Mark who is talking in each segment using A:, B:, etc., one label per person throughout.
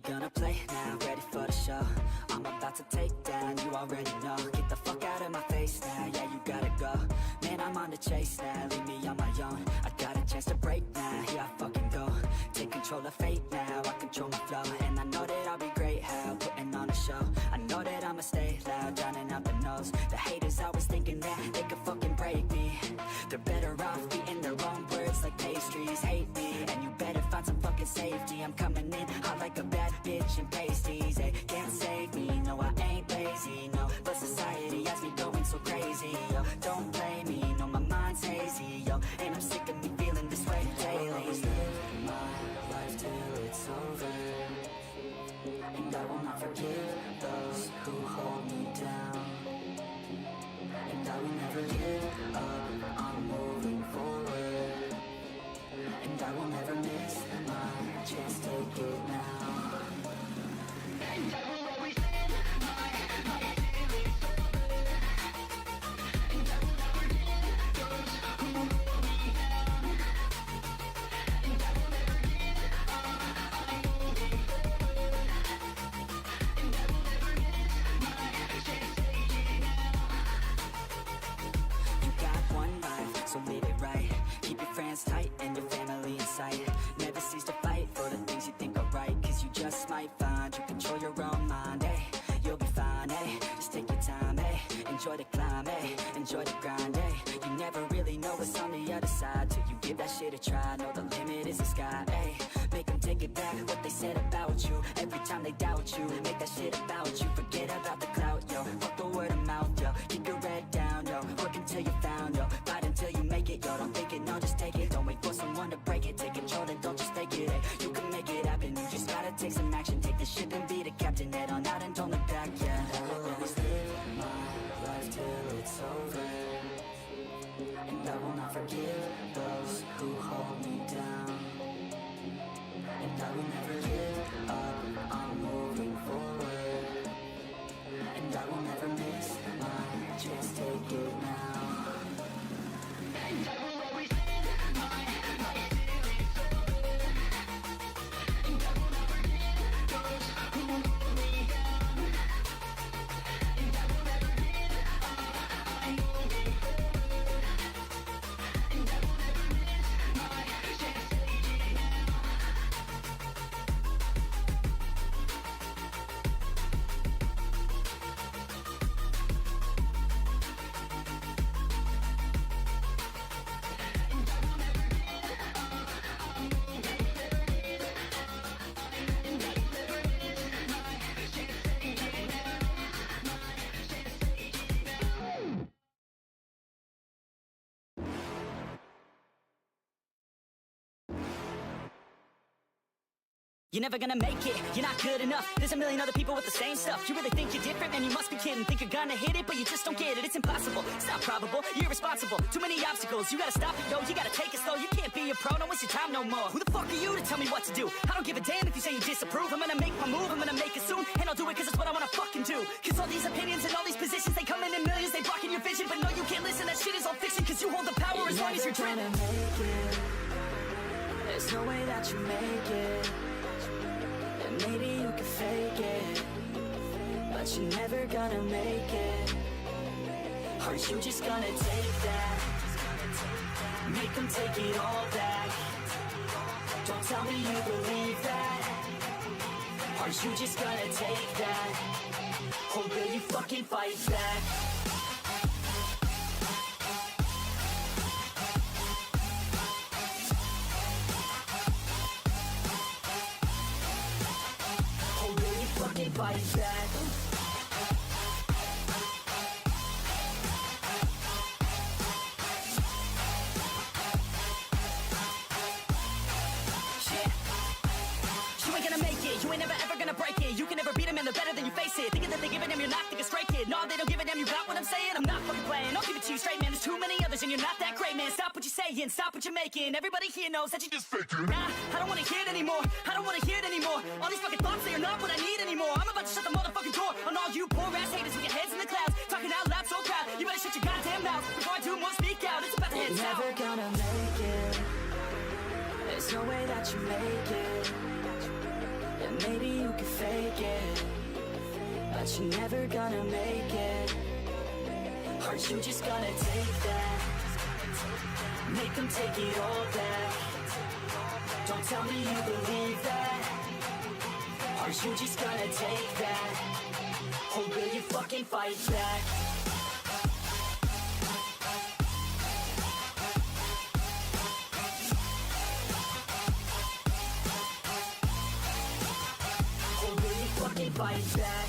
A: gonna play now, ready for the show. I'm about to take down, you already know. Get the fuck out of my face now, yeah, you gotta go. Man, I'm on the chase now, leave me on my own. I got a chance to break now, here I fucking go. Take control of fate now, I control my flow. And I know that I'll be great, how, putting on a show. I know that I'ma stay loud, drowning out the noise. The haters always thinking that they could fucking break me. They're better off eating their own words like pastries. Hate me, and you better find some fucking safety. I'm coming in hot like a bad bitch in pasties. They can't save me, no I ain't lazy, no. But society has me going so crazy, yo. Don't blame me, no my mind's hazy, yo. And I'm sick of me feeling this way daily. I always live my life till it's over, and I will not forgive those who hold me down. And I will never give up, I'm moving forward. And I will never miss my chance, take it now. And I will always live my life till it's over, and I will never forgive those who hold me down. And I will never give up, I'm moving forward. And I will never miss my chance, take it now. You got one life, so live it right. Keep your friends tight and your family in sight. Never cease to fight for the things you think are right, cause you just might find you control your own mind, eh? You'll be fine, eh? Just take your time, eh? Enjoy the climb, eh? Enjoy the grind, eh? You never really know what's on the other side till you give that shit a try. Know the limit is the sky, eh? Make them take it back, what they said about you. Every time they doubt you, make that shit about you. Forget about the clout, yo. Fuck the word of mouth, yo. Keep your head down, yo. Work until you're found, yo. Fight until you make it, yo. Don't think it, no, just take it. Don't wait for someone to break it. Take control and don't just take it, eh? You can make it happen, you just gotta take some action. Take the ship and be the captain. Head on out and don't look back, yeah. I will always live my life till it's over, and I will not forgive those who hold me down. And I will never give up, I'm moving forward. And I will never miss my chance, take it now. And I will always live my life till it's over, and I will never give those who hold me down. And I will never give up, I'm moving forward. And I will never miss my chance, take it now. You're never gonna make it, you're not good enough. There's a million other people with the same stuff. You really think you're different? Man, you must be kidding. Think you're gonna hit it, but you just don't get it. It's impossible, it's not probable, you're irresponsible. Too many obstacles, you gotta stop it, yo. You gotta take it slow, you can't be a pro, don't waste your time no more. Who the fuck are you to tell me what to do? I don't give a damn if you say you disapprove. I'm gonna make my move, I'm gonna make it soon. And I'll do it cause it's what I wanna fucking do. Cause all these opinions and all these positions, they come in millions, they blocking your vision. But no, you can't listen, that shit is all fiction. Cause you hold the power as long as you're dreaming. There's no way that you make it. And maybe you can fake it, but you're never gonna make it. Are you just gonna take that? Make them take it all back. Don't tell me you believe that. Are you just gonna take that? Or will you fucking fight back? Fight back. You ain't gonna make it, you ain't never ever gonna break it. You can never beat them and they're better than you face it. Thinking that they give a damn, you're not, think a straight kid. No, they don't give a damn, you got what I'm saying? I'm not fucking playing, I'll give it to you straight, man. There's too many others and you're not that great, man. Stop what you're saying, stop what you're making. Everybody here knows that you just faking. Nah, I don't wanna hear it anymore, I don't wanna hear it anymore. All these fucking thoughts, they are not what I need anymore. I'm about to shut the motherfucking door on all you poor ass haters with your heads in the clouds. Talking out loud so proud, you better shut your goddamn mouth before I do more speak out. It's about to head south. Never gonna make it. There's no way that you make it. And maybe you can fake it, but you're never gonna make it. Aren't you just gonna take that? Make them take it all back. Don't tell me you believe that. Aren't you just gonna take that? Or will you fucking fight back? Or will you fucking fight back?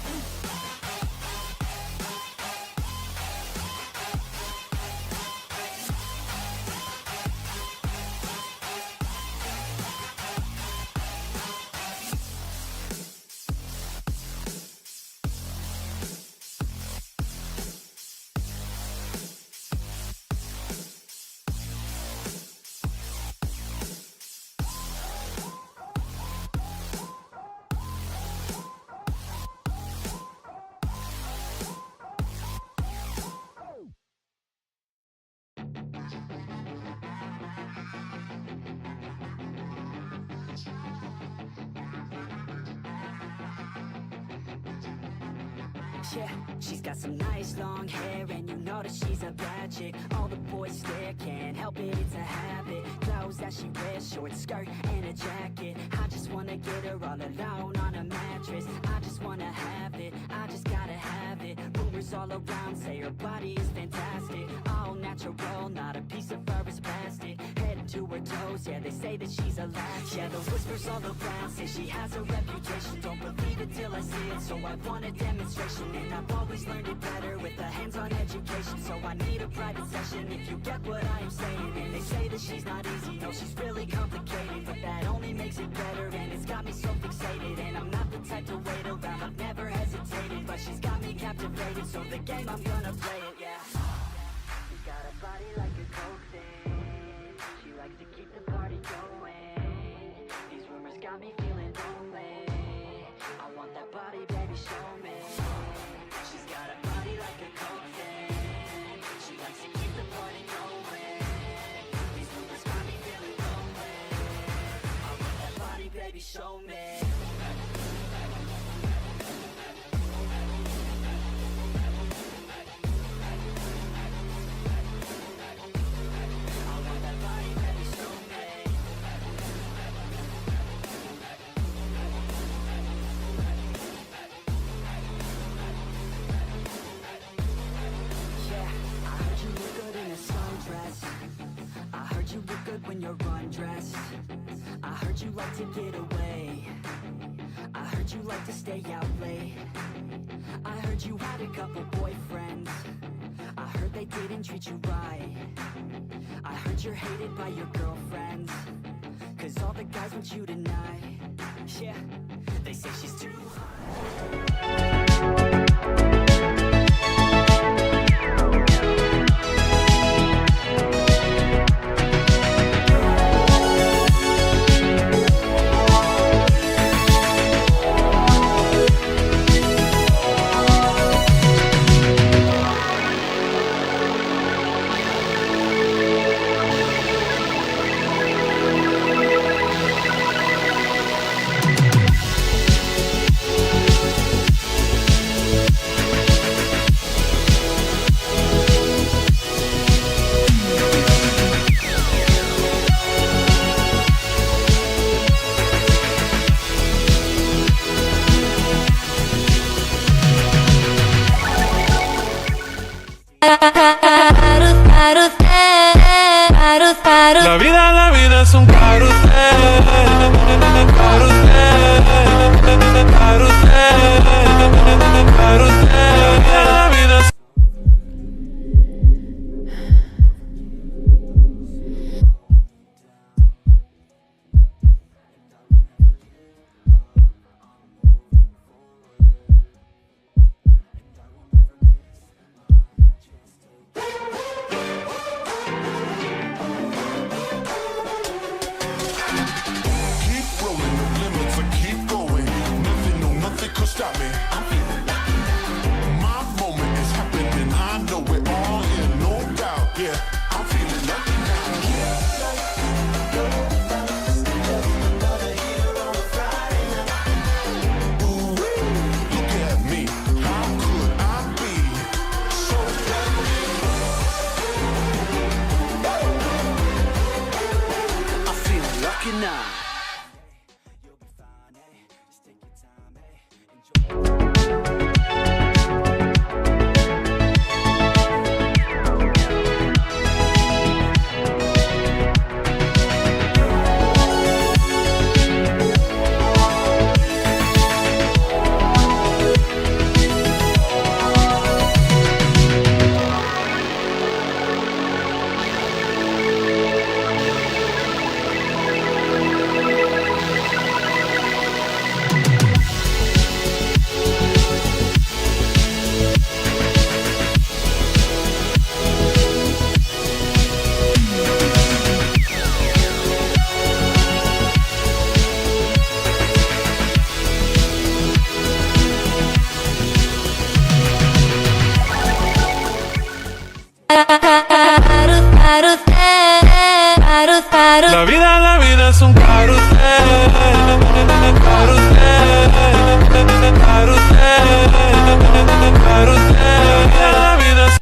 A: Yeah, she's got some nice long hair, and you know that she's a bad chick. All the boys stare, can't help it, it's a habit. Clothes that she wears, short skirt and a jacket. I just wanna get her all alone on a mattress. I just wanna have it, I just gotta have it. Rumors all around say her body is fantastic. All natural, not a piece of fur is plastic. Head to her toes, yeah, they say that she's a latch. Yeah, the whispers all around say she has a reputation. Don't believe it till I see it, so I want a demonstration. And I've always learned it better with a hands-on education. So I need a private session if you get what I am saying. And they say that she's not easy, no, she's really complicated. But that only makes it better, and it's got me so fixated. And I'm not the type to wait around, I've never hesitated. But she's got me captivated, so the game, I'm gonna play it, yeah. She's got a body like a coke thing. She likes to keep the party going. These rumors got me feeling lonely. I want that body, baby, show me. She's got a body like a coke thing. She likes to keep the party going. These rumors got me feeling lonely. I want that body, baby, show me. You look good when you're undressed. I heard you like to get away. I heard you like to stay out late. I heard you had a couple boyfriends. I heard they didn't treat you right. I heard you're hated by your girlfriends, 'cause all the guys want you tonight. Yeah, they say she's too hot.
B: La vida es un carrusel, carrusel, carrusel, carrusel. La vida es... Stop me. I'm feeling lucky now. My
A: nah.
B: La vida es un carrusel, carrusel, carrusel, carrusel. La vida es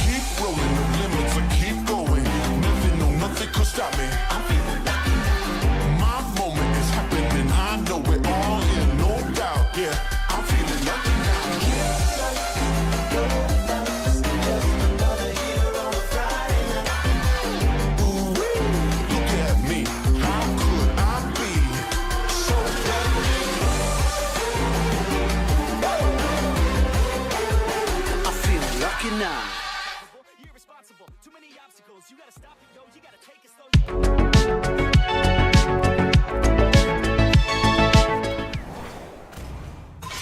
C: Keep rolling the limits and keep going. Nothing, no, nothing could stop me. I'm feeling lucky now. My moment is happening. I know it all in, no doubt. Yeah, I'm feeling lucky now. Ooh-wee, look at me. How could I be so lucky?
A: I feel lucky now.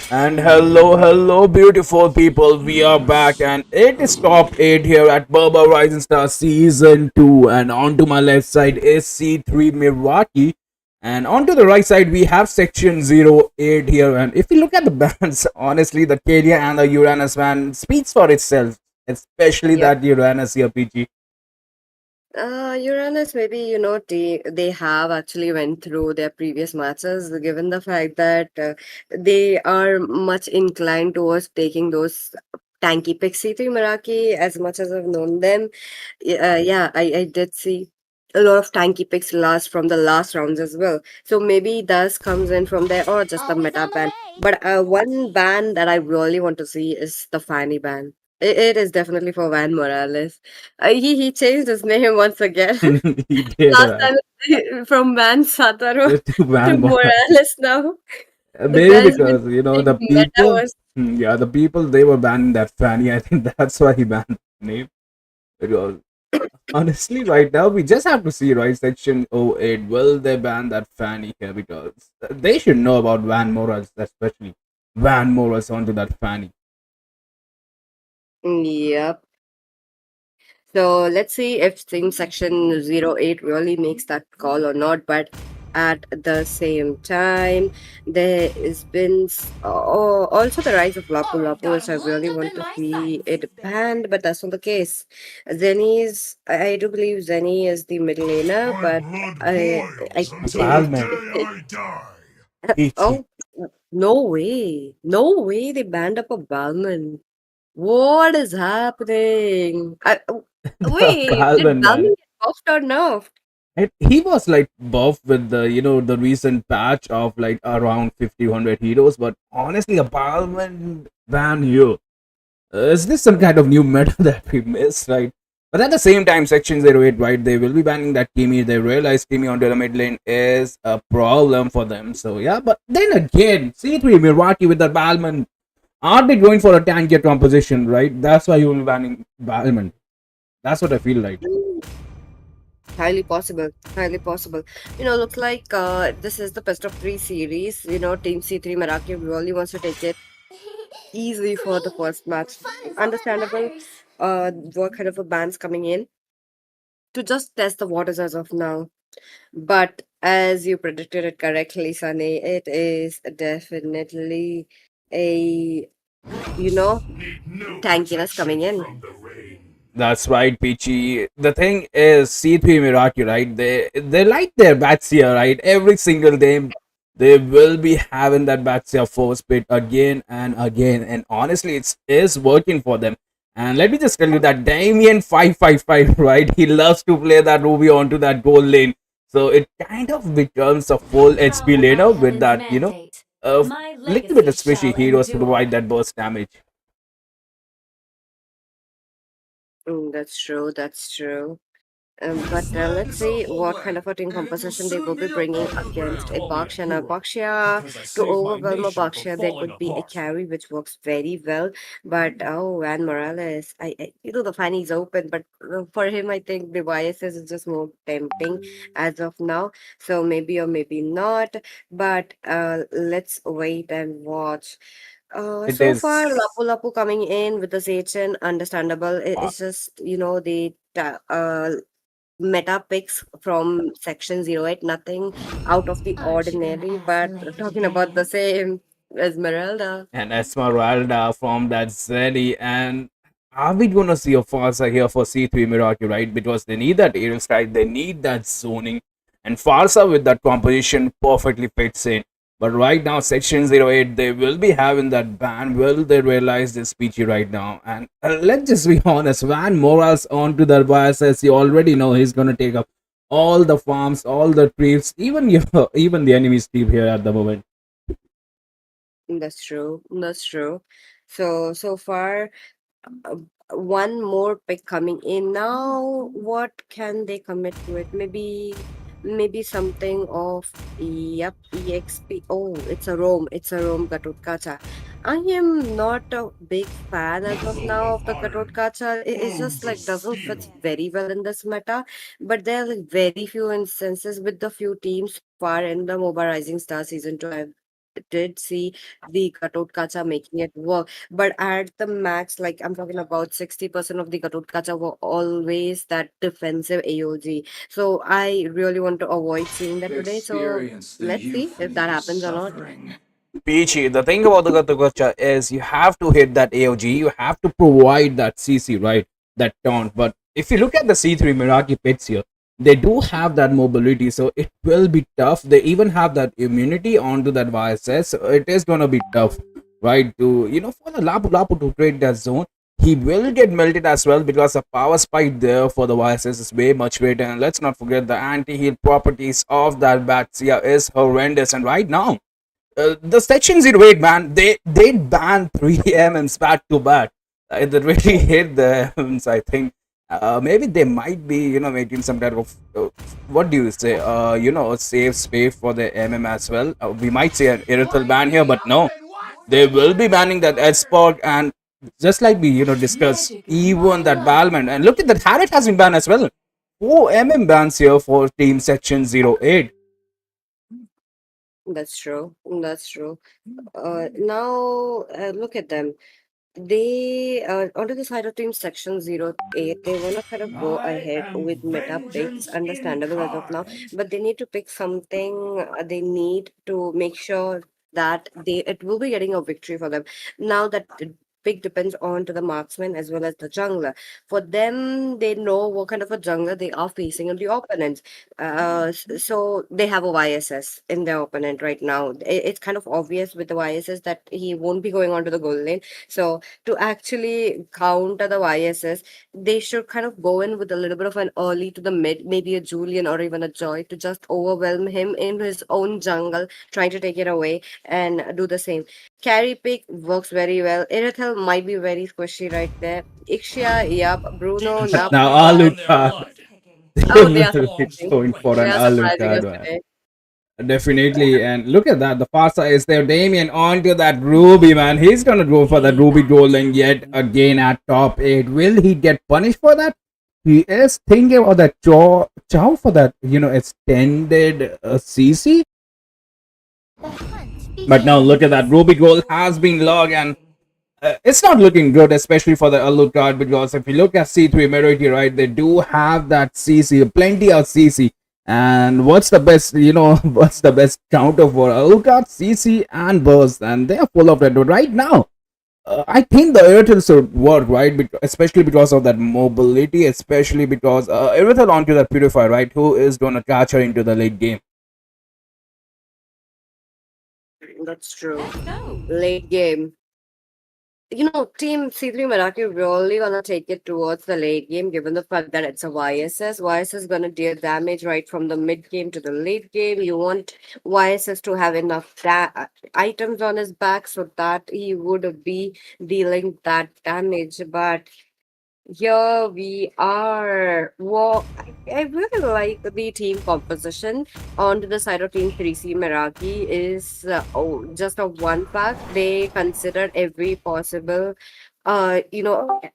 D: And hello, beautiful people. We are back, and it is top 8 here at Moba Rising Star Season 2. And on to my left side is C3 Milwaukee, and on to the right side, we have Section 08 here. And if you look at the bands, honestly, the Cadia and the Uranus band speaks for itself, especially
E: Yep.
D: that Uranus here, PG.
E: Uranus, maybe they have actually went through their previous matches, given the fact that they are much inclined towards taking those tanky picks. C3 Meraki, as much as I've known them, yeah, I did see a lot of tanky picks last from the last rounds as well. So maybe das comes in from there or just the meta ban. But one ban that I really want to see is the Fanny ban. It is definitely for Van Morales. He changed his name once again.
D: He did,
E: Last
D: right?
E: time from Van Sataru
D: To
E: to
D: Van Morales.
E: Morales now. The
D: Maybe
E: guy's been
D: because
E: playing
D: the people,
E: metaverse.
D: yeah, the people they were banning that Fanny. I think that's why he banned the name. Because honestly, right now we just have to see, right? Section 08, will they ban that Fanny here? Because they should know about Van Morales, especially Van Morales onto that Fanny.
E: Yep. So let's see if Team Section 08 really makes that call or not. But at the same time, there has been also the rise of Lapu Lapu, which I really want to see it banned, but that's not the case. I do believe Zenny is the middle laner, but I think
D: Balman, Peachy.
E: oh, no way. No way they banned up a Balman. What is happening?
D: The
E: Wait, did
D: Balman man.
E: Balmain get buffed or nerfed?
D: He was like buff with the the recent patch of like around 50 heroes, but honestly, a Balman ban here. Is this some kind of new meta that we missed, right? But at the same time, Section 08, right, they will be banning that Kimi. They realize Kimi onto the mid lane is a problem for them. So, yeah, but then again, C3 Milwaukee with the Balman. Aren't they going for a tankier composition, right? That's why you will be banning Balman. That's what I feel like.
E: Mm, highly possible. Highly possible. Looks like this is the best of three series. Team C3 Meraki really wants to take it easily for the first match. Understandable. What kind of a band's coming in to just test the waters as of now. But as you predicted it correctly, Sunny, it is definitely a you know, tankiness coming in.
D: That's right, Peachy. The thing is, C3 Meraki, right? They like their bats here, right? Every single day, they will be having that bats here force pit again and again. And honestly, it is working for them. And let me just tell you that Damien 555, right? He loves to play that Ruby onto that goal lane. So it kind of becomes a full HP laner with that, a little bit of squishy heroes to provide that burst damage.
E: That's true. That's true. But let's see what kind of a team composition they will be bringing against a Bakshia. Now, Bakshia, to overwhelm a Bakshia, there could be a carry which works very well. But oh, Van Morales, the fan is open, but for him, I think the YSS is just more tempting as of now. So maybe or maybe not. But let's wait and watch.
D: It
E: So far,
D: is.
E: Lapu Lapu coming in with the Sachin, understandable. It's just, the meta picks from section 08, nothing out of the ordinary, but talking about the same Esmeralda.
D: And Esmeralda from that Zeddy. And are we gonna see a Farsa here for C3 Meraki, right? Because they need that aerial strike, they need that zoning, and Farsa with that composition perfectly fits in. But right now, section 08, they will be having that ban. Will they realize this PG right now? And let's just be honest, Van Morales onto that YSS, you already know he's gonna take up all the farms, all the creeps, even even the enemy's creep here at the moment.
E: That's true. That's true. So far, uh, one more pick coming in now. What can they commit to it? Maybe something of, yep, EXP. Oh, it's a Rome Gatotkacha. I am not a big fan as of now of the Gatotkacha. It's just like doesn't fit very well in this meta. But there are like very few instances with the few teams far in the Moba Rising Star season 2. I did see the Gatotkacha making it work. But at the max, like I'm talking about 60% of the Gatotkacha were always that defensive AOG. So I really want to avoid seeing that today. So let's see if that happens or not.
D: Peachy, the thing about the Gatugacha is you have to hit that AOG, you have to provide that CC, right? That taunt. But if you look at the C3 Meraki pits here, they do have that mobility, so it will be tough. They even have that immunity onto that YSS, so it is gonna be tough, right? For the Lapu Lapu to trade that zone. He will get melted as well because the power spike there for the YSS is way much greater. And let's not forget the anti-heal properties of that Batsia is horrendous. And right now, the section 08, man, they banned 3 MMs back to back. That really hit the MMs, I think. Maybe they might be, making some kind of, what do you say, a safe space for the MM as well. We might see an Irithel ban here, but no. They will be banning that Edsport, and just like we, discussed, even that Balman. And look at that, Harriet has been banned as well. 4 MM bans here for team section 08.
E: That's true. That's true. Now look at them. They onto the side of team section 08, they want to kind of go ahead with meta picks, understandable as of now, but they need to pick something. They need to make sure that it will be getting a victory for them. Now that the pick depends on to the marksman as well as the jungler. For them, they know what kind of a jungler they are facing in the opponents. So they have a YSS in their opponent right now. It's kind of obvious with the YSS that he won't be going on to the goal lane. So to actually counter the YSS, they should kind of go in with a little bit of an early to the mid, maybe a Julian or even a Joy to just overwhelm him in his own jungle, trying to take it away and do the same. Carry pick works very well. Irithel might be very squishy right there. Ixia, yup. Bruno, nope.
D: Now, Alucard. They
E: Oh, they are
D: will be
E: surprising.
D: going for
E: They
D: an
E: are surprising
D: Alucard,
E: us
D: man.
E: today.
D: Definitely, and look at that. The Farsa is there. Damien onto that Ruby, man. He's gonna go for that Ruby golden yet again at top 8. Will he get punished for that? He is thinking about that Chow for that, extended CC. But now look at that. Ruby gold has been logged, and it's not looking good, especially for the Alucard, because if you look at C3 Merity, right, they do have that CC, plenty of CC. And what's the best, what's the best counter for Alucard, CC, and Burst? And they are full of it. But right now, I think the Airtel should work, right? Especially because of that mobility, especially because Airtel onto that Purify, right? Who is gonna catch her into the late game?
E: That's true. Late game. Team C3 Meraki really gonna take it towards the late game, given the fact that it's a YSS. YSS is gonna deal damage right from the mid game to the late game. You want YSS to have enough items on his back so that he would be dealing that damage. But here we are. Well, I really like the team composition. On to the side of Team 3C Meraki is just a one fact. They considered every possible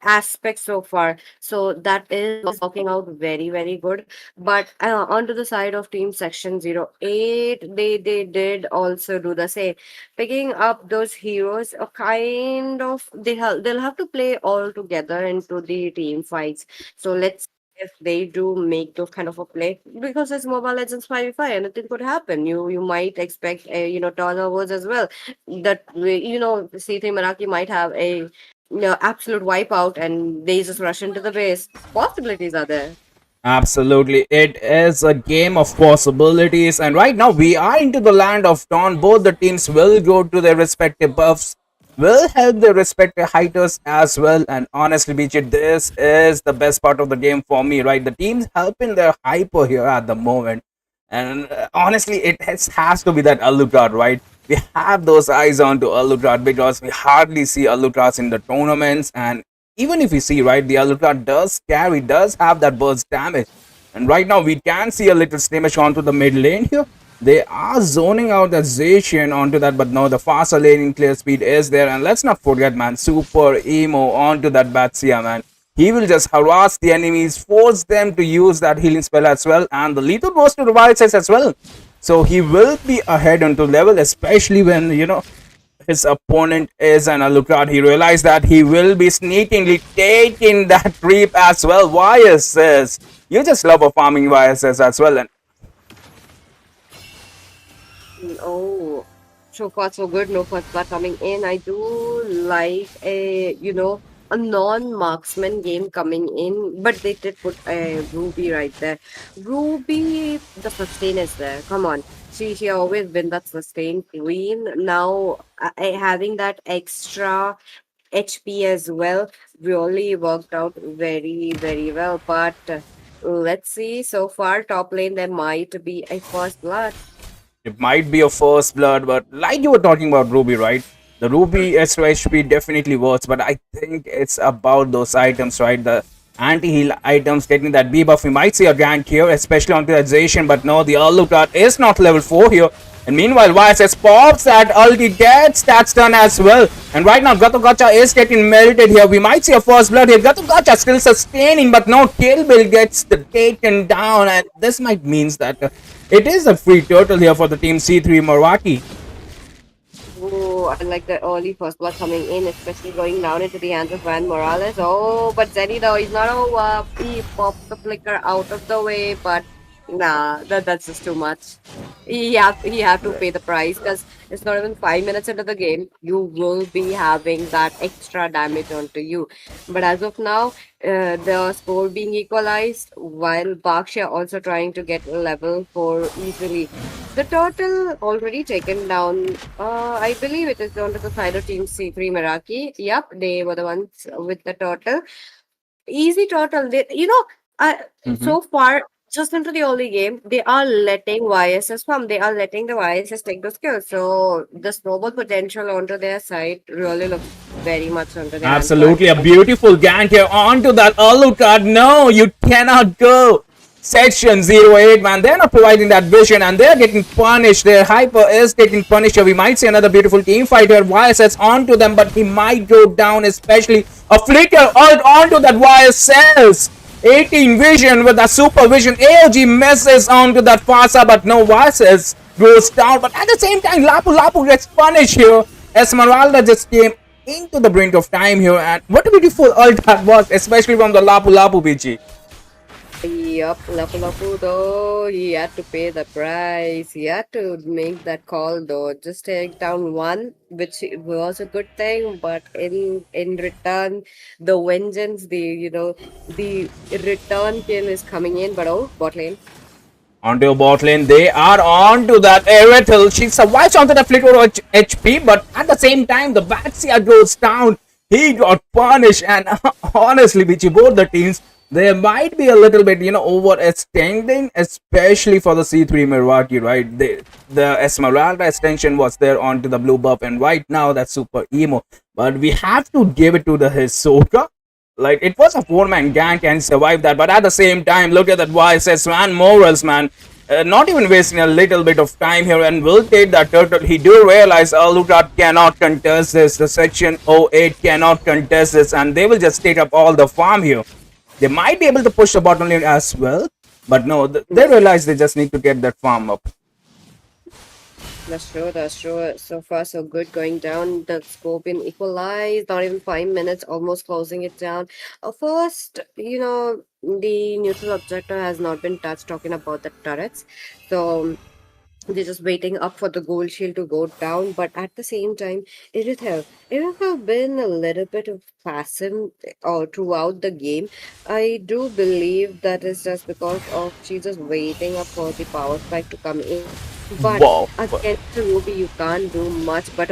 E: aspect so far. So that is working out very, very good. But onto the side of Team Section 08, they did also do the same, picking up those heroes. A kind of they'll have to play all together into the team fights. So let's see if they do make those kind of a play, because it's Mobile Legends 5v5, anything could happen. You might expect turnovers as well. That C3 Meraki might have a absolute wipeout and they just rush into the base. Possibilities are there.
D: Absolutely, it is a game of possibilities, and right now we are into the land of dawn. Both the teams will go to their respective buffs, will help their respective hiders as well. And honestly, BG, this is the best part of the game for me, right? The teams helping their hyper here at the moment, and honestly, it has to be that Alucard, right? We have those eyes on to Alucard because we hardly see Alucards in the tournaments, and even if you see, right, the Alucard does have that burst damage. And right now we can see a little skirmish onto the mid lane here. They are zoning out the Zacian onto that, but no, the faster laning clear speed is there. And let's not forget, man, Super Emo onto that Batsia, man. He will just harass the enemies, force them to use that healing spell as well, and the lethal goes to revive us as well. So he will be ahead onto level, especially when, his opponent is an Alucard. He realized that he will be sneakingly taking that creep as well. YSS, you just love a farming YSS as well. And
E: Oh, so far so good. No first blood coming in. I do like a non-marksman game coming in, but they did put a Ruby right there. Ruby, the sustain is there. Come on. She always been that sustain queen. Now having that extra HP as well really worked out very, very well. But let's see. So far, top lane there might be a first blood.
D: it might be a first blood, but like you were talking about Ruby, right? The Ruby extra HP definitely works, but I think it's about those items, right? The anti-heal items getting that debuff. We might see a gank here, especially onto that Zacian, but no, the Alucard is not level 4 here. And meanwhile, YSS pops that ulti, gets that stun as well. And right now, Gato Gacha is getting melted here. We might see a first blood here. Gato Gacha still sustaining, but no, Kill Bill gets taken down. And this might means that it is a free turtle here for the team C3 Meraki.
E: Oh, I like the early first blood coming in, especially going down into the hands of Van Morales. Oh, but Zenny though, he's not over. He pops the flicker out of the way, but nah, that's just too much. He have to pay the price, because it's not even 5 minutes into the game. You will be having that extra damage onto you. But as of now, the score being equalized, while Baksha also trying to get level 4 easily. The turtle already taken down. I believe it is down to the side of team C3 Meraki. Yep, they were the ones with the turtle. Easy turtle. So far, just into the early game, they are letting YSS farm. They are letting the YSS take those kills. So the snowball potential onto their side really looks very much under their hands.
D: Absolutely, a beautiful gank here onto that Alucard. No, you cannot go. Section 08, man, they're not providing that vision and they're getting punished. Their hyper is getting punished. We might see another beautiful team fight here. YSS onto them, but he might go down, especially a flicker onto that YSS. 18 vision with the super vision. AOG messes onto that Fasa, but no, YSS goes down. But at the same time, Lapu Lapu gets punished here. Esmeralda just came into the brink of time here, and what a beautiful ult that was, especially from the Lapu Lapu BG.
E: Yup, Lapu Lapu though, he had to pay the price. He had to make that call though. Just take down one, which was a good thing, but in return, the vengeance, the return kill is coming in. But oh, bot lane.
D: Onto your bot lane, they are on to that Eretil. She survives onto the flicker HP, but at the same time, the Batsia goes down. He got punished, and honestly, Bichi, both the teams, they might be a little bit, overextending, especially for the C3 Mirwaki, right? The Esmeralda extension was there onto the blue buff, and right now that's super emo. But we have to give it to the Hisoka. Like, it was a four-man gang and survived that, but at the same time, look at that YSS man, Morals man, not even wasting a little bit of time here, and will take that turtle. He do realize Alucard cannot contest this, the section 08 cannot contest this, and they will just take up all the farm here. They might be able to push the bottom lane as well, but no, they realize they just need to get that farm up.
E: That's true, that's true. So far, so good going down. The Scorpion equalized, not even 5 minutes, almost closing it down. First, the neutral objective has not been touched, talking about the turrets. So they're just waiting up for the gold shield to go down. But at the same time, it have been a little bit of passive throughout the game. I do believe that is just because of she's just waiting up for the power spike to come in. But
D: Wow.
E: against the Ruby, you can't do much. But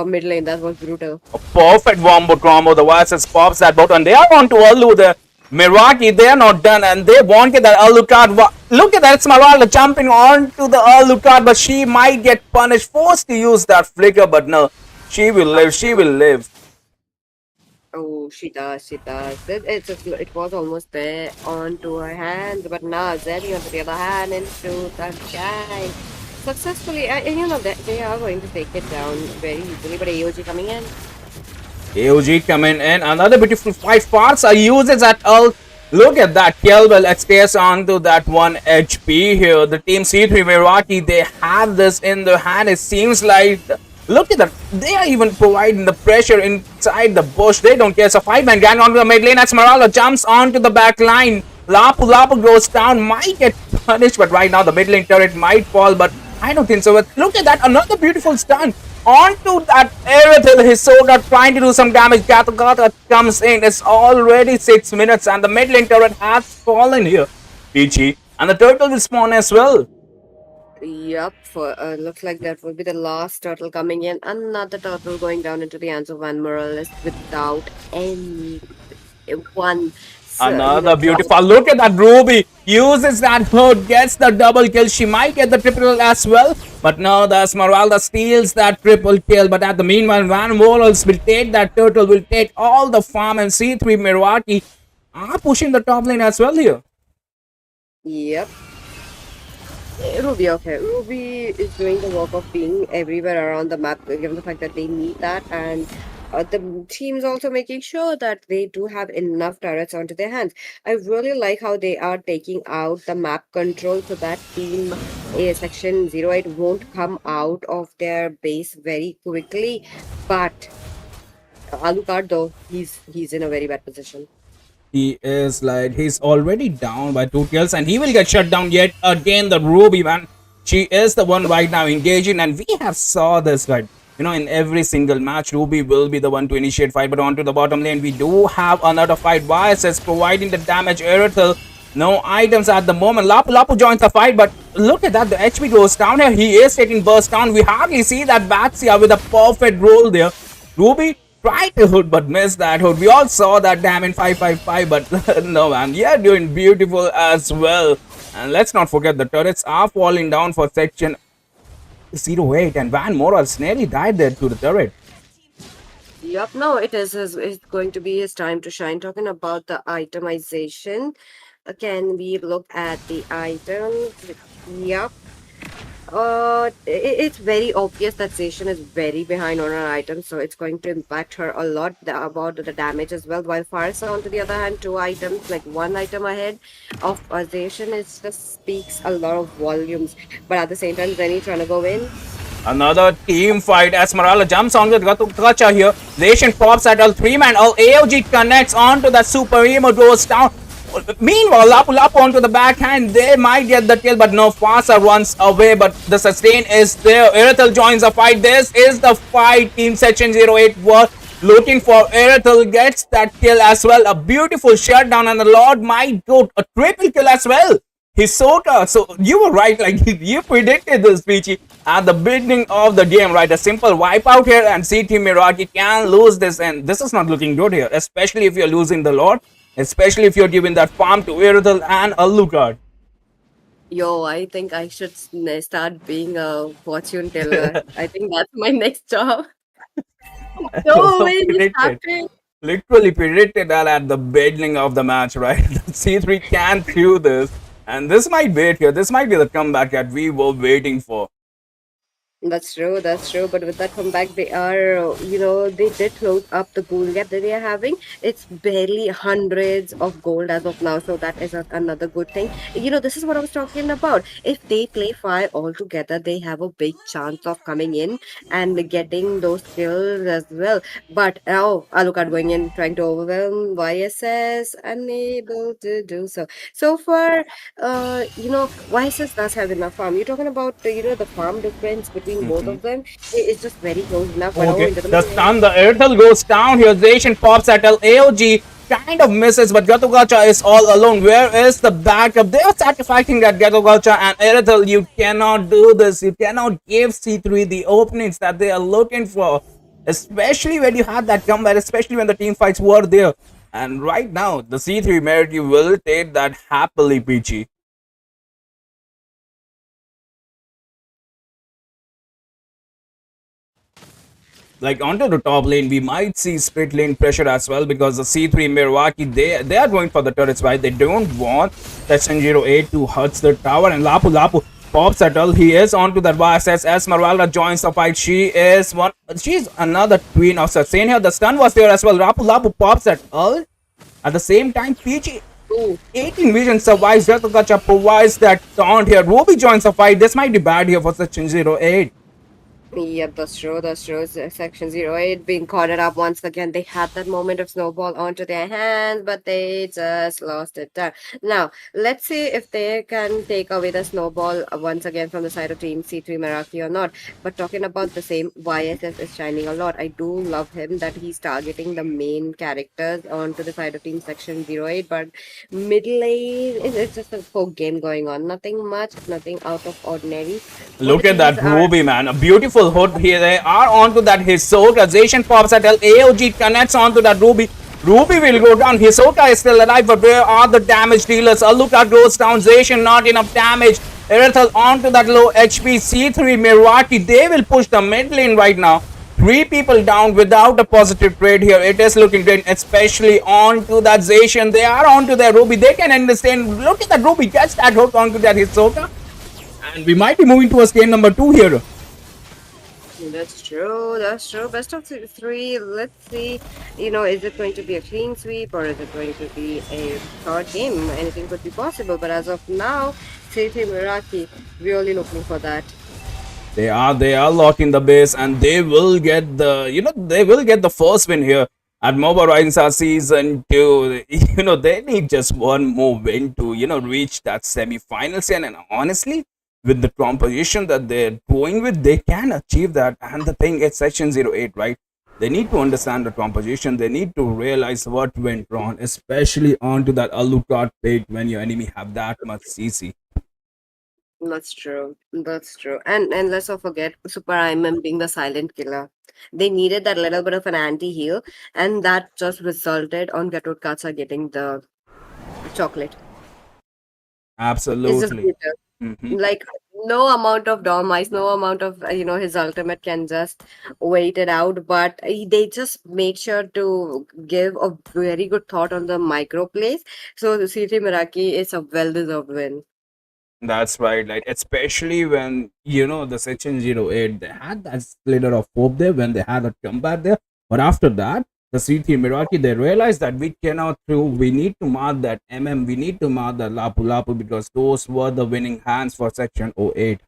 E: mid lane, that was brutal.
D: A perfect wombo combo. The YSS pops that bot, and they are on to Alu. The Mirwaki, they are not done, and they won't get that Alucard. Look at that Esmeralda jumping onto the Alucard, but she might get punished, forced to use that flicker, but no, she will live, she will live.
E: Oh, she does, she does. It was almost there onto her hands, but now Zeddy onto the other hand into the sky. Successfully, and they are going to take it down very easily, but AOG coming in.
D: AOG coming in, another beautiful 5 parts are uses at all. Look at that, Kelbel XTS onto that 1 HP here. The team C3 Mirwaki, they have this in their hand. It seems like, look at that, they are even providing the pressure inside the bush. They don't care. So 5-man gang onto the mid lane. Esmeralda jumps onto the back line. Lapu goes down, might get punished, but right now the mid lane turret might fall, but I don't think so. But look at that, another beautiful stun onto that Eretil. Hisoka trying to do some damage. Gata comes in. It's already 6 minutes, and the mid lane turret has fallen here. PG, and the turtle will spawn as well.
E: Yup, looks like that will be the last turtle coming in. Another turtle going down into the hands of Van Morales without any one.
D: Another beautiful, look at that Ruby, uses that hood, gets the double kill. She might get the triple as well, but now the Esmeralda steals that triple kill. But at the meanwhile, Van Morals will take that turtle, will take all the farm, and C3 Mirwaki are pushing the top lane as well here.
E: Yep. Ruby, okay. Ruby is doing the work of being everywhere around the map, given the fact that they need that, and the team's also making sure that they do have enough turrets onto their hands. I really like how they are taking out the map control so that team section 08 won't come out of their base very quickly. But Alucard, though, he's in a very bad position.
D: He is like, he's already down by 2 kills, and he will get shut down yet again. The Ruby, man, she is the one right now engaging, and we have saw this, right? In every single match, Ruby will be the one to initiate fight. But onto the bottom lane, we do have another fight. YSS providing the damage. Eretil, no items at the moment. Lapu joins the fight, but look at that, the HP goes down here. He is taking burst down. We hardly see that Batsia with a perfect roll there. Ruby tried to hood, but missed that hood. We all saw that damn in 555, but no, man, yeah, doing beautiful as well. And let's not forget, the turrets are falling down for section 08, and Van Morals nearly died there to the turret.
E: Yep, no, it's going to be his time to shine. Talking about the itemization, can we look at the items? Yep. It's very obvious that Zacian is very behind on her items, so it's going to impact her a lot about the damage as well. While Farsa, on the other hand, 2 items, like 1 item ahead of Zacian, it just speaks a lot of volumes. But at the same time, Zenny trying to go in.
D: Another team fight. Esmeralda jumps on with Gacha here. Zacian pops at all 3-man. All AOG connects onto that super emo, goes down. Meanwhile, Lapu Lapu onto the backhand. They might get the kill, but no, Fasa runs away. But the sustain is there. Irithel joins the fight. This is the fight. Team Section 08 were looking for Irithel. Gets that kill as well. A beautiful shutdown, and the Lord might go a triple kill as well. Hisoka. So you were right. Like you predicted this, Peachy, at the beginning of the game, right? A simple wipeout here, and CT Mirage can lose this, and this is not looking good here, especially if you're losing the Lord. Especially if you're giving that farm to Irithel and Alucard.
E: Yo, I think I should start being a fortune teller. I think that's my next job. No way, this
D: predicted,
E: happened.
D: literally predicted that at the beginning of the match, right? C3 can do this, and this might be it here. This might be the comeback that we were waiting for.
E: That's true, that's true. But with that comeback, they are, they did close up the gold gap that they are having. It's barely hundreds of gold as of now, so that is another good thing. This is what I was talking about. If they play five all together, they have a big chance of coming in and getting those kills as well. But oh, Alucard going in, trying to overwhelm YSS, unable to do so. So far, YSS does have enough farm. You're talking about the farm difference between both
D: Mhm.
E: of them. It's just very close enough. But
D: Okay,
E: into the
D: the
E: middle lane.
D: stun, the Irithel goes down here. Zation pops at AOG, kind of misses, but Gatogacha is all alone. Where is the backup? They are sacrificing that Gatogacha and Irithel. You cannot do this. You cannot give C3 the openings that they are looking for, especially when you had that comeback, especially when the team fights were there. And right now, the C3 merit, you will take that happily, Peachy. Like onto the top lane, we might see split lane pressure as well, because the C3 Milwaukee, they are going for the turrets, right? They don't want Section 08 to hurt the tower, and Lapu Lapu pops at all. He is onto that YSS. Esmeralda joins the fight. She's another queen of sustain here. The stun was there as well. Lapu Lapu pops at all. At the same time, PG
E: Ooh.
D: 18 vision survives. Jatukacha provides that taunt here. Ruby joins the fight. This might be bad here for Section 08.
E: Yep, that's true. That's true. Section 08 being cornered up once again. They had that moment of snowball onto their hands, but they just lost it. Now, let's see if they can take away the snowball once again from the side of Team C3 Meraki or not. But talking about the same, YSS is shining a lot. I do love him that he's targeting the main characters onto the side of Team Section 08. But middle lane, it's just a folk game going on. Nothing much, nothing out of ordinary. Both
D: Look
E: the
D: at that
E: teams are.
D: Ruby, man. A beautiful hood here. They are onto that Hisoka. Zation pops at AOG connects onto that Ruby. Ruby will go down. Hisoka is still alive, but where are the damage dealers? Aluka goes down. Zation not enough damage. Irithel onto that low HP. C3 Miraki. They will push the mid lane right now. Three people down without a positive trade here. It is looking great, especially onto that Zation. They are onto their Ruby. They can understand. Look at that Ruby. Gets that hook onto that Hisoka. And we might be moving towards game number 2 here.
E: That's true. That's true. Best of three. Let's see. Is it going to be a clean sweep or is it going to be a third game? Anything could be possible. But as of now, City Miraki really looking for that.
D: They are locking the base, and they will get the first win here at Moba Rising Season 2. They need just one more win to reach that semi-finals, and honestly, with the composition that they're going with, they can achieve that. And the thing is, Section 08, right? They need to understand the composition. They need to realize what went wrong, especially onto that Alucard pick when your enemy have that much CC.
E: That's true. That's true. And let's not forget Super Iman being the silent killer. They needed that little bit of an anti-heal, and that just resulted on Gatot Katsa getting the chocolate. It's just
D: Absolutely.
E: bitter.
D: Mhm.
E: Like no amount of Dom Ice, no amount of his ultimate can just wait it out. But they just made sure to give a very good thought on the micro plays. So the CT Miraki is a well-deserved win.
D: That's right. Like especially when the Section 08, they had that sliver of hope there when they had a comeback there. But after that, the CT Miraki, they realized that we cannot through. We need to mark that we need to mark that Lapu Lapu, because those were the winning hands for Section 08.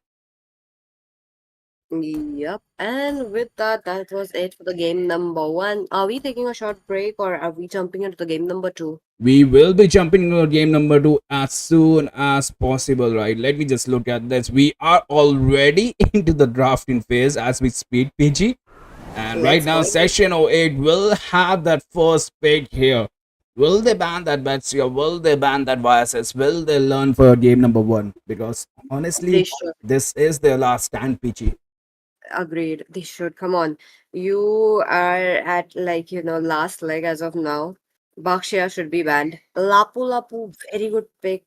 E: Yep. And with that, that was it for the game number one. Are we taking a short break or are we jumping into the game number two?
D: We will be jumping into game number two as soon as possible, right? Let me just look at this. We are already into the drafting phase as we speak, PG. And right
E: Let's
D: now,
E: go.
D: Section 08 will have that first pick here. Will they ban that Betsia? Will they ban that YSS? Will they learn for game number one? Because
E: They
D: honestly,
E: should.
D: this is their last stand, PG.
E: Agreed. They should. Come on. You are at last leg as of now. Bakshia should be banned. Lapu Lapu, very good pick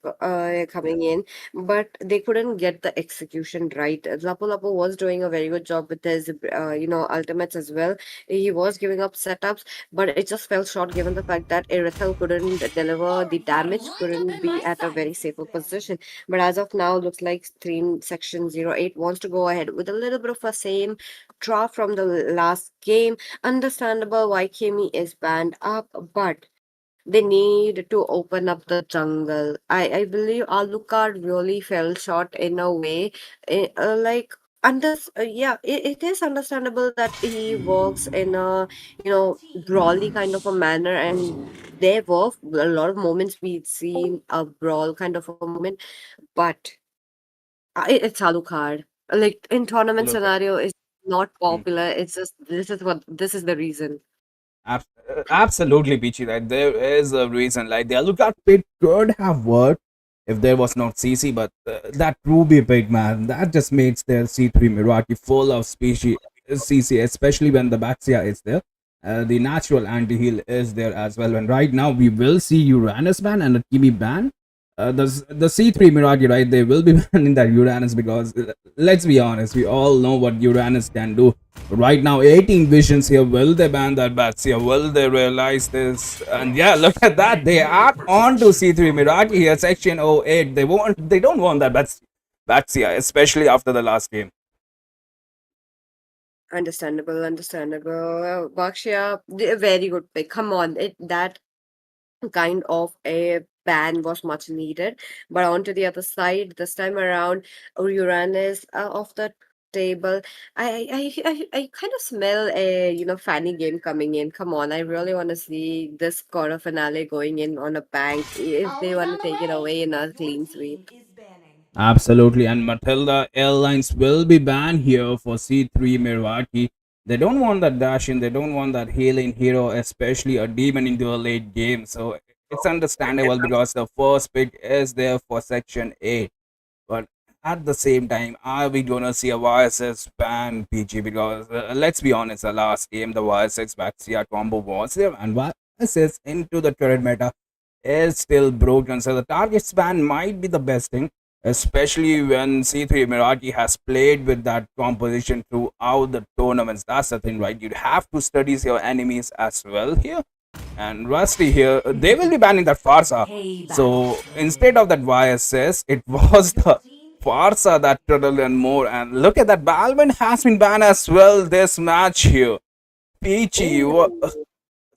E: coming in, but they couldn't get the execution right. Lapu Lapu was doing a very good job with his ultimates as well. He was giving up setups, but it just fell short given the fact that Irithel couldn't deliver the damage, couldn't be at a very safer position. But as of now, looks like Stream Section 08 wants to go ahead with a little bit of a same draw from the last game. Understandable why Kimi is banned up, but they need to open up the jungle. I believe Alucard really fell short in a way. Like yeah, it is understandable that he works in a brawly kind of a manner, and there were a lot of moments we'd seen a brawl kind of a moment, but it's Alucard. Like in tournament
D: Look at.
E: scenario, it's not
D: Hmm.
E: popular. It's just this is the reason.
D: Absolutely, Peachy. Right, there is a reason. Like the Alucard pick could have worked if there was not CC, but that Ruby pick, man, that just makes their C3 Miraki full of species CC, especially when the Baxia is there. The natural anti heal is there as well. And right now, we will see Uranus ban and a Kimi ban. The C3 Miraki, right? They will be banning that Uranus because let's be honest, we all know what Uranus can do. Right now, 18 visions here. Will they ban that Batsia? Will they realize this? And yeah, look at that. They are on to C3 Miraki here, section 08. They don't want that Batsia, especially after the last game.
E: Understandable, understandable. Bakshia, a very good pick. Come on, that kind of a ban was much needed. But on to the other side, this time around, Uranus off the table. I kind of smell a Fanny game coming in. Come on, I really want to see this quarter finale going in on a bang if they want to take it away in a clean sweep.
D: Absolutely. And Matilda Airlines will be banned here for C3 Mirwaki. They don't want that dash in, they don't want that healing hero, especially a demon into a late game. So it's understandable because the first pick is there for section 8. But at the same time, are we gonna see a YSS ban PG? Because let's be honest, the last game, the YSX Baxia combo was there, and YSS into the current meta is still broken. So the target span might be the best thing, especially when C3 Miraki has played with that composition throughout the tournaments. That's the thing, right? You have to study your enemies as well here. And Rusty here, they will be banning that Farsa. So instead of that YSS, it was the Farsa that totally and more. And look at that, Balvin has been banned as well this match here. Peachy,
E: Ooh.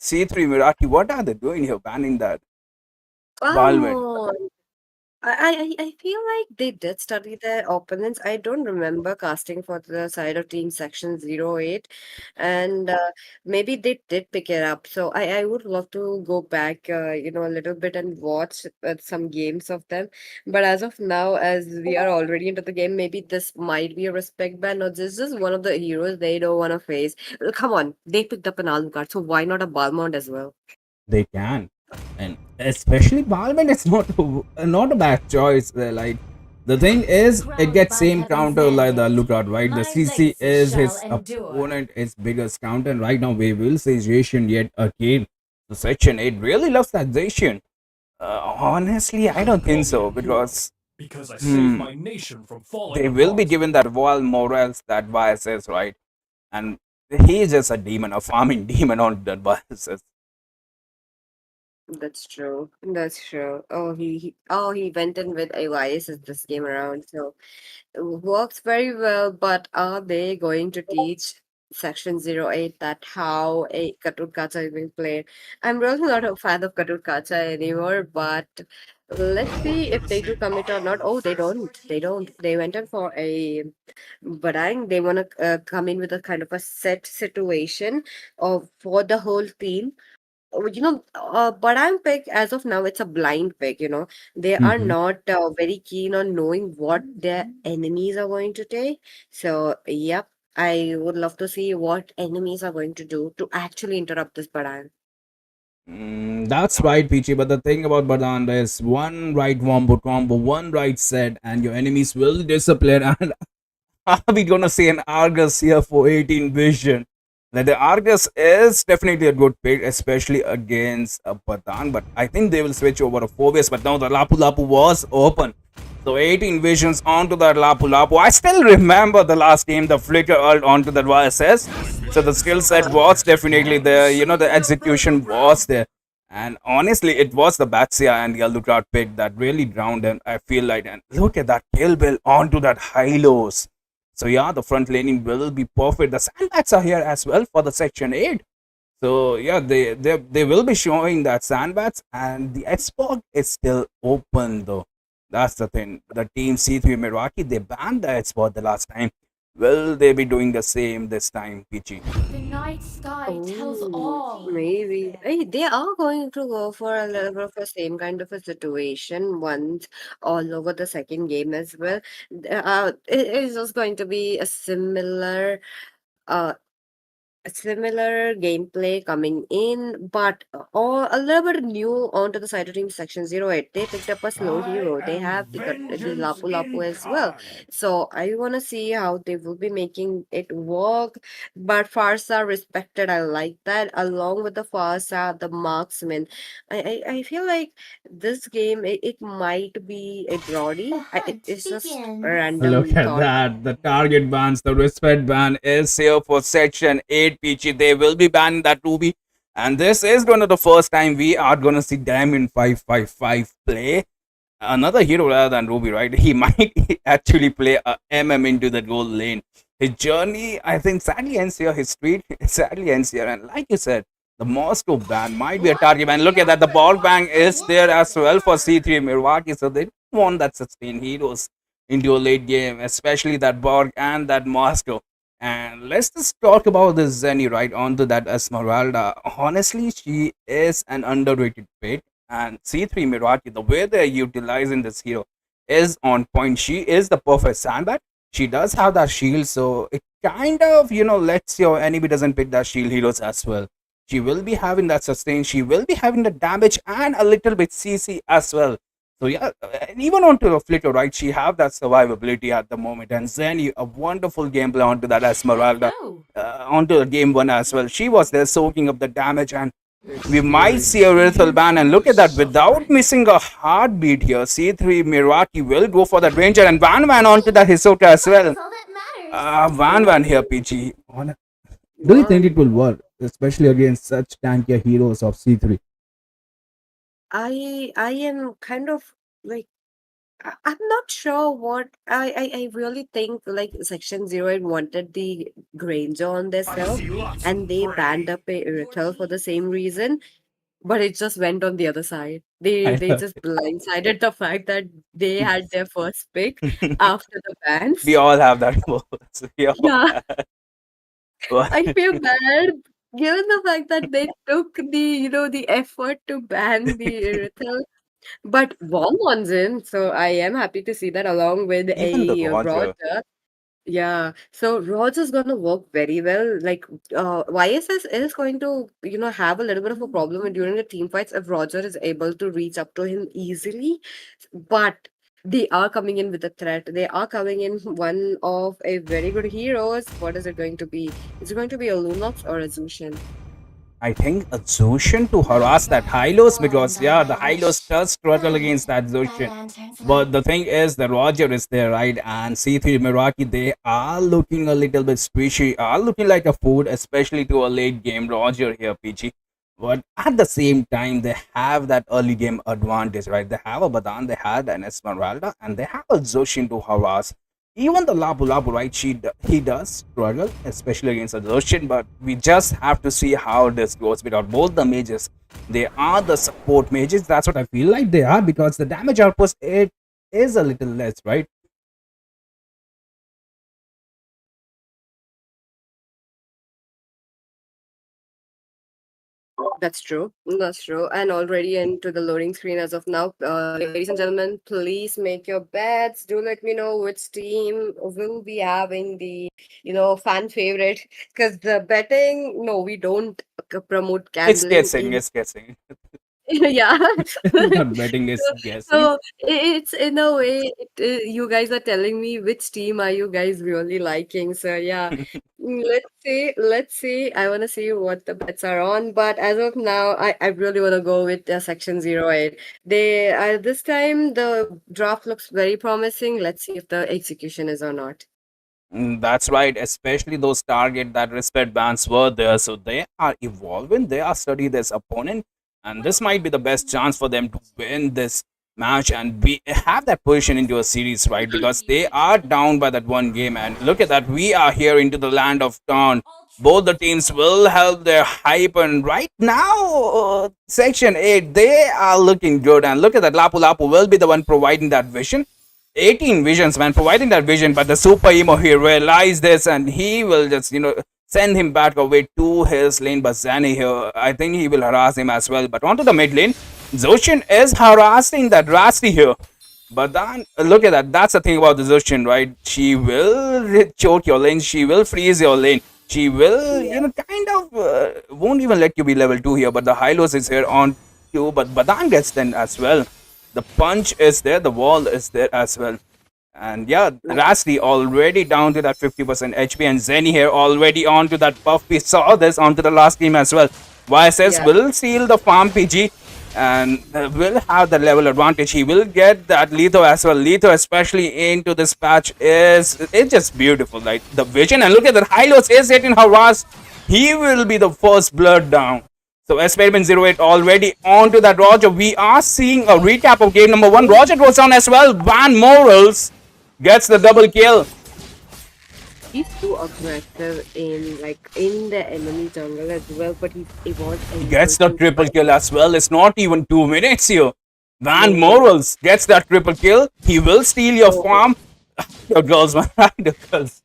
D: C3 Miraki, what are they doing here banning that
E: Come
D: Balvin?
E: on. I feel like they did study their opponents. I don't remember casting for the side of Team Section 08, and maybe they did pick it up. So I would love to go back, a little bit and watch some games of them. But as of now, as we are already into the game, maybe this might be a respect ban, or this is one of the heroes they don't want to face. Come on, they picked up an Alucard, so why not a Balmond as well?
D: They can. And especially Balvin is not a bad choice. Like the thing is, it gets same counter like the Lookout, right? The CC is his opponent, his biggest counter. And right now, we will see Jason yet again. The section 8 really loves that Zacian. Honestly, I don't think so because hmm, they will be given that Wall Morales that biases, right? And he is just a demon, a farming demon on that biases.
E: That's true. That's true. Oh, he went in with AYS this game around, so it works very well. But are they going to teach Section 08 that how a Katur Kacha is being played? I'm really not a fan of Katur Kacha anymore, but Let's see if they do commit or not. Oh, they don't. They don't. They went in for a Barang. They want to come in with a kind of a set situation of for the whole team. Barang pick as of now, it's a blind pick. They are
D: Mhm.
E: not very keen on knowing what their enemies are going to take. So, yep, I would love to see what enemies are going to do to actually interrupt this Barang.
D: That's right, Peachy. But the thing about Badanda is one right combo, one right set, and your enemies will disappear. And are we gonna see an Argus here for 18 vision? That the Argus is definitely a good pick, especially against a Patan. But I think they will switch over to 4 ways. But now the Lapu Lapu was open. So 18 visions onto that Lapu Lapu. I still remember the last game, the flicker ult onto that YSS. So the skill set was definitely there. The execution was there. And honestly, it was the Batsia and the Alucard pick that really drowned him. I feel like, and look at that kill bill onto that Hylos. So yeah, the front laning will be perfect. The sandbags are here as well for the section 8. So yeah, they will be showing that sandbags, and the Xbox is still open though. That's the thing. The team C3 Meraki, they banned the Xbox the last time. Will they be doing the same this time, PG?
F: The night sky tells
E: Oh,
F: all.
E: maybe. Hey, they are going to go for a little bit of the same kind of a situation once all over the second game as well. It is just going to be uh, a similar gameplay coming in, but all a little bit new onto the Cyto Team Section 08. They picked up a slow hero. They have the Lapu Lapu as well. So I want to see how they will be making it work. But Farsa respected. I like that. Along with the Farsa, the marksman. I feel like this game, it might be a
F: The
E: drawdy.
F: hunt
E: It's just a
F: begins.
D: Look
E: random
D: at
E: thought.
D: that. The target bans, the respect ban is here for section 8, Peachy. They will be banning that Ruby. And this is one of the first time we are going to see Diamond 555 play another hero rather than Ruby, right? He might actually play a MM into the goal lane. His journey, I think, sadly ends here. His street sadly ends here. And like you said, the Moscow ban might be a target ban. Look at that. The ball bang is there as well for C3 Milwaukee. So they want that sustain heroes into a late game, especially that Borg and that Moscow. And let's just talk about this Zenny right onto that Esmeralda. Honestly, she is an underrated pick. And C3 Mirati, the way they're utilizing this hero is on point. She is the perfect sandbag. She does have that shield, so it kind of, lets your enemy doesn't pick that shield heroes as well. She will be having that sustain. She will be having the damage and a little bit CC as well. So yeah, and even onto the flicker, right? She have that survivability at the moment. And Zenny, a wonderful gameplay onto that Esmeralda,
F: Go.
D: onto the game one as well. She was there soaking up the damage, and we might see a lethal ban. And look at that, without missing a heartbeat here, C3 Miraki will go for that ranger, and Van Van onto that Hisoka as well.
F: That's all that matters.
D: Van Van here, PG. Do you think it will work, especially against such tankier heroes of C3?
E: I am kind of like I'm not sure what I really think like Section 08 wanted the Granger on their self and they banned up a Irithel for the same reason, but it just went on the other side. They
D: I
E: they
D: know.
E: just blindsided the fact that they had their first pick after the
D: We
E: bans.
D: all have that voice. We all
E: Yeah,
D: have.
E: I feel bad given the fact that they took the effort to ban the Irithel. But Wong wants in, so I am happy to see that along with
D: Even the
E: a
D: Roger.
E: Roger. Yeah, so Roger's gonna work very well. Like, YSS is going to, have a little bit of a problem during the team fights if Roger is able to reach up to him easily. But they are coming in with a threat. They are coming in one of a very good heroes. What is it going to be? Is it going to be a Lunox or a Zushin?
D: I think a Zoshin to harass that Hylos, because yeah, the Hylos does struggle against that
F: My
D: Zoshin.
F: lantern's
D: But
F: lit.
D: the thing is, the Roger is there, right? And C3 Miraki, they are looking a little bit squishy, are looking like a food, especially to a late game Roger here, PG. But at the same time, they have that early game advantage, right? They have a Badan, they had an Esmeralda, and they have a Zoshin to harass. Even the Lapu Lapu, right? He does struggle, especially against the Russian, but we just have to see how this goes without both the mages. They are the support mages. That's what I feel like they are, because the damage output it is a little less, right?
E: That's true. That's true. And already into the loading screen as of now. Ladies and gentlemen, please make your bets. Do let me know which team will be having the, fan favorite. Because the betting, no, we don't promote
D: It's
E: gambling
D: guessing,
E: in.
D: it's guessing.
E: Yeah.
D: Not betting,
E: So,
D: is guessing.
E: so it's in a way, you guys are telling me which team are you guys really liking. So yeah, let's see. I want to see what the bets are on. But as of now, I really want to go with Section 08. They this time the draft looks very promising. Let's see if the execution is or not.
D: That's right, especially those target that respect bands were there. So they are evolving, they are studying this opponent, and this might be the best chance for them to win this match and be have that position into a series, right? Because they are down by that one game, and look at that, we are here into the land of Dawn. Both the teams will help their hype, and right now, Section 8, they are looking good. And look at that, Lapu Lapu will be the one providing that vision. 18 visions, man, providing that vision, but the super emo, he realized this and he will just, send him back away to his lane. But Zani here, I think he will harass him as well. But onto the mid lane, Zoshin is harassing that Rusty here. But then, look at that, that's the thing about the Zoshin, right? She will choke your lane, she will freeze your lane. She will, kind of won't even let you be level 2 here. But the Hylos is here on 2, but Badan gets then as well. The punch is there, the wall is there as well. And yeah, Rasty already down to that 50% HP, and Zenny here already on to that buff. We saw this onto the last game as well. YSS
E: Yeah.
D: will steal the farm PG and will have the level advantage. He will get that Letho as well. Letho, especially into this patch, it's just beautiful. Like the vision, and look at that, Hylos is getting harassed. He will be the first blood down. So Experiment 08 already on to that Roger. We are seeing a recap of game number 1. Roger goes down as well. Van Morals gets the double kill.
E: He's too aggressive in the enemy jungle as well, but he was able
D: Gets the
E: to
D: triple kill as well. It's not even 2 minutes here. Van Morals gets that triple kill. He will steal your farm. Your girls, man. The girls.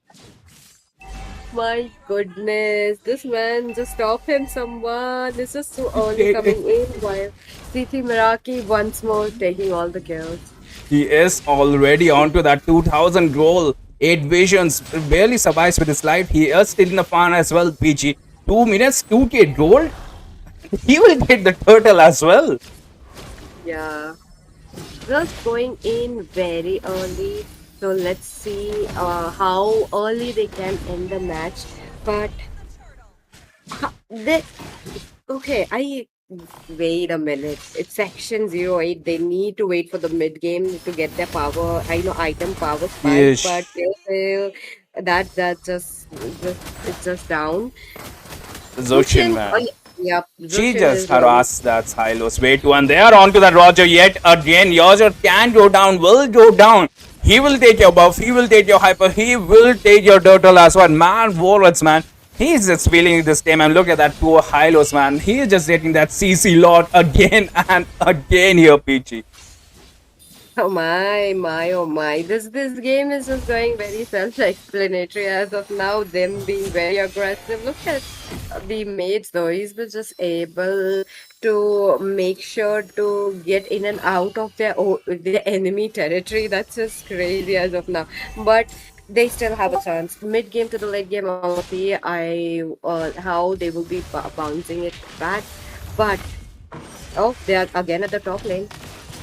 E: My goodness, this man, just stop him, someone. This is too early coming in while CT Meraki once more taking all the kills.
D: He is already on to that 2000 goal. 8 visions, barely survives with his life. He is still in the farm as well, PG. 2 minutes, 2k gold. He will get the turtle as well.
E: Yeah, just going in very early. So let's see how early they can end the match. But they okay, I wait a minute. It's Section 08. They need to wait for the mid game to get their power. I know item power spike,
D: Yes.
E: but still, that it's just down.
D: Zoshin, man.
E: Yep.
D: She
E: Zushin
D: just
E: is on.
D: harassed that Silos. Wait, and they are on to that Roger yet again. Roger can go down, will go down. He will take your buff, he will take your hyper, he will take your turtle as well. Man, Warlords, man. He's just feeling this game, and look at that poor Hylos, man. He is just getting that CC lot again and again here, Peachy.
E: Oh my, oh my. This game is just going very self-explanatory as of now, them being very aggressive. Look at the mates though. He's been just able to make sure to get in and out of their enemy territory. That's just crazy as of now. But they still have a chance. Mid game to the late game, I want to see how they will be bouncing it back. But oh, they are again at the top lane.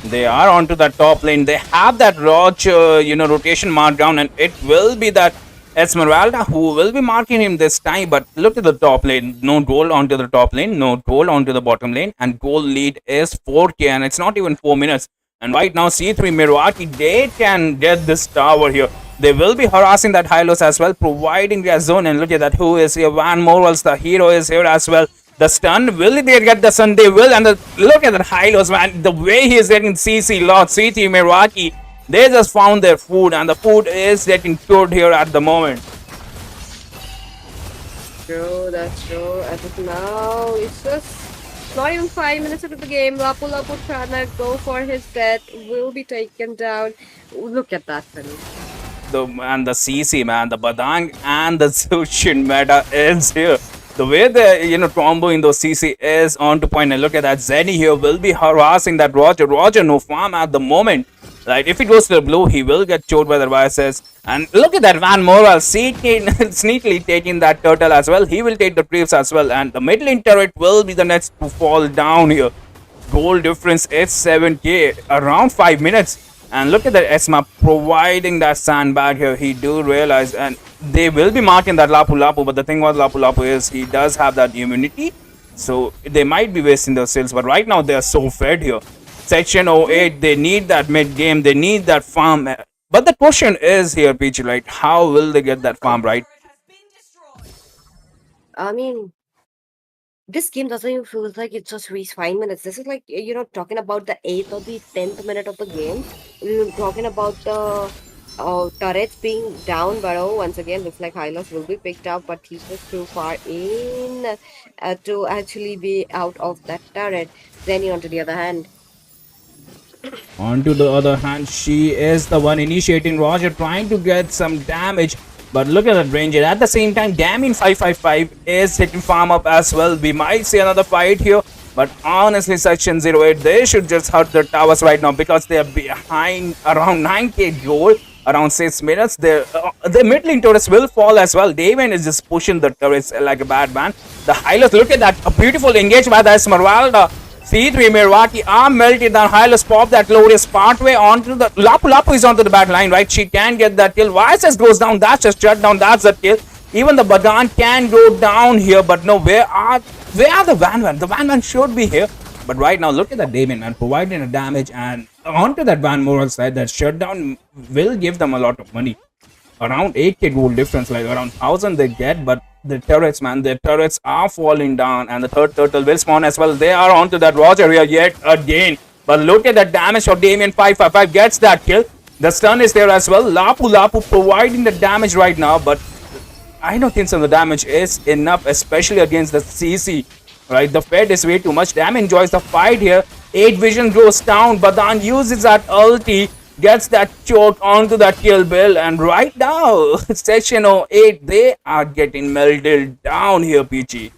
D: They are onto that top lane. They have that Roach, rotation marked down, and it will be that Esmeralda who will be marking him this time. But look at the top lane. No goal onto the top lane, no goal onto the bottom lane, and goal lead is 4k, and it's not even 4 minutes. And right now, C3 Mirwaki, they can get this tower here. They will be harassing that Hylos as well, providing their zone. And look at that, who is here? Van Morals, the hero, is here as well. The stun, will they get the stun? They will. And look at that Hylos, man. The way he is getting CC lot, CT Mirwaki. They just found their food, and the food is getting cured here at the moment.
E: True, that's true. As of now, it's just not even 5 minutes into the game. Lapu Lapu trying to go for his death, will be taken down. Look at that finish.
D: The CC, man, the Badang and the Sushin meta is here. The way the combo in those CC is on to point. And look at that, Zenny here will be harassing that Roger. Roger no farm at the moment. Like if it goes to the blue, he will get choked by the YSS. And look at that Van Moral sneakily taking that turtle as well. He will take the creeps as well. And the mid lane turret will be the next to fall down here. Goal difference is 7k, around 5 minutes. And look at that Esma providing that sandbag here. He do realize, and they will be marking that Lapu Lapu. But the thing with Lapu Lapu is he does have that immunity. So they might be wasting their skills. But right now they are so fed here. Section 08, they need that mid game. They need that farm. But the question is here, Peach, right? How will they get that farm right?
E: I mean, this game doesn't even feel like it just reached 5 minutes. This is like, talking about the 8th or the 10th minute of the game. We're talking about the turrets being down, but once again, looks like Hylos will be picked up, but he's just too far in to actually be out of that turret. Zenny, on to the other hand.
D: On to the other hand, she is the one initiating. Roger trying to get some damage. But look at that Ranger. At the same time, Damien 555 is hitting farm up as well. We might see another fight here. But honestly, Section 08, they should just hurt their towers right now because they are behind around 9k gold. Around 6 minutes. Their mid lane turrets will fall as well. Damien is just pushing the turrets like a bad man. The Hylos, look at that. A beautiful engage by the Esmeralda. C3 Mirwaki are melted down. Hylos pop that glorious pathway onto the Lapu Lapu is onto the back line, right? She can get that kill. YSS goes down. That's just shut down. That's the kill. Even the Bagan can go down here, but no, where are the Van? The Van should be here. But right now, look at that Damien man providing a damage, and onto that Van Moral side, that shutdown will give them a lot of money. Around 8k gold difference, like around 1000 they get, but the turrets, man, their turrets are falling down, and the third turtle will spawn as well. They are onto that Roger here yet again. But look at the damage of Damien 555 gets that kill. The stun is there as well. Lapu Lapu providing the damage right now, but I don't think some of the damage is enough, especially against the CC. Right, the Fed is way too much. Damn enjoys the fight here. 8 vision goes down. Badan uses that ulti, gets that choke onto that kill bill, and right now, Section 08, they are getting melted down here, Peachy.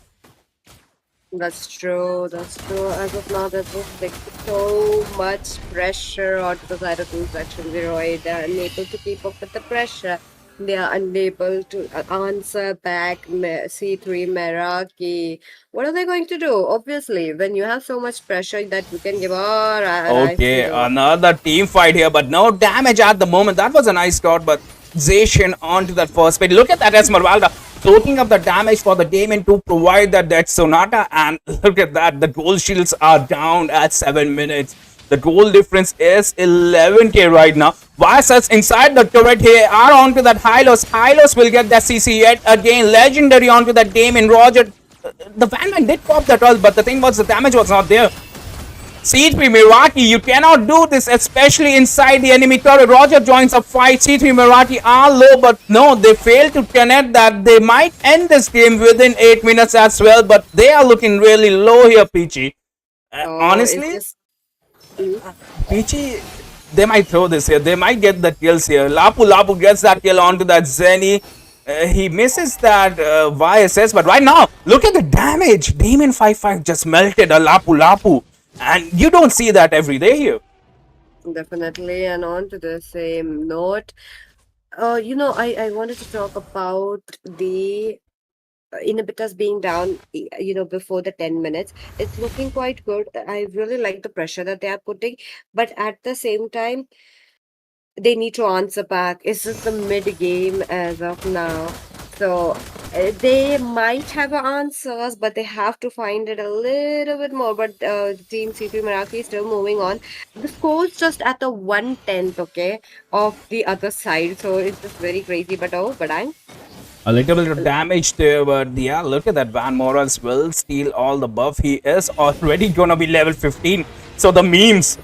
E: That's true. That's true. As of now, there's just like so much pressure onto the side of Section 08. They're unable to keep up with the pressure. They are unable to answer back C3 Meraki. What are they going to do? Obviously, when you have so much pressure that you can give
D: Okay, another team fight here, but no damage at the moment. That was a nice shot, but Zacian onto that first pit. Look at that Esmeralda soaking up the damage for the Damien to provide that Death Sonata, and look at that. The gold shields are down at 7 minutes. The goal difference is 11k right now. YSS inside the turret here are onto that Hylos. Hylos will get that CC yet again. Legendary onto that Damien. Roger. The Vanman did pop that all, but the thing was the damage was not there. C3 Miraki, you cannot do this, especially inside the enemy turret. Roger joins a fight. C3 Miraki are low, but no, they fail to connect that. They might end this game within 8 minutes as well, but they are looking really low here, Peachy. Honestly, Peachy, they might throw this here. They might get the kills here. Lapu Lapu gets that kill onto that Zenny. He misses that YSS, but right now, look at the damage. Damien 5-5 just melted a Lapu Lapu. And you don't see that every day here.
E: Definitely. And on to the same note, I wanted to talk about the inhibitors being down, before the 10 minutes. It's looking quite good. I really like the pressure that they are putting, but at the same time, they need to answer back. It's just the mid game as of now. So they might have answers, but they have to find it a little bit more. But Team C3 Meraki is still moving on. The score's just at the 1/10, okay, of the other side. So it's just very crazy. But Badang.
D: A little bit of damage there, but yeah, look at that. Van Morals will steal all the buff. He is already gonna be level 15. So the memes,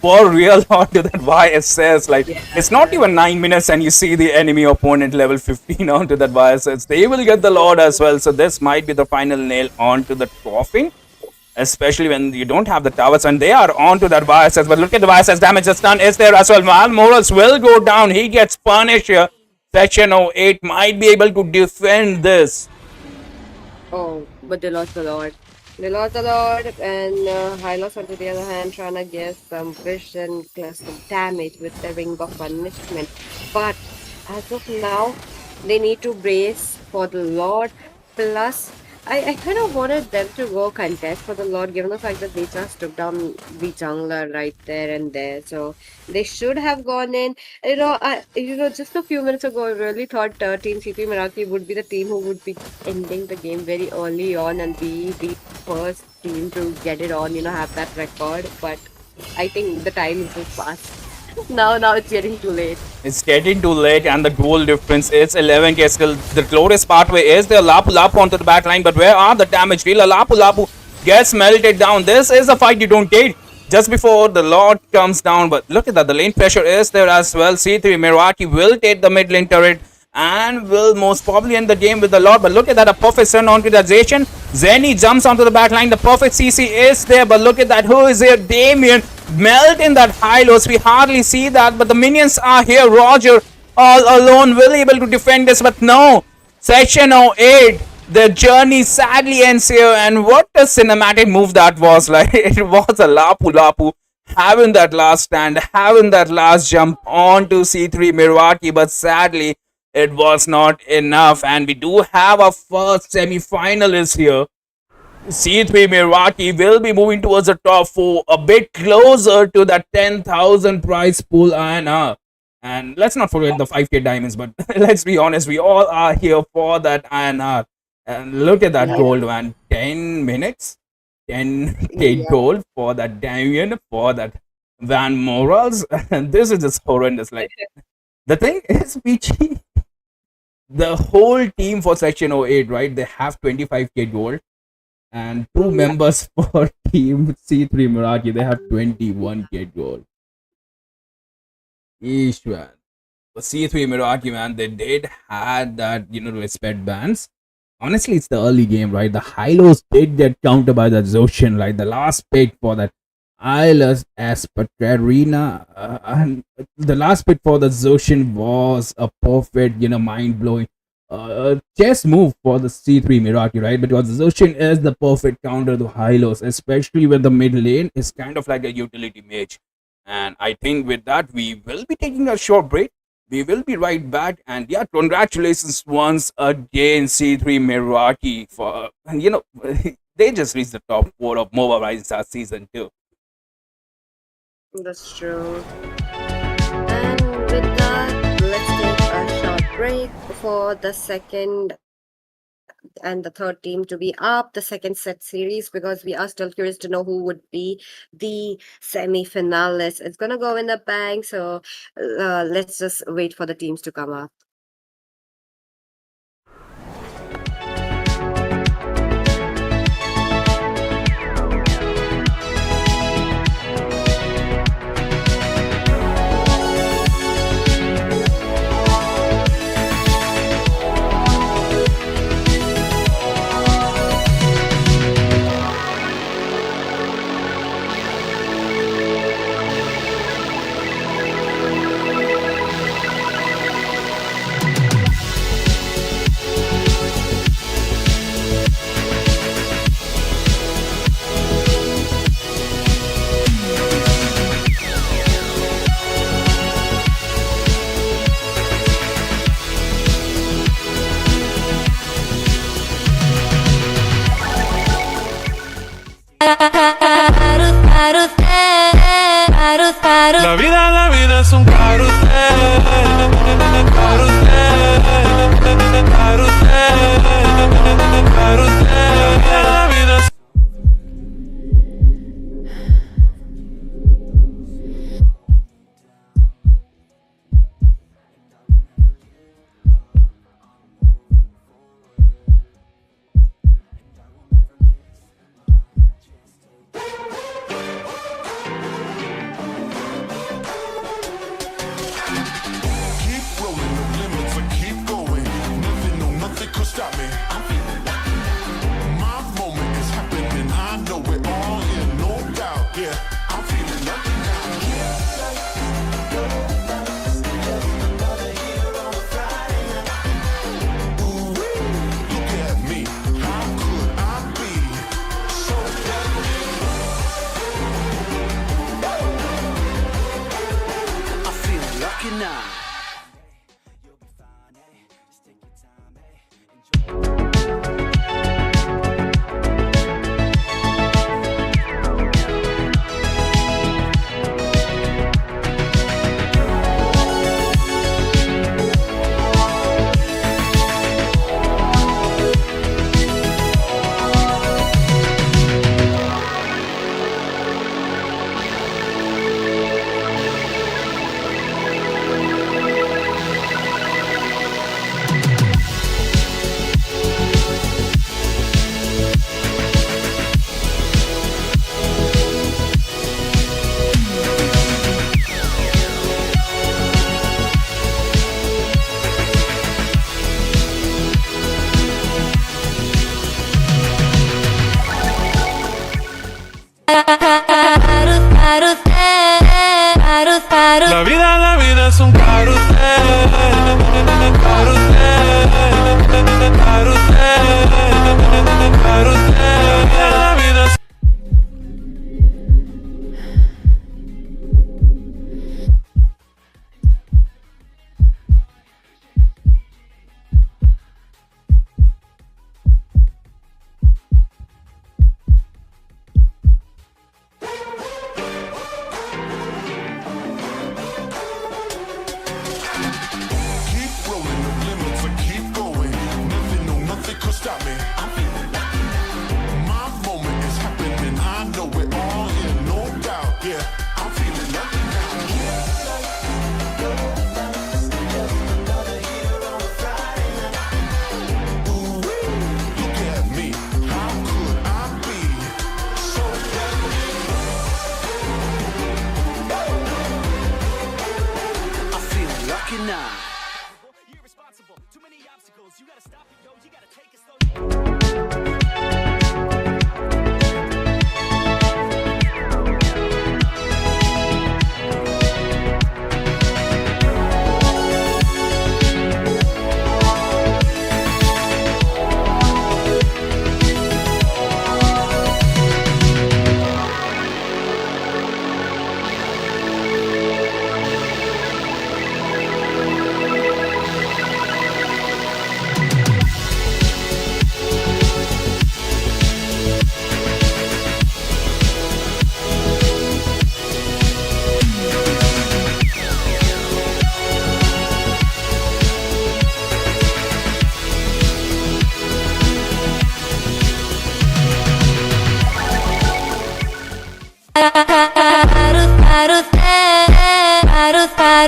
D: for real onto that YSS. Like, it's not even 9 minutes and you see the enemy opponent level 15 onto that YSS. They will get the Lord as well. So this might be the final nail onto the coffin, especially when you don't have the towers and they are onto that YSS. But look at the YSS damage. The stun is there as well. Val Morals will go down. He gets punished here. Section 08 might be able to defend this.
E: Oh, but they lost a lot. They lost a lot, and Hylos, on the other hand, trying to get some vision plus some damage with the Ring of Punishment. But as of now, they need to brace for the Lord. Plus, I kind of wanted them to go contest for the Lord, given the fact that they just took down the jungler right there and there. So they should have gone in. Just a few minutes ago, I really thought Team CP Meraki would be the team who would be ending the game very early on and be the first team to get it on, have that record. But I think the time is just past. Now it's getting too late.
D: It's getting too late, and the goal difference is 11k still. The glorious pathway is there. Lapu Lapu onto the back line, but where are the damage dealer? Lapu Lapu gets melted down. This is a fight you don't get just before the Lord comes down. But look at that. The lane pressure is there as well. C3 Miraki will take the mid lane turret and will most probably end the game with the Lord. But look at that, a perfect turn onto that Zacian. Zenny jumps onto the back line. The perfect CC is there, but look at that. Who is here? Damien melt in that Hylos. We hardly see that, but the minions are here. Roger all alone will able to defend this, but no. Section 08, the journey sadly ends here. And what a cinematic move that was. Like, it was a Lapu Lapu having that last stand, having that last jump onto C3 Mirwaki, but sadly it was not enough. And we do have a first semi-finalist here. C3 Mirwaki will be moving towards the top 4, a bit closer to that 10,000 prize pool INR. And let's not forget the 5k diamonds, but let's be honest, we all are here for that INR. And look at that gold, man. 10 minutes, 10k gold for that Damien, for that Van Morals. And this is just horrendous. Like, the thing is, Peachy, the whole team for Section 08, right? They have 25k gold. And 2 members for Team C3 Miraki, they have 21k gold. Eesh, man. For C3 Miraki, man, they did had that, respect bans. Honestly, it's the early game, right? The Hylos did get countered by the Zoshin, like the last pick for that Islas Aspatrina. And the last pick for the Zoshin was a perfect, mind-blowing chess move for the C3 Miraki, right? Because Zoshin is the perfect counter to Hylos, especially when the mid lane is kind of like a utility mage. And I think with that, we will be taking a short break. We will be right back. And yeah, congratulations once again, C3 Miraki, for, they just reached the top 4 of Moba Rising Star Season 2.
E: That's true. And with that, let's take a short break for the second and the third team to be up, the second set series, because we are still curious to know who would be the semi-finalists. It's gonna go in the bank, so let's just wait for the teams to come up.
B: La vida es un carrusel, carrusel, carrusel, carrusel. La vida es La vida es un carrusel, carrusel, carrusel, carrusel. La vida es
C: Keep rolling the limits and keep going. Nothing, no, nothing could stop me. My moment is happening. I know it all in, no doubt. Yeah, I'm feeling lucky now. Ooh, look at me. How could I be so
A: I feel lucky now.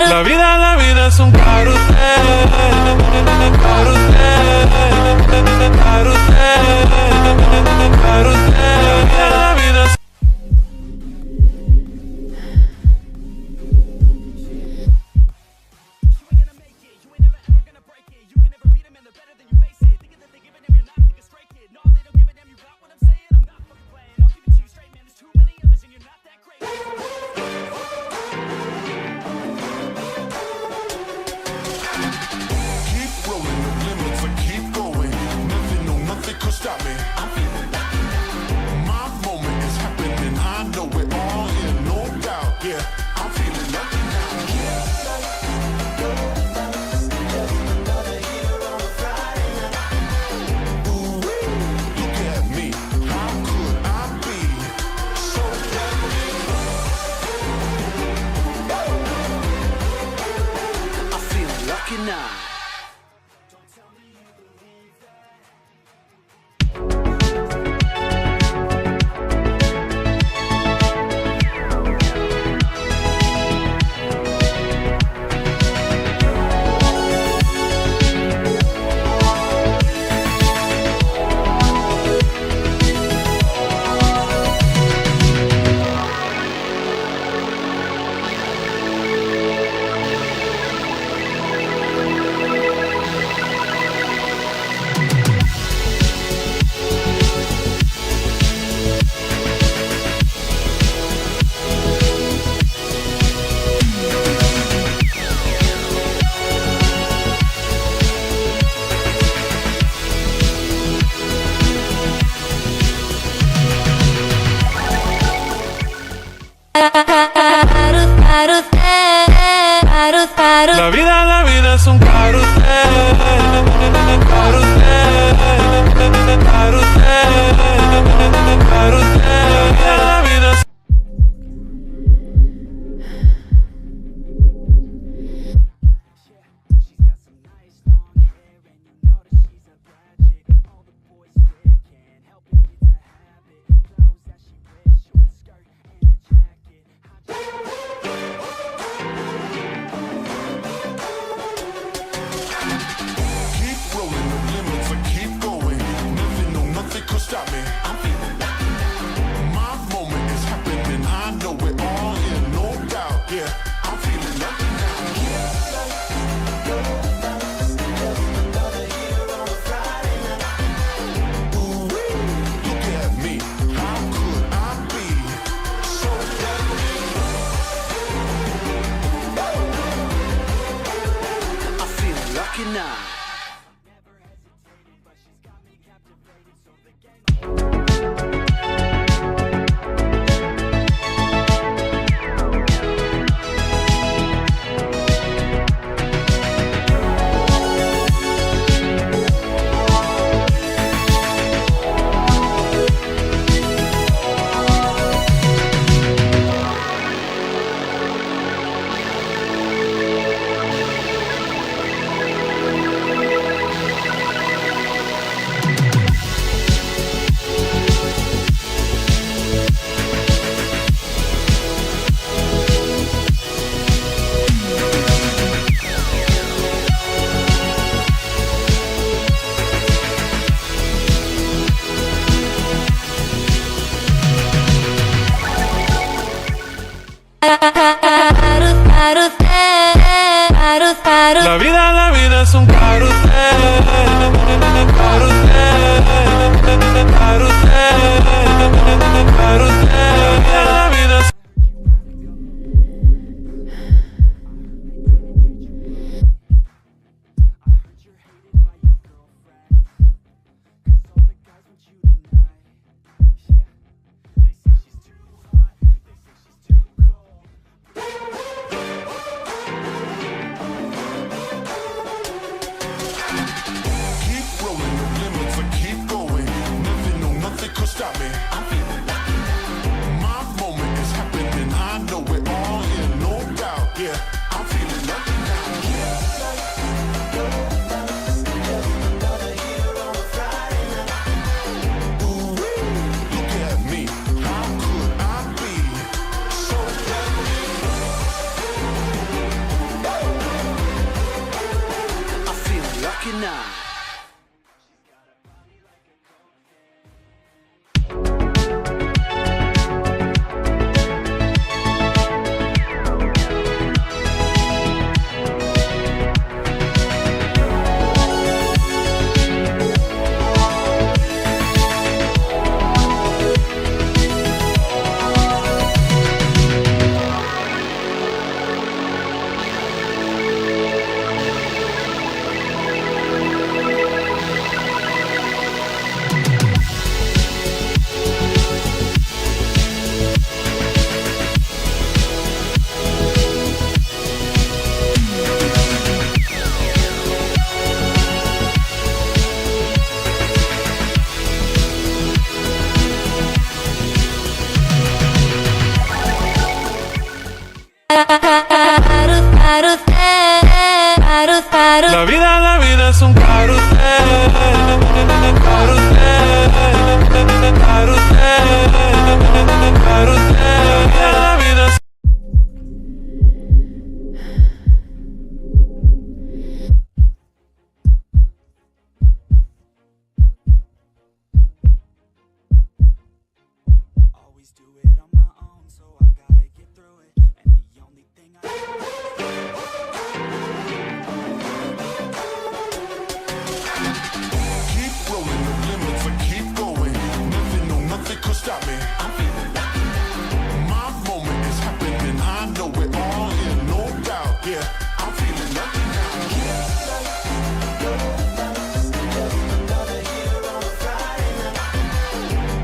B: La vida es un carrusel, carrusel, carrusel, carrusel. La vida es
C: keep rolling the limits and keep going. Nothing, no, nothing could stop me. My moment is happening. I know it all in, no doubt. Yeah, I'm feeling lucky now. Ooh, look at me. How could I be so
A: I feel lucky now.
B: La vida es un carrusel, carrusel, carrusel, carrusel. La vida es
C: keep rolling the limits and keep going. Nothing, no, nothing could stop me.
B: La vida es un carrusel. Carrusel. Carrusel. Carrusel. La vida es
C: Keep rolling, no limits, I keep going. Nothing, no, nothing could stop me. I'm feeling lucky now. My moment is happening, I know it all in, no doubt. Yeah, I'm feeling lucky now. Ooh, look at me, how could I be so lucky?
A: I feel lucky now.
B: La vida es un carrusel. Carrusel. Carrusel. Carrusel. La vida es
A: Always do it on my own, so I gotta get through it. And the only thing I
C: Keep rolling, no limits, I keep going. Nothing, no, nothing could stop me. I'm feeling lucky now. My moment is happening, I know it all in, no doubt. Yeah, I'm feeling lucky now.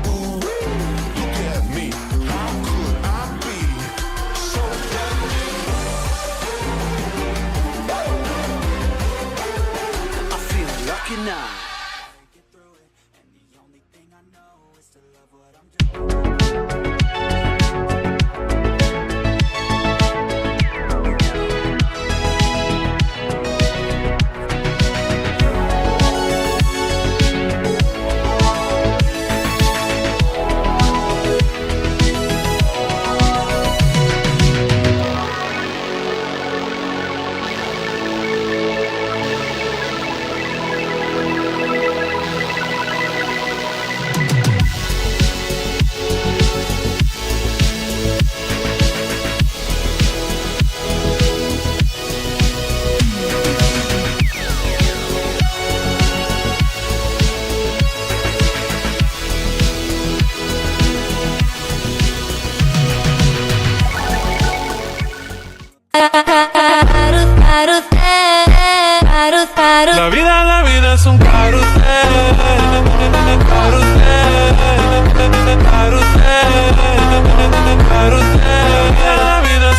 C: Ooh, look at me, how could I be so lucky?
A: I feel lucky now. Get through it, and the only thing I know is to love what I'm doing.
B: La vida es un carrusel. Carrusel. Carrusel. Carrusel. La vida es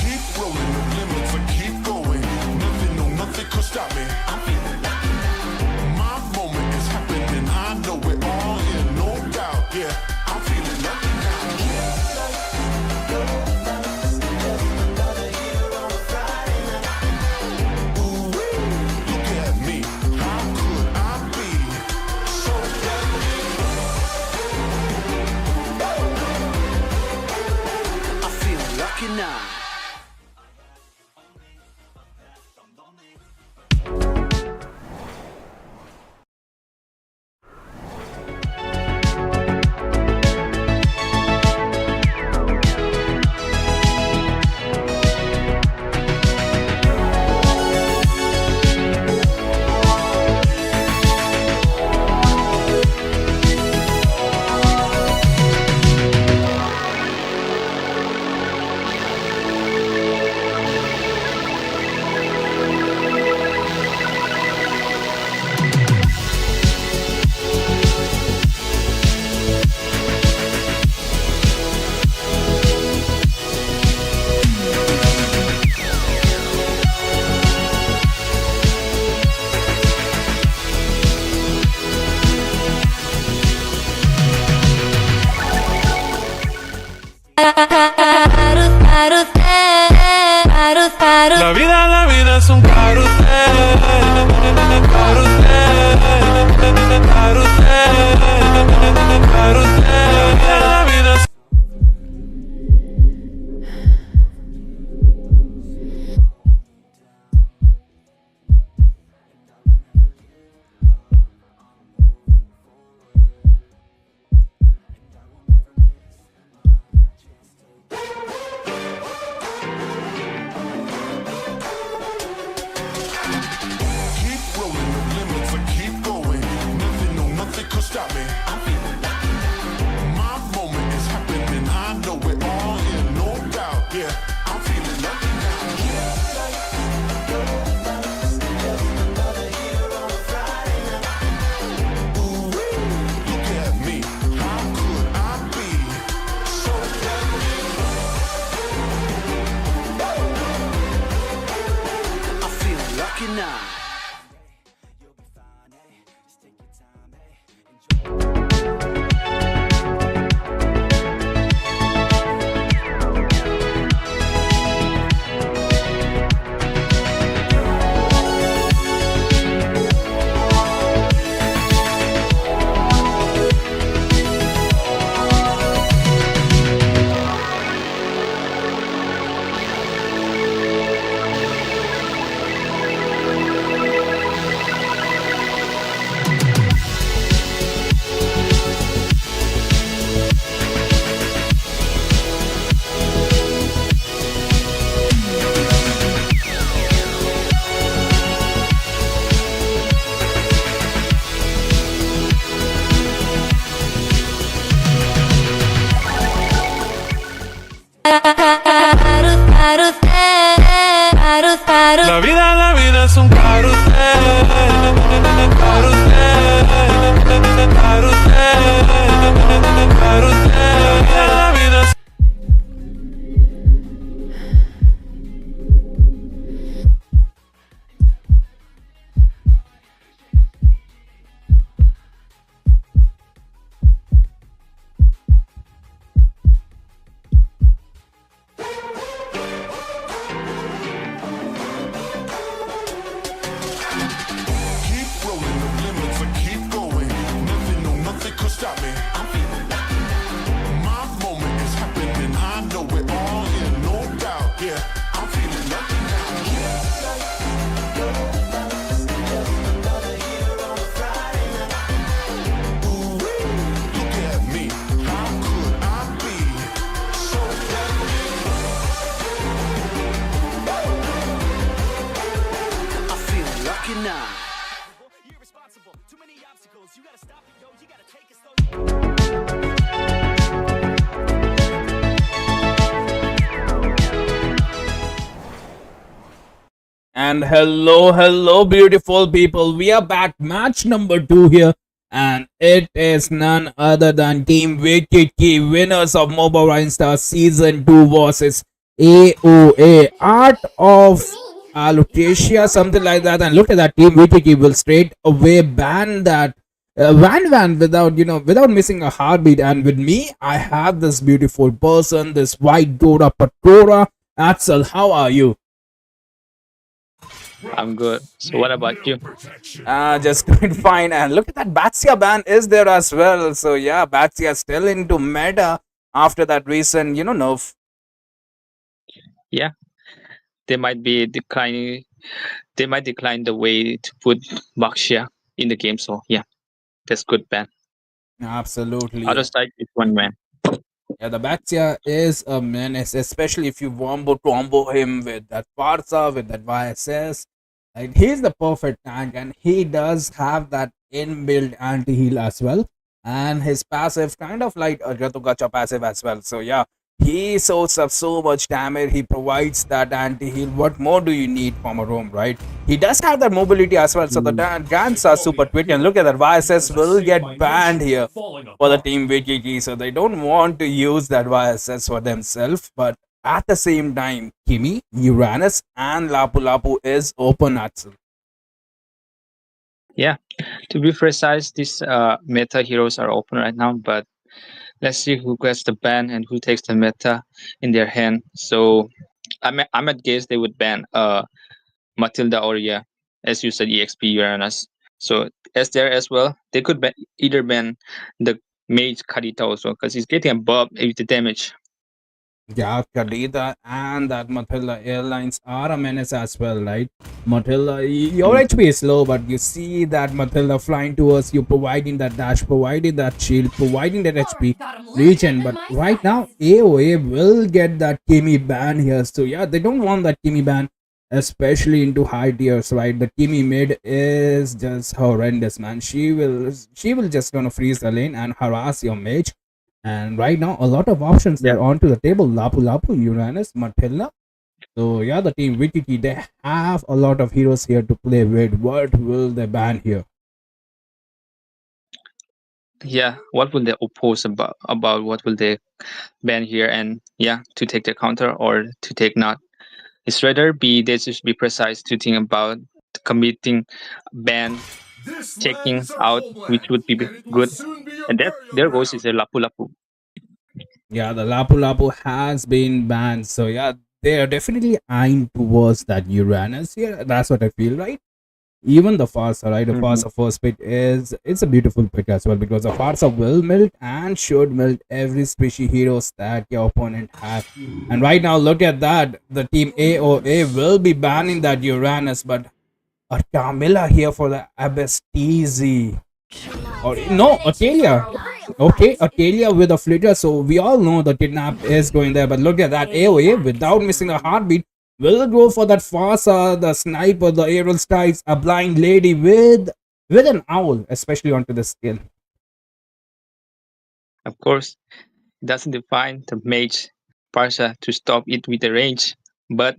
C: Keep rolling, no limits, I keep going. Nothing, no, nothing could
B: La vida es un carrusel. Carrusel. Carrusel. Carrusel. La vida es
C: Keep rolling, no limits, I keep going. Nothing, no, nothing could stop me. I'm feeling lucky now. My moment is happening, I know it all in, no doubt. Yeah, I'm feeling lucky now. Ooh-wee, look at me, how could I be so lucky?
A: I'm feeling lucky now.
B: La vida es un carrusel. Carrusel. Carrusel. Carrusel. La vida es
C: Keep rolling, no limits, I keep going. Nothing, no, nothing could stop me. I'm feeling lucky now. My moment is happening, I know it all in, no doubt. Yeah, I'm feeling lucky now. Ooh-wee, look at me, how could I be so lucky?
A: I'm feeling lucky now.
D: And hello, beautiful people. We are back, match number 2 here, and it is none other than Team Wicked Key, winners of Moba Rising Star Season 2 versus AOA, Art of Alocasia, something like that. And look at that, Team Wicked Key will straight away ban that Van without without missing a heartbeat. And with me, I have this beautiful person, this white Dora Patora. Axel, how are you?
G: I'm good. So what about you?
D: Just doing fine. And look at that, Batsia ban is there as well. So yeah, Batsia still into meta after that recent, nerf.
G: Yeah, they might be declining. They might decline the way to put Baxia in the game. So yeah, that's good ban.
D: Absolutely.
G: Other side is one man.
D: Yeah, the Batsia is a menace, especially if you combo him with that Farsa, with that YSS. Like, he's the perfect tank, and he does have that inbuilt anti-heal as well. And his passive kind of like a Ratugacha passive as well. So yeah, he soaks up so much damage. He provides that anti-heal. What more do you need from a roam, right? He does have that mobility as well. So the Gans are super twitchy. And look at that, YSS will get banned here for the team VGG. So they don't want to use that YSS for themselves. But at the same time, Kimi, Uranus, and Lapu Lapu is open, Axel.
G: Yeah, to be precise, these meta heroes are open right now, but Let's see who gets the ban and who takes the meta in their hand. So I'm at guess they would ban Matilda or, yeah, as you said, EXP Uranus. So as there as well, they could either ban the mage Kadita also, because he's getting a buff with the damage.
D: Yeah, Kadita and that Matilda Airlines are a menace as well, right? Matilda, your HP is low, but you see that Matilda flying towards you, providing that dash, providing that shield, providing that HP regen. But right now, AOA will get that Kimi ban here. So yeah, they don't want that Kimi ban, especially into high tiers, right? The Kimi mid is just horrendous, man. She will just gonna freeze the lane and harass your mage. And right now, a lot of options there onto the table. Lapu Lapu, Uranus, Matilda. So yeah, the team VTT, they have a lot of heroes here to play with. What will they ban here?
G: Yeah, what will they oppose about what will they ban here? And yeah, to take the counter or to take not. It's rather they should be precise to think about committing ban, checking out, which would be good. And that there goes is a Lapu Lapu.
D: Yeah, the Lapu Lapu has been banned. So yeah, they are definitely eyeing towards that Uranus here. That's what I feel, right? Even the Farsa, right? The Farsa first pick it's a beautiful pick as well, because the Farsa will melt and should melt every species heroes that your opponent have. And right now, look at that. The team AOA will be banning that Uranus, but a Camilla here for the Abyss Easy. Or no, Atalia. Okay, Atalia with a flitter. So we all know the kidnap is going there. But look at that AOA without missing a heartbeat. Will go for that Farsa, the sniper, the aerial strikes, a blind lady with an owl, especially onto the skill.
G: Of course, it doesn't define the mage Parsa to stop it with the range, but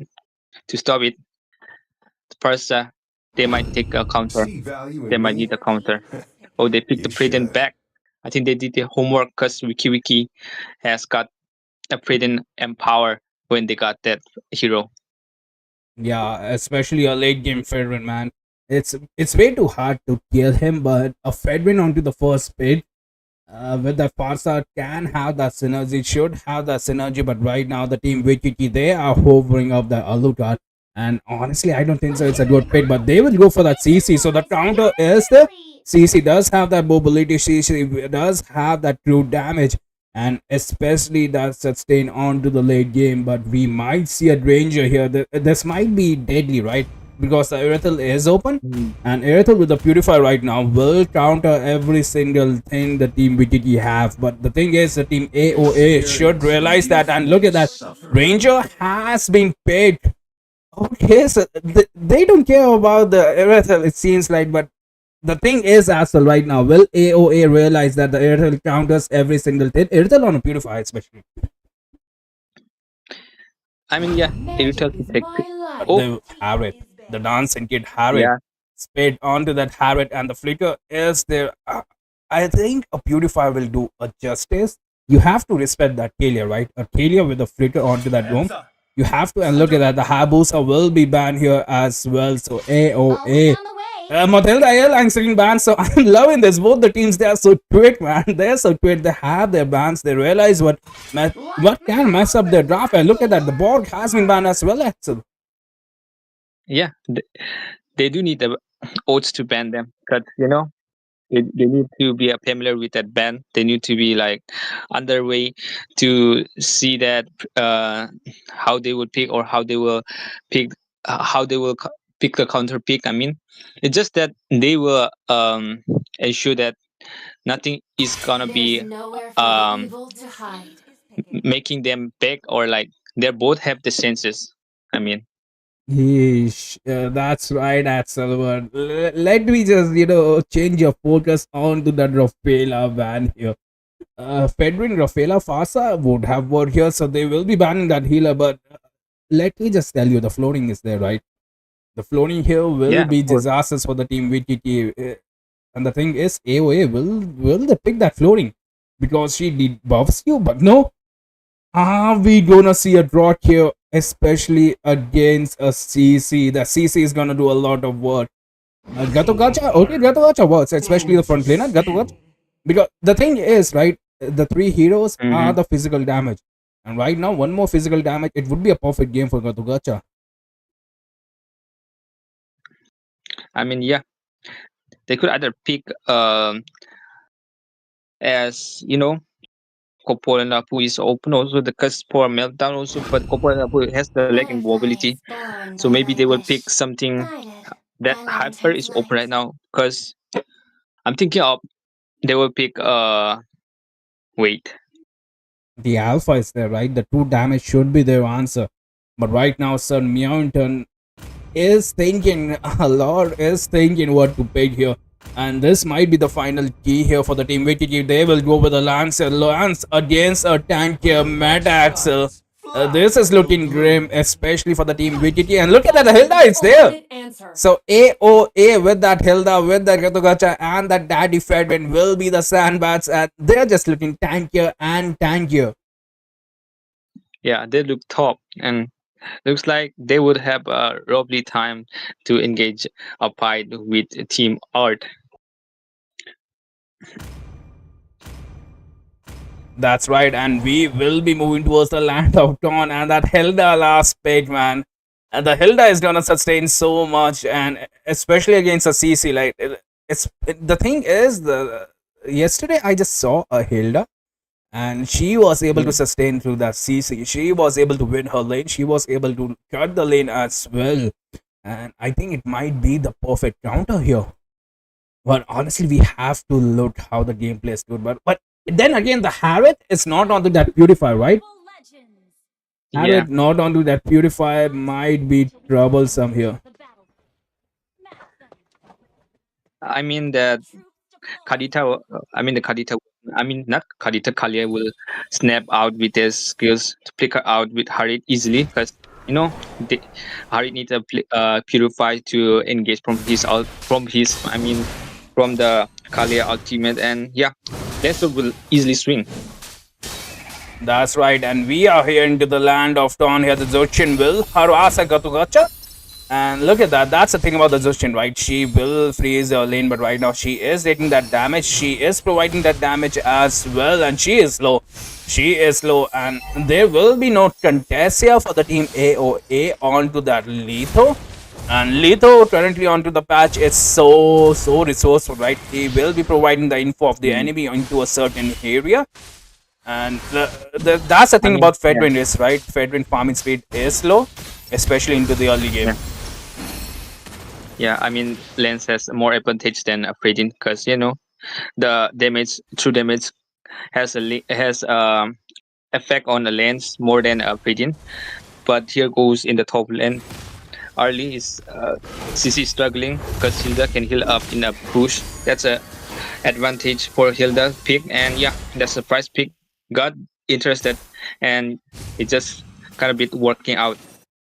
G: to stop it, Parsa, they might take a counter. They might need a counter. Oh, they picked the Priden back. I think they did the homework because Wiki has got a Priden Empower when they got that hero.
D: Yeah, especially a late game Fedrin, man. It's way too hard to kill him, but a Fedrin onto the first pit with the Farsa can have that synergy, should have that synergy, but right now the team VTT, they are hovering up the Alucard. And honestly, I don't think so. It's a good pick, but they will go for that CC. So the counter is there. CC does have that mobility. CC does have that true damage, and especially that sustain onto the late game. But we might see a Ranger here. This might be deadly, right? Because the Erythel is open, and Erythel with the Purify right now will counter every single thing the team VTT have. But the thing is, the team AOA should realize that. And look at that, Ranger has been picked. Okay, so they don't care about the Erythel, it seems like, but the thing is as well right now, will AOA realize that the Erythel counters every single thing? Erythel on a Purify especially.
G: I mean, yeah, Erythel can take
D: the Harriet, the dancing kid Harriet, sped onto that Harriet, and the flicker is there. I think a Purify will do a justice. You have to respect that Kalia, right? A Kalia with a flicker onto that dome. You have to, and look at that, the Hayabusa will be banned here as well. So AOA. Matilda Airlines getting banned, so I'm loving this. Both the teams, they are so quick, man. They're so quick. They have their bans. They realize what can mess up their draft. And look at that, the Borg has been banned as well, Axel.
G: Yeah, they do need the oaths to ban them, because they need to be familiar with that ban. They need to be like underway to see that how they would pick, or how they will pick, pick the counter pick. I mean, it's just that they will ensure that nothing is gonna be making them back, or like they both have the senses. I mean.
D: Yeesh, that's right, Axel. But let me just, change your focus on to that Rafaela ban here. Fedrin, Rafaela, Farsa would have worked here, so they will be banning that healer. But let me just tell you, the floating is there, right? The floating here will be disastrous for the team VTT. And the thing is, AOA will they pick that floating? Because she debuffs you, but no. Are we gonna see a draw here, especially against a CC? The CC is gonna do a lot of work. Gato Gacha, okay, Gato Gacha works, especially the front laner, Gato Gacha. Because the thing is, right, the three heroes are
G: Mm-hmm.
D: the physical damage. And right now, one more physical damage, it would be a perfect game for Gatugacha.
G: I mean, yeah, they could either pick as Copola who is open also the cusp for meltdown also, but Copola who has the leg and mobility,
F: Butterflies born
G: so
F: by
G: maybe
F: thy
G: they will pick
F: wish,
G: something
F: guided
G: that
F: by
G: hyper
F: intense
G: is open right
F: light.
G: now because I'm thinking of they will pick wait.
D: The alpha is there, right? The 2 damage should be their answer. But right now, Sir Meowington is thinking a lot, is thinking what to pick here. And this might be the final key here for the team. VTT, they will go with a Lance against a tankier Meta Axel. This is looking grim, especially for the team VTT. And look at that, the Hilda is there.
F: Ultimate answer.
D: So AOA with that Hilda, with that Gatugacha, and that Daddy Fedwin will be the Sandbats. And they're just looking tankier and tankier.
G: Yeah, they look top and looks like they would have a lovely time to engage a fight with Team Art.
D: That's right, and we will be moving towards the land of Dawn and that Hilda last pick, man. And the Hilda is gonna sustain so much, and especially against a CC. Like the thing is, the yesterday I just saw a Hilda, and she was able to sustain through that CC. She was able to win her lane. She was able to cut the lane as well, and I think it might be the perfect counter here. But honestly, we have to look how the gameplay is good. But then again, the Harriet is not onto that purifier, right?
F: Legends.
G: Yeah,
D: Harriet not onto that purifier might be troublesome here.
F: The battle.
G: I mean that Kadita, I mean not Kadita, Kalia will snap out with their skills to pick her out with Harit easily because Harit needs a purify to engage from from the Kalia ultimate, and yeah, Lester will easily swing.
D: That's right, and we are here into the land of Dawn here. The Zochin will harass a Gatugacha. And look at that. That's the thing about the Zochin, right? She will freeze her lane, but right now she is taking that damage. She is providing that damage as well, and she is low. She is low, and there will be no contest here for the team AOA onto that Letho. And Letho currently onto the patch is so resourceful, right? He will be providing the info of the enemy into a certain area. And that's the thing about Fedwin is, right? Fedwin farming speed is low, especially into the early game.
G: Yeah, I mean Lance has more advantage than Fredin because the true damage has effect on the lens more than Fredin. But here goes in the top lane. Early is CC struggling because Hilda can heal up in a push. That's a advantage for Hilda pick, and yeah, that's a price pick. Got interested, and it just kind of bit working out.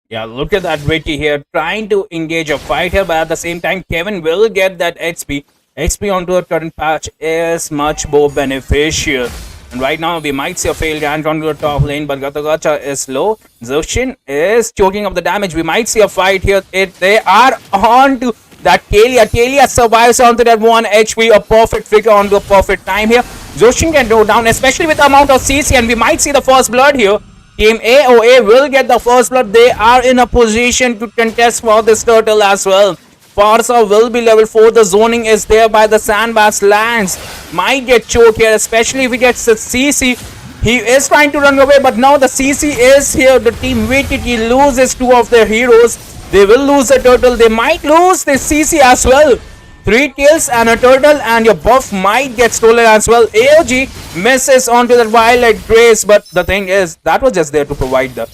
D: Yeah, look at that Vicky here trying to engage a fight here, but at the same time, Kevin will get that XP. XP onto a current patch is much more beneficial. And right now, we might see a failed rank onto the top lane, but Gatugacha is low. Zoshin is choking up the damage. We might see a fight here. They are on to that Kalia. Kalia survives onto that 1 HP. A perfect figure onto a perfect time here. Zoshin can go down, especially with the amount of CC, and we might see the first blood here. Team AOA will get the first blood. They are in a position to contest for this turtle as well. Farsa will be level 4. The zoning is there by the Sandbass lands. Might get choked here, especially if he gets the CC. He is trying to run away, but now the CC is here. The team VTT loses 2 of their heroes. They will lose the turtle. They might lose the CC as well. 3 kills and a turtle, and your buff might get stolen as well. AOG misses onto that Violet Grace, but the thing is, that was just there to provide the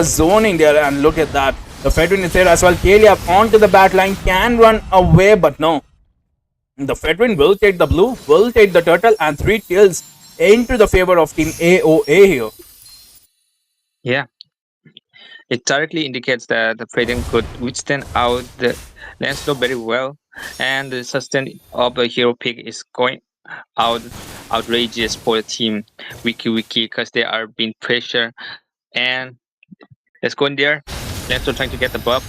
D: zoning there, and look at that. The Fedwin is there as well. Kalia onto the bat line, can run away, but no. The Fedwin will take the blue, will take the turtle, and 3 kills into the favor of team AOA here.
G: Yeah. It directly indicates that the Fredin could withstand out the Lancelot very well, and the sustain of a hero pick is going outrageous for the team Wiki because they are being pressured. And let's go in there. Lancelot trying to get the buff.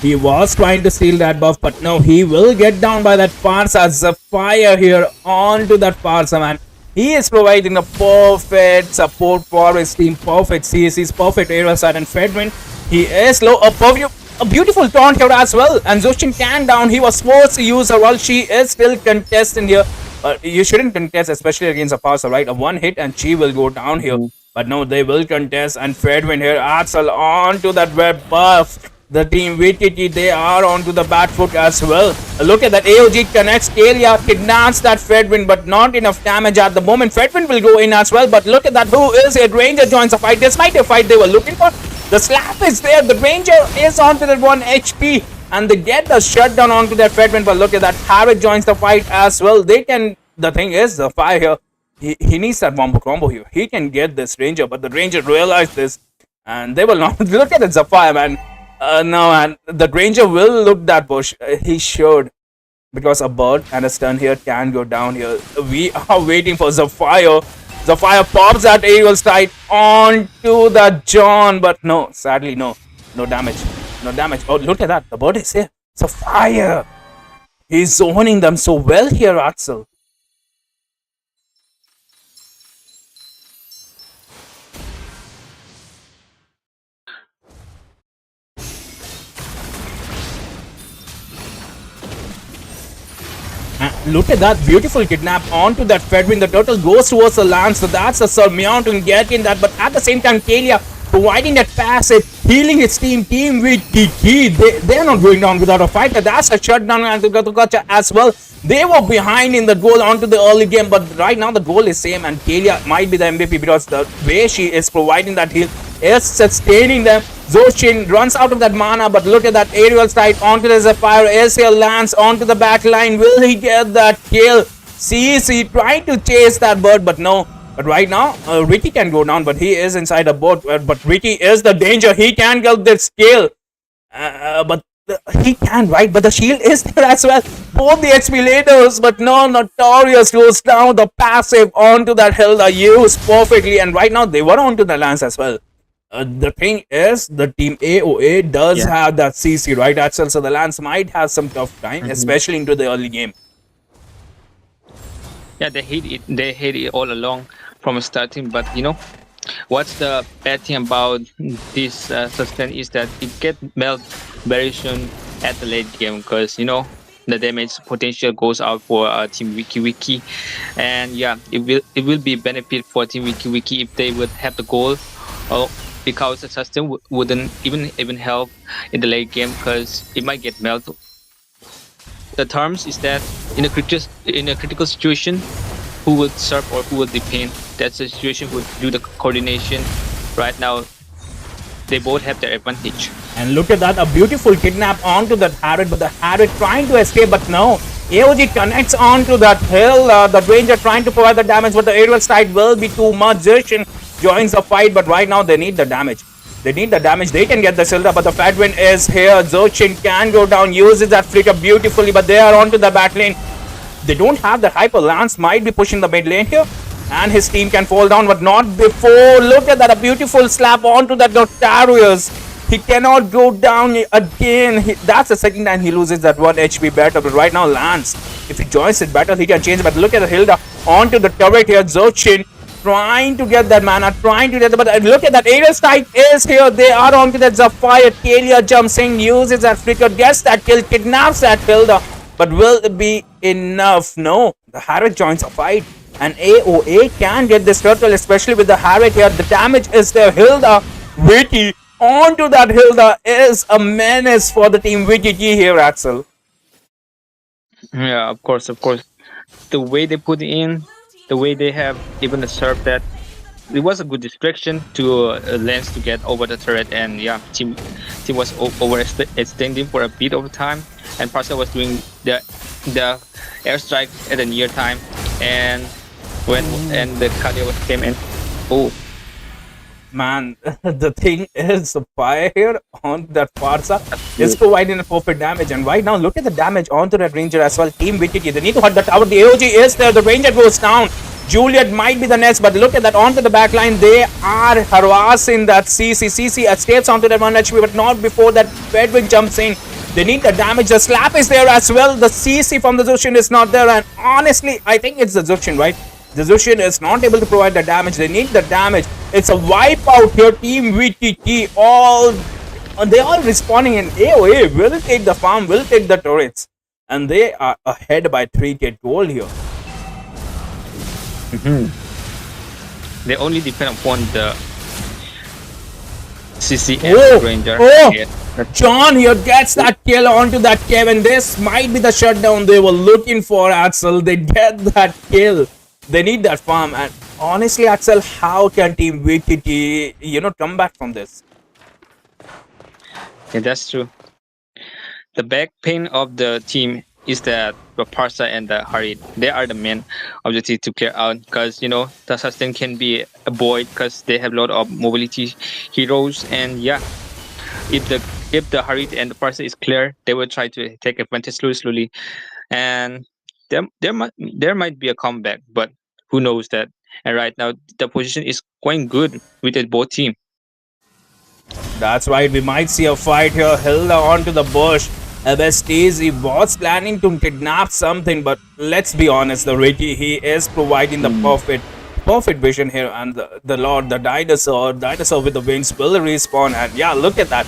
D: He was trying to steal that buff, but no, he will get down by that Farsa. Zephyr here onto that Farsa, man. He is providing a perfect support for his team, perfect CSCs, perfect aerial side, and Fedrin, he is low, a beautiful taunt here as well, and Zushin can down. He was forced to use her while she is still contesting here. You shouldn't contest, especially against a passer, right? A one hit and she will go down here. But no, they will contest, and Fedwin here, Axel onto that red buff. The team VTT, they are onto the back foot as well. Look at that, AOG connects, Kalia kidnaps that Fedwin, but not enough damage at the moment. Fedwin will go in as well, but look at that, who is it? Ranger joins the fight. This might be a fight they were looking for. The slap is there, the Ranger is onto that 1 HP, and they get the shutdown onto their Fedwin, but look at that, Harriet joins the fight as well. They can, the thing is, the fire here, he needs that combo here. He can get this Ranger, but the Ranger realized this, and they will not. Look at it, Zafire, man. No, man, the Ranger will look that bush. He should, because a bird and a stun here can go down here. We are waiting for Zafire. Zafire pops that aerial strike onto the John, but no, sadly, no damage. No damage. Oh, look at that. The bird is here. Zafire. He's zoning them so well here, Axel. Look at that beautiful kidnap onto that Fedwin. The turtle goes towards the lance, so that's a Sermion to get in that. But at the same time, Kalia providing that passive, healing its team with Kiki. They're not going down without a fight. That's a shutdown as well. They were behind in the goal onto the early game, but right now the goal is same, and Kalia might be the MVP because the way she is providing that heal is sustaining them. Zoshin runs out of that mana, but look at that aerial strike onto the Zephyr. ACL lands onto the back line. Will he get that kill? CC trying to chase that bird, but no. But right now, Ricky can go down, but he is inside a boat. But Ricky is the danger. He can get this kill. But he can, right? But the shield is there as well. Both the XP leaders, but no, Notorious goes down. The passive onto that hill are used perfectly. And right now, they were onto the lance as well. The thing is, the team AOA does have that CC, right, Axel? So the Lance might have some tough time, especially into the early game.
G: Yeah, they hate it. They hate it all along from starting. But you know, what's the bad thing about this sustain is that it get melt very soon at the late game, because you know the damage potential goes out for Team Wiki, and yeah, it will be benefit for Team Wiki if they would have the goal. Because the sustain wouldn't even help in the late game, because it might get melted. The terms is that in a critical situation, who would serve or who would defend? That's the situation who would do the coordination. Right now, they both have their advantage.
D: And look at that, a beautiful kidnap onto that Harriet, but the Harriet trying to escape, but no. AOG connects onto that hill, the Ranger trying to provide the damage, but the aerial strike will be too much. Zishin joins the fight, but right now they need the damage. They need the damage. They can get the Silda, but the Fedwin is here. Zochin can go down, uses that flicker beautifully, but they are onto the back lane. They don't have the hyper. Lance might be pushing the mid lane here, and his team can fall down, but not before. Look at that, a beautiful slap onto that Notarius. He cannot go down again. That's the second time he loses that 1 HP battle. But right now, Lance, if he joins it battle, he can change. But look at the Hilda onto the turret here. Zochin trying to get that mana, trying to get the. But look at that, aerial strike is here. They are onto that Zafire. Kalia jumps in, uses that flicker, gets that kill, kidnaps that Hilda. But will it be enough? No. The Harriet joins a fight, and AOA can get this turtle, especially with the Harriet here. The damage is there. Hilda, Witty onto that Hilda is a menace for the team VTT here, Axel.
G: Yeah, of course. The way they put it in, the way they have even served that, it was a good distraction to Lance to get over the turret, and yeah, team was overextending for a bit of time, and Parcel was doing the airstrike at the near time, and the cardio came in. Oh
D: man, the thing is, the fire here on that Farsa is providing a perfect damage, and right now look at the damage onto that Ranger as well. Team VTT, they need to hurt the tower. The AOG is there, the Ranger goes down. Juliet might be the next, but look at that onto the back line. They are harassing that CC escapes onto that 1 HP, but not before that Bedwin jumps in. They need the damage. The slap is there as well. The CC from the Zushin is not there, and honestly, I think it's the Zushin, right? The Zushin is not able to provide the damage. They need the damage. It's a wipeout here. Team VTT all they are responding in AOA. Will take the farm, will take the turrets. And they are ahead by 3k gold here.
G: They only depend upon the CC
D: Oh,
G: and Ranger.
D: oh.
G: Yeah.
D: John here gets that kill onto that Kevin. This might be the shutdown they were looking for, Axel. They get that kill. They need that farm. And honestly, Axel, how can Team VTT, come back from this?
G: Yeah, that's true. The back pain of the team is that the Parsa and the Harid, they are the main objective to clear out, because the sustain can be avoided because they have a lot of mobility heroes. And yeah, if the Harid and the Parsa is clear, they will try to take advantage slowly, and there might be a comeback, but who knows that. And right now the position is going good with the both team.
D: That's right, we might see a fight here. Hilda onto the bush. Abestezi was planning to kidnap something, but let's be honest, the Ricky, he is providing the perfect vision here. And the Lord, the dinosaur with the wings will respawn. And yeah, look at that.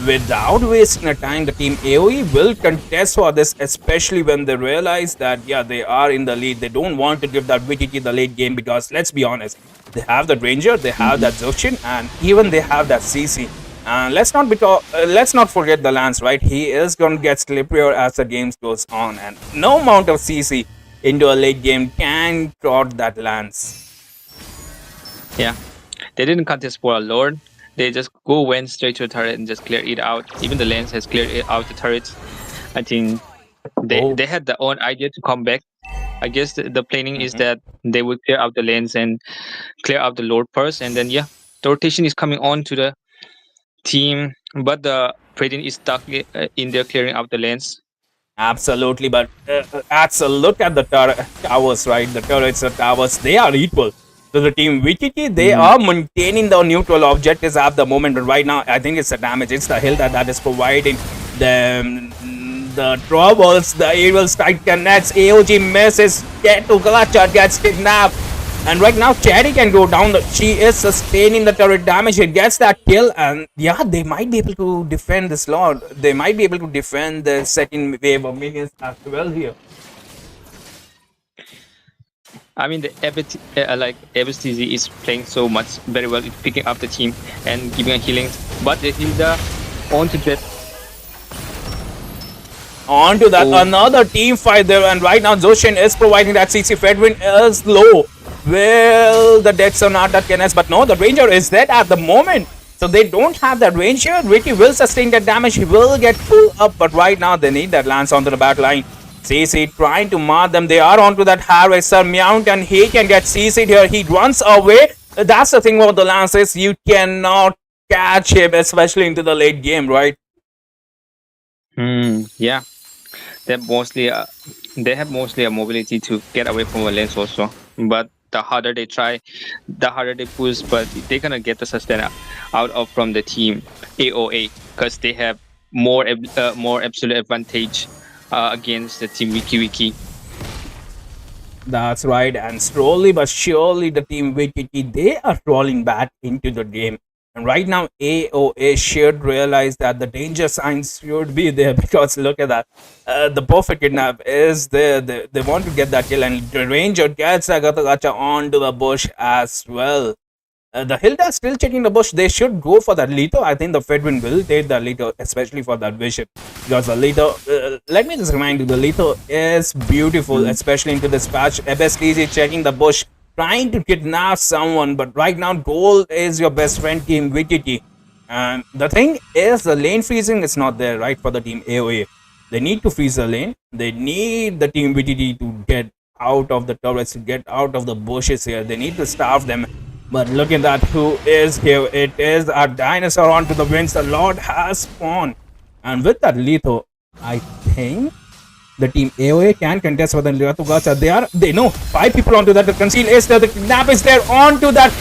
D: Without wasting a time, the team AOE will contest for this, especially when they realize that, yeah, they are in the lead. They don't want to give that VTT the late game because, let's be honest, they have that Ranger, they have that Zushin, and even they have that CC. And let's not forget the Lance, right? He is going to get slipperier as the game goes on, and no amount of CC into a late game can crowd that Lance.
G: Yeah, they didn't contest for a Lord. They just went straight to the turret and just clear it out. Even the Lance has cleared out the turrets. I think they had their own idea to come back. I guess the planning is that they would clear out the lanes and clear out the Lord first, and then yeah, the rotation is coming on to the team, but the Predin is stuck in there clearing out the lanes.
D: Absolutely, but Axel, look at the towers, right? The turrets, the towers, they are equal to the team VTT. They are maintaining the neutral objectives at the moment, but right now, I think it's the damage. It's the hill that is providing them the troubles. The aerial strike connects. AOG misses. Get to Galacha, gets kidnapped. And right now, Cherry can go down. She is sustaining the turret damage. She gets that kill. And yeah, they might be able to defend this Lord. They might be able to defend the second wave of minions as well here.
G: I mean, the ABSTZ is playing so much very well, picking up the team and giving a healing. But the Hilda onto that.
D: Another team fight there. And right now, Zushin is providing that CC. Fedwin is low. Well, the Death Sonata connects, but no, the Ranger is dead at the moment. So they don't have that Ranger. Ricky will sustain that damage. He will get pulled up, but right now they need that Lance onto the back line. CC trying to mar them. They are onto that Harvester Mount, and he can get CC'd here. He runs away. That's the thing about the Lance is you cannot catch him, especially into the late game, right?
G: Yeah. They have mostly a mobility to get away from a lens also. But the harder they try, the harder they push, but they're gonna get the sustain out of from the team AOA because they have more absolute advantage against the team Wiki.
D: That's right, and slowly but surely the team VTT, they are rolling back into the game. And right now, AOA should realize that the danger signs should be there because look at that. The perfect kidnap is there. They want to get that kill, and the Ranger gets Agatha onto the bush as well. The Hilda still checking the bush. They should go for that Leto. I think the Fedwin will take the Leto, especially for that vision. Because the Leto, let me just remind you, the Leto is beautiful, especially into this patch. FSTZ checking the bush, trying to kidnap someone, but right now gold is your best friend team VTT. And the thing is, the lane freezing is not there, right, for the team AOA. They need to freeze the lane. They need the team VTT to get out of the turrets, to get out of the bushes here. They need to starve them. But look at that, who is here? It is a dinosaur onto the winds. The Lord has spawned. And with that Letho, I think the team AOA can contest for the Lito Gacha. They know 5 people onto that. The conceal is there. The kidnap is there onto that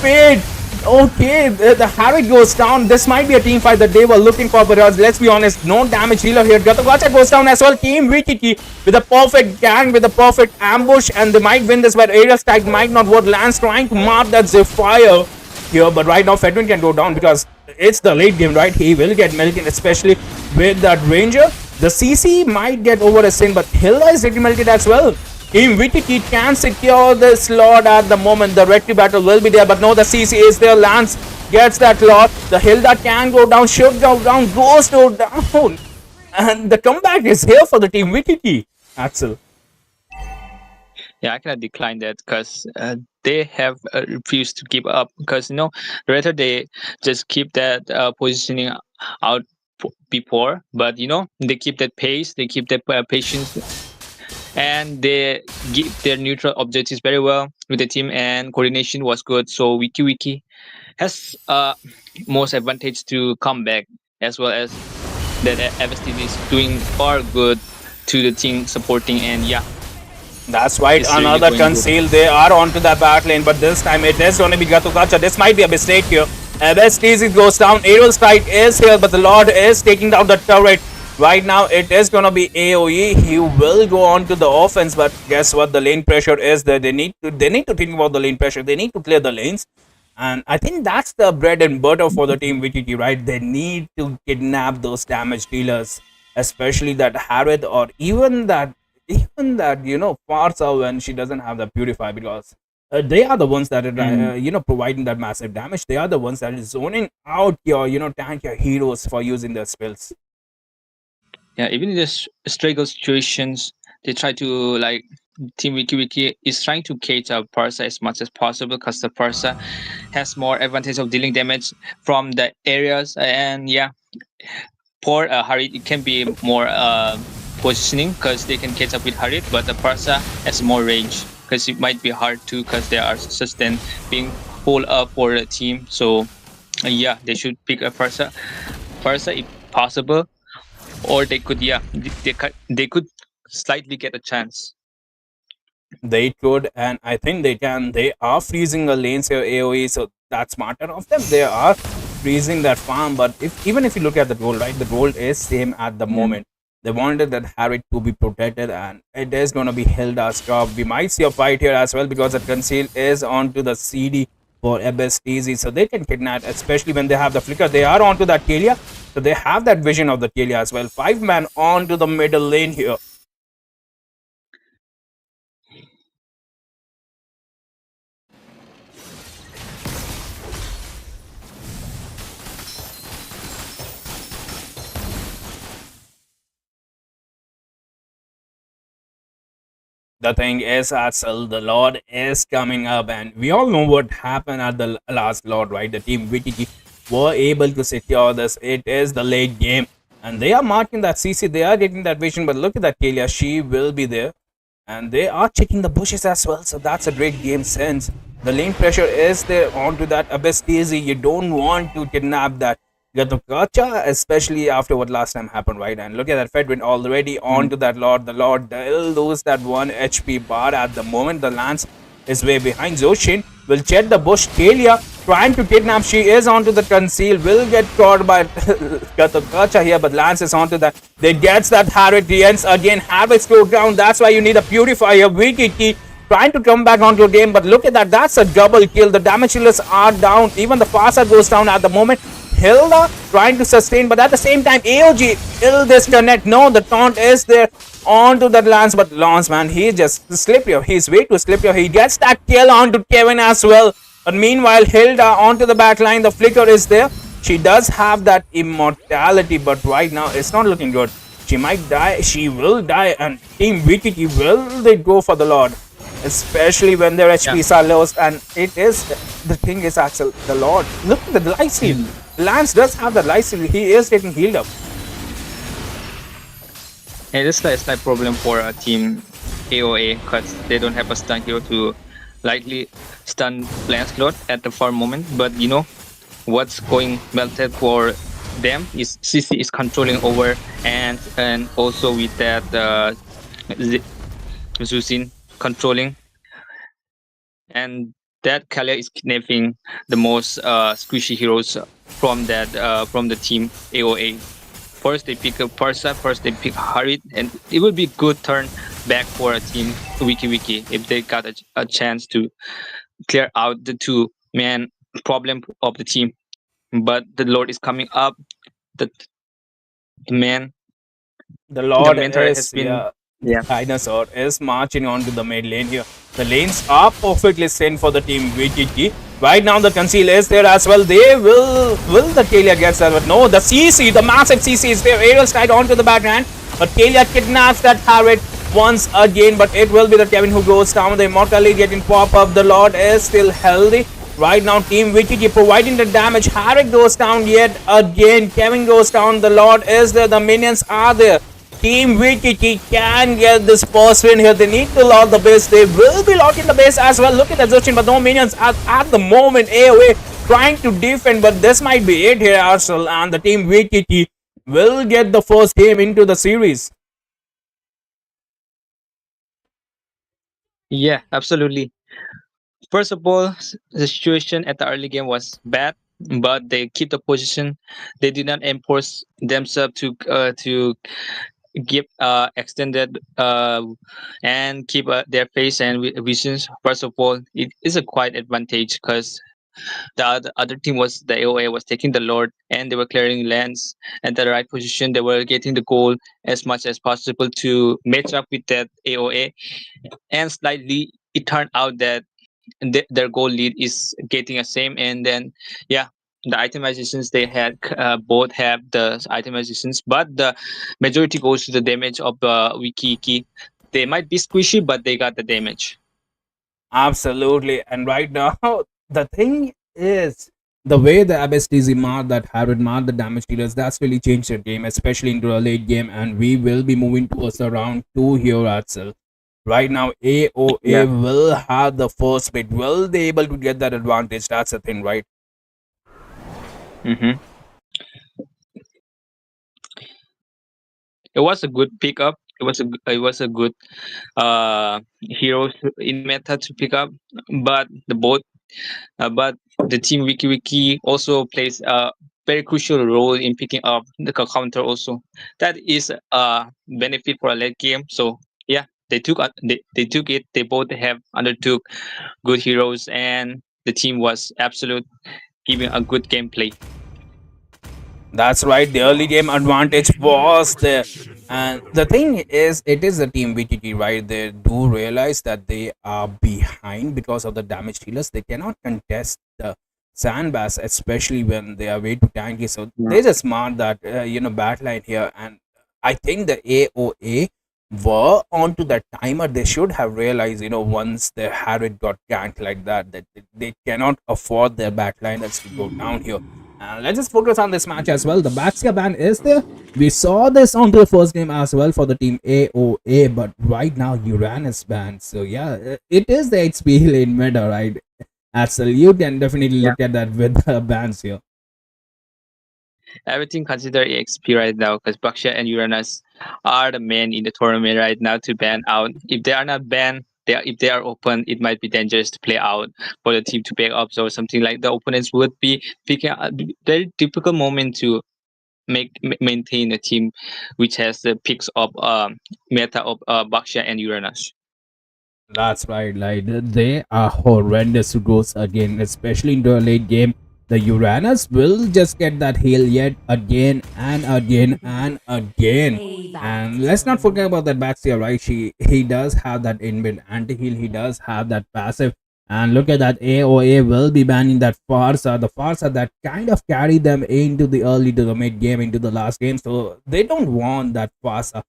D: fade. Okay, the Harry goes down. This might be a team fight that they were looking for, but let's be honest, no damage dealer here. Gatagacha goes down as well. Team VTT with a perfect gang, with a perfect ambush, and they might win this, but Aerial Strike might not work. Lance trying to mark that Zephyr here, but right now Fedwin can go down because it's the late game, right? He will get melted, especially with that Ranger. The CC might get over a sin, but Hilda is getting melted as well. Team VTT can secure this Lord at the moment. The Recti battle will be there, but no, the CC is there. Lance gets that Lord. The Hilda can go down, should go down, goes to down. And the comeback is here for the Team VTT, Axel.
G: Yeah, I cannot decline that because they have refused to give up because rather they just keep that positioning out before, but they keep that pace, they keep that patience, and they give their neutral objectives very well with the team, and coordination was good. So Wiki has most advantage to come back, as well as that FSTD is doing far good to the team supporting, and yeah.
D: That's right,
G: It's really
D: another
G: going good.
D: conceal. They are onto the back lane, but this time it is going to be Gatukacha. This might be a mistake here. MSTZ goes down. Aerial Strike is here, but the Lord is taking down the turret. Right now, it is going to be AoE. He will go on to the offense, but guess what? The lane pressure is there. They need to think about the lane pressure. They need to clear the lanes. And I think that's the bread and butter for the team VTT, right? They need to kidnap those damage dealers, especially that Harith, or even that Farsa when she doesn't have the Purify, because they are the ones that are providing that massive damage. They are the ones that is zoning out your tank your heroes for using their spells.
G: Yeah, even in the struggle situations, they try to Team Wiki is trying to cater Parsa as much as possible because the Parsa has more advantage of dealing damage from the areas, and yeah, for Harit it can be more positioning because they can catch up with Harit, but the Parsa has more range because it might be hard to because they are sustain being pulled up for a team. So yeah, they should pick a Parsa if possible, or they could they could slightly get a chance.
D: They could, and I think they can. They are freezing the lanes here, AoE, so that's smarter of them. They are freezing that farm, but even if you look at the goal, right, the goal is same at the moment. They wanted that Harry to be protected, and it is going to be Hilda's job. We might see a fight here as well because the conceal is onto the CD for Easy, so they can kidnap, especially when they have the flicker. They are onto that Talia, so they have that vision of the Talia as well. 5-man onto the middle lane here. The thing is, Axel, the Lord is coming up, and we all know what happened at the last Lord, right? The team VTT were able to secure this. It is the late game, and they are marking that CC. They are getting that vision, but look at that Kalia. She will be there, and they are checking the bushes as well. So that's a great game sense. The lane pressure is there onto that Abyss Daisy. You don't want to kidnap that Gatukacha, especially after what last time happened, right? And look at that Fedwin already onto that Lord. The Lord will lose that 1 HP bar at the moment. The Lance is way behind. Zoshin will check the bush. Kalia trying to kidnap. She is onto the conceal. Will get caught by Gatukacha here, but Lance is onto that. They gets that Harith. He ends again. Harith go down. That's why you need a Purifier. VTT trying to come back onto the game, but look at that. That's a double kill. The damage dealers are down. Even the Farsa goes down at the moment. Hilda trying to sustain, but at the same time, AOG will disconnect. No, the taunt is there onto that Lance, but Lance, man, he's just slippery. He's way too slippery. He gets that kill onto Kevin as well. But meanwhile, Hilda onto the back line. The flicker is there. She does have that immortality, but right now it's not looking good. She might die. She will die, and Team VTT will they go for the Lord, especially when their HPs are low. And it is the thing is, Axel, the Lord. Look at the life steal. Lance does have the life steal. He is getting healed up.
G: Yeah, it's like problem for a team AOA because they don't have a stun hero to likely stun Lancelot at the farm moment. But what's going melted for them is CC is controlling over, and also with that Zusin controlling, and that Kalia is kidnapping the most squishy heroes from the team AOA. First they pick up Parsa, first they pick Harit, and it would be good turn back for a team Wiki if they got a chance to clear out the two man problem of the team. But the Lord is coming up. The man,
D: The
G: the
D: Lord
G: mentor has
D: is,
G: been,
D: yeah, the
G: yeah,
D: dinosaur is marching onto the mid lane here. The lanes are perfectly set for the team VTT. Right now, the conceal is there as well. They will the Kalia get there? But no, the CC, the massive CC is there. Aerial strike onto the backhand. But Kalia kidnaps that Harriet once again. But it will be the Kevin who goes down. The Immortality getting pop up. The Lord is still healthy. Right now, Team VTT providing the damage. Harriet goes down yet again. Kevin goes down. The Lord is there. The minions are there. Team VTT can get this first win here. They need to lock the base. They will be locking the base as well. Look at the Zochin, but no minions at the moment. AOA trying to defend, but this might be it here, Arsenal. And the team VTT will get the first game into the series.
G: yeah, absolutely. First of all, the situation at the early game was bad, but they keep the position. They did not enforce themselves to give extended and keep their face and visions. First of all, it is a quite advantage because the other team was the AOA was taking the Lord and they were clearing lands at the right position. They were getting the goal as much as possible to match up with that AOA. And slightly, it turned out that their goal lead is getting the same, and then yeah, the itemizations they had both have the itemizations, but the majority goes to the damage of the wiki. They might be squishy, but they got the damage.
D: Absolutely. And right now, the thing is, the way the Abyss TZ marked that Harrod marked the damage dealers, that's really changed the game, especially into a late game. And we will be moving towards the round 2 here at Cell. Right now, AOA
G: Yeah.
D: will have the first bit. Will they able to get that advantage? That's the thing, right?
G: Mm-hmm. It was a good pickup. It was a good heroes in meta to pick up, but but the team Wiki also plays a very crucial role in picking up the counter also. That is a benefit for a late game. So yeah, they took it. They both have undertook good heroes, and the team was absolute giving a good gameplay.
D: That's right. The early game advantage was there. And the thing is, it is the team VTT, right? They do realize that they are behind because of the damage dealers. They cannot contest the sandbags, especially when they are way too tanky. So
G: Yeah.
D: they just smart that, backline here. And I think the AOA were onto that timer. They should have realized, once their Harriet got ganked like that, that they cannot afford their backliners to go down here. Let's just focus on this match as well. The Baxia ban is there. We saw this on the first game as well for the team AOA, but right now Uranus banned. So yeah, it is the HP lane meta, right? Absolutely, you can definitely
G: Yeah.
D: look at that with the bans here.
G: Everything considered EXP right now because Baksha and Uranus are the men in the tournament right now to ban out. If they are not banned, if they are open, it might be dangerous to play out for the team to back up. So something like the opponents would be picking a very difficult moment to maintain a team which has the picks of meta of Baksha and Uranus.
D: That's right. Like they are horrendous to goes again, especially into a late game. The Uranus will just get that heal yet again and again and again. And let's not forget about that Baxia, right? He does have that inbuilt anti-heal. He does have that passive. And look at that, AOA will be banning that Farsa. The Farsa that kind of carried them into the early to the mid game, into the last game. So they don't want that Farsa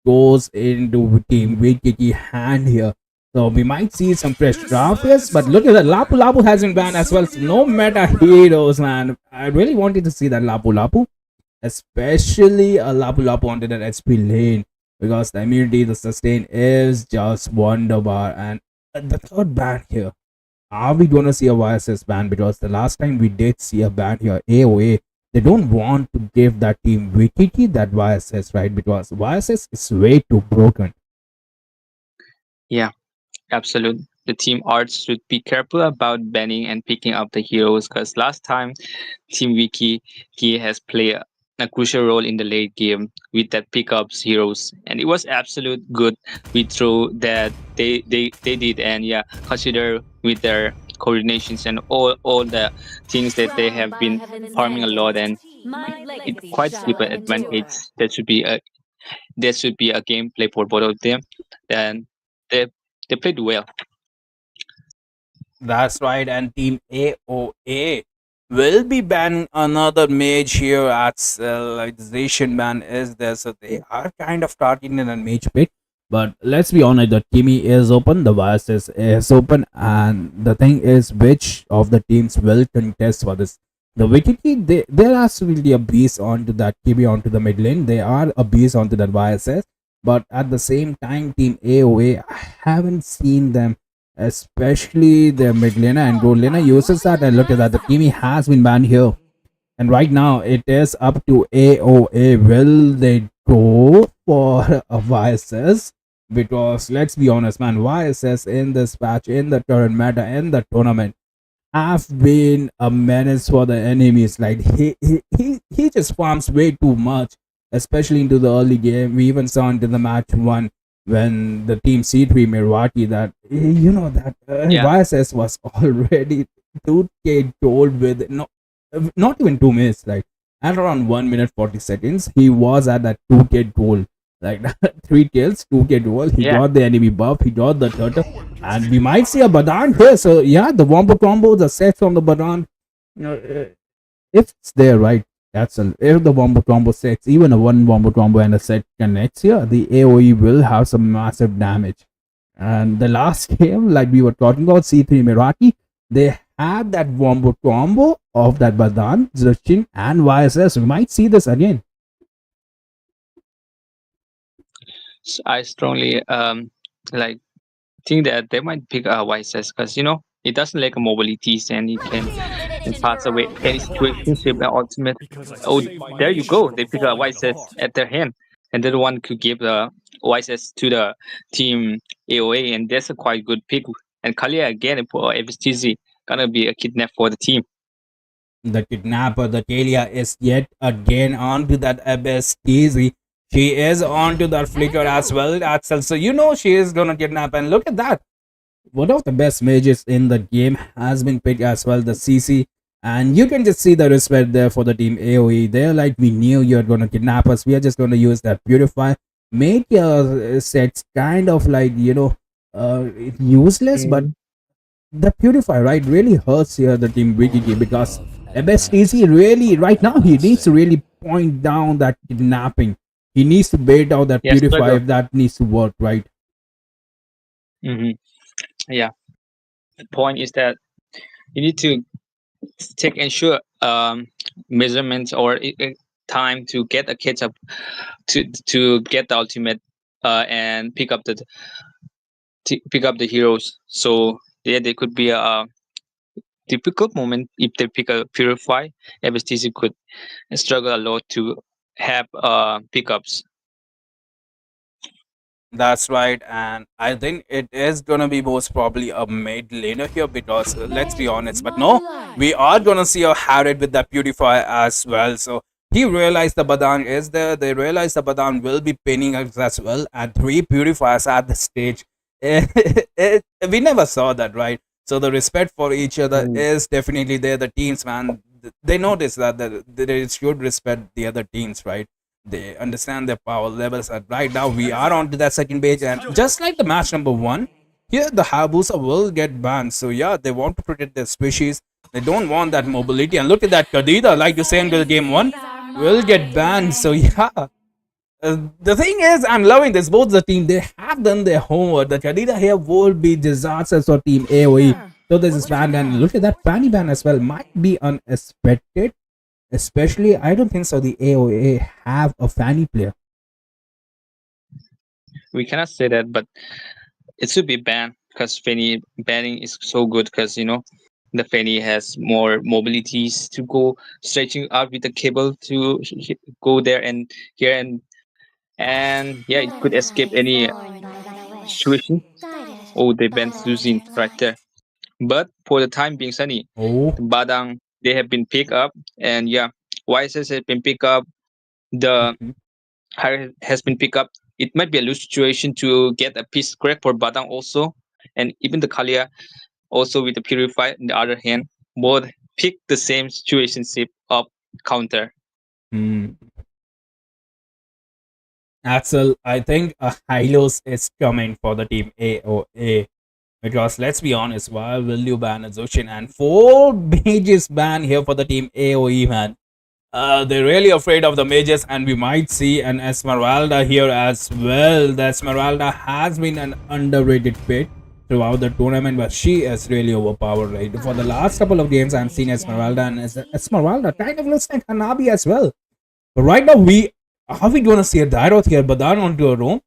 D: goes into team VTT hand here. So we might see some fresh drafts, but look at that. Lapu Lapu has been banned as well. So no meta heroes, man. I really wanted to see that Lapu Lapu, especially a Lapu Lapu onto that SP lane, because the immunity, the sustain is just wonderbar. And the third ban here, are we gonna see a YSS ban? Because the last time we did see a ban here, AOA, they don't want to give that team VTT that YSS, right? Because YSS is way too broken.
G: Yeah, absolutely. the team arts should be careful about banning and picking up the heroes, because last time Team Wiki he has played a crucial role in the late game with that pickups heroes, and it was absolute good with throw that they did. And yeah, consider with their coordinations and all the things that they have been farming a lot, and it quite give an advantage. There should be a gameplay for both of them, and they they played well.
D: That's right, and Team AOA will be banning another mage here at civilization ban is there, so they are kind of targeting a mage pick. But let's be honest, the Timmy is open, the virus is open, and the thing is, which of the teams will contest for this? The Wicked Key, they're absolutely a beast onto that Timmy onto the mid lane. They are a beast onto that VSS, but at the same time, Team AOA, I haven't seen them, especially the mid laner and road laner uses that. And look at that, the Kimi has been banned here. And right now it is up to AOA. Will they go for a VSS? Because let's be honest, man, VSS in this patch, in the current meta, in the tournament, have been a menace for the enemies. Like he just farms way too much, especially into the early game. We even saw into the match one when the team C3 Mirwaki that that
G: Yeah.
D: VSS was already 2k gold with not even 2 minutes, like at around 1 minute 40 seconds he was at that 2k gold, like three kills, 2k gold. He
G: Yeah.
D: got the enemy buff, he got the turtle, and we might see a Badan here. So yeah, the wombo combo, the set from the Badan, if it's there, right? That's a if the wombo combo sets, even a one wombo combo and a set connects here, the AOE will have some massive damage. And the last game, like we were talking about, C3 Miraki, they had that wombo combo of that Badan, Zerchin, and YSS. We might see this again.
G: I strongly like think that they might pick YSS, because it doesn't lack mobilities, and it can pass away any situationship and ultimate. Oh, there you go. They pick a YSS at their hand, and then one could give the YSS to the team AOA, and that's a quite good pick. And Kalia again for FSTZ gonna be a kidnap for the team.
D: The kidnapper, the Talia, is yet again onto that Abyss easy. She is onto that flicker as well. That's also, she is gonna kidnap. And look at that. One of the best mages in the game has been picked as well, the CC. And you can just see the respect there for the team AOE. They're like, we knew you're gonna kidnap us. We are just gonna use that purify. Make your sets kind of like, useless, but the purify, right, really hurts here the team BGG, because MSTC really right now he needs to really point down that kidnapping. He needs to bait out that
G: Yes,
D: purify
G: struggle.
D: if that needs to work, right?
G: hmm Yeah. The point is that you need to take ensure measurements or time to get a catch up to get the ultimate and pick up the heroes. So yeah, there could be a difficult moment if they pick a purify. FSTC could struggle a lot to have pickups.
D: That's right, and I think it is gonna be most probably a mid laner here, because let's be honest, but no, we are gonna see a Harriet with that purify as well. So he realized the Badan is there. They realized the Badan will be pinning us as well, and three purifiers at the stage. We never saw that, right? So the respect for each other
G: Mm.
D: is definitely there. The teams, man, they notice that they should respect the other teams, right? They understand their power levels. And right now, we are on to that second page, and just like the match number one, here the Hayabusa will get banned. So yeah, they want to protect their species. They don't want that mobility. And look at that Kadida, like you say until game one, will get banned. So yeah. The thing is, I'm loving this. Both the team, they have done their homework. The Kadida here will be disastrous for Team AOE. So this is banned, and look at that Fanny ban as well. Might be unexpected. Especially, I don't think so. The AOA have a Fanny player.
G: We cannot say that, but it should be banned, because Fanny banning is so good, because the Fanny has more mobilities to go stretching out with the cable to go there and here, and yeah, it could escape any situation. oh, they banned Luzin right there. But for the time being, Sunny,
D: Oh,
G: Badang, they have been picked up, and yeah, YSS has been picked up. The
D: mhm.
G: has been picked up. It might be a loose situation to get a piece correct for Badang also, and even the Kalia also with the Purify. On the other hand, both pick the same situationship of counter.
D: Hmm. Axel, I think a Hylos is coming for the team AOA. Because let's be honest, why will you ban a Zushin? And 4 mages ban here for the team AOE, man. They're really afraid of the mages, and we might see an Esmeralda here as well. The Esmeralda has been an underrated pick throughout the tournament, but she is really overpowered, right? For the last couple of games, I've seen Esmeralda, and Esmeralda kind of looks like Hanabi as well. But right now, are we gonna see a Dyrot here? Badan onto a roam,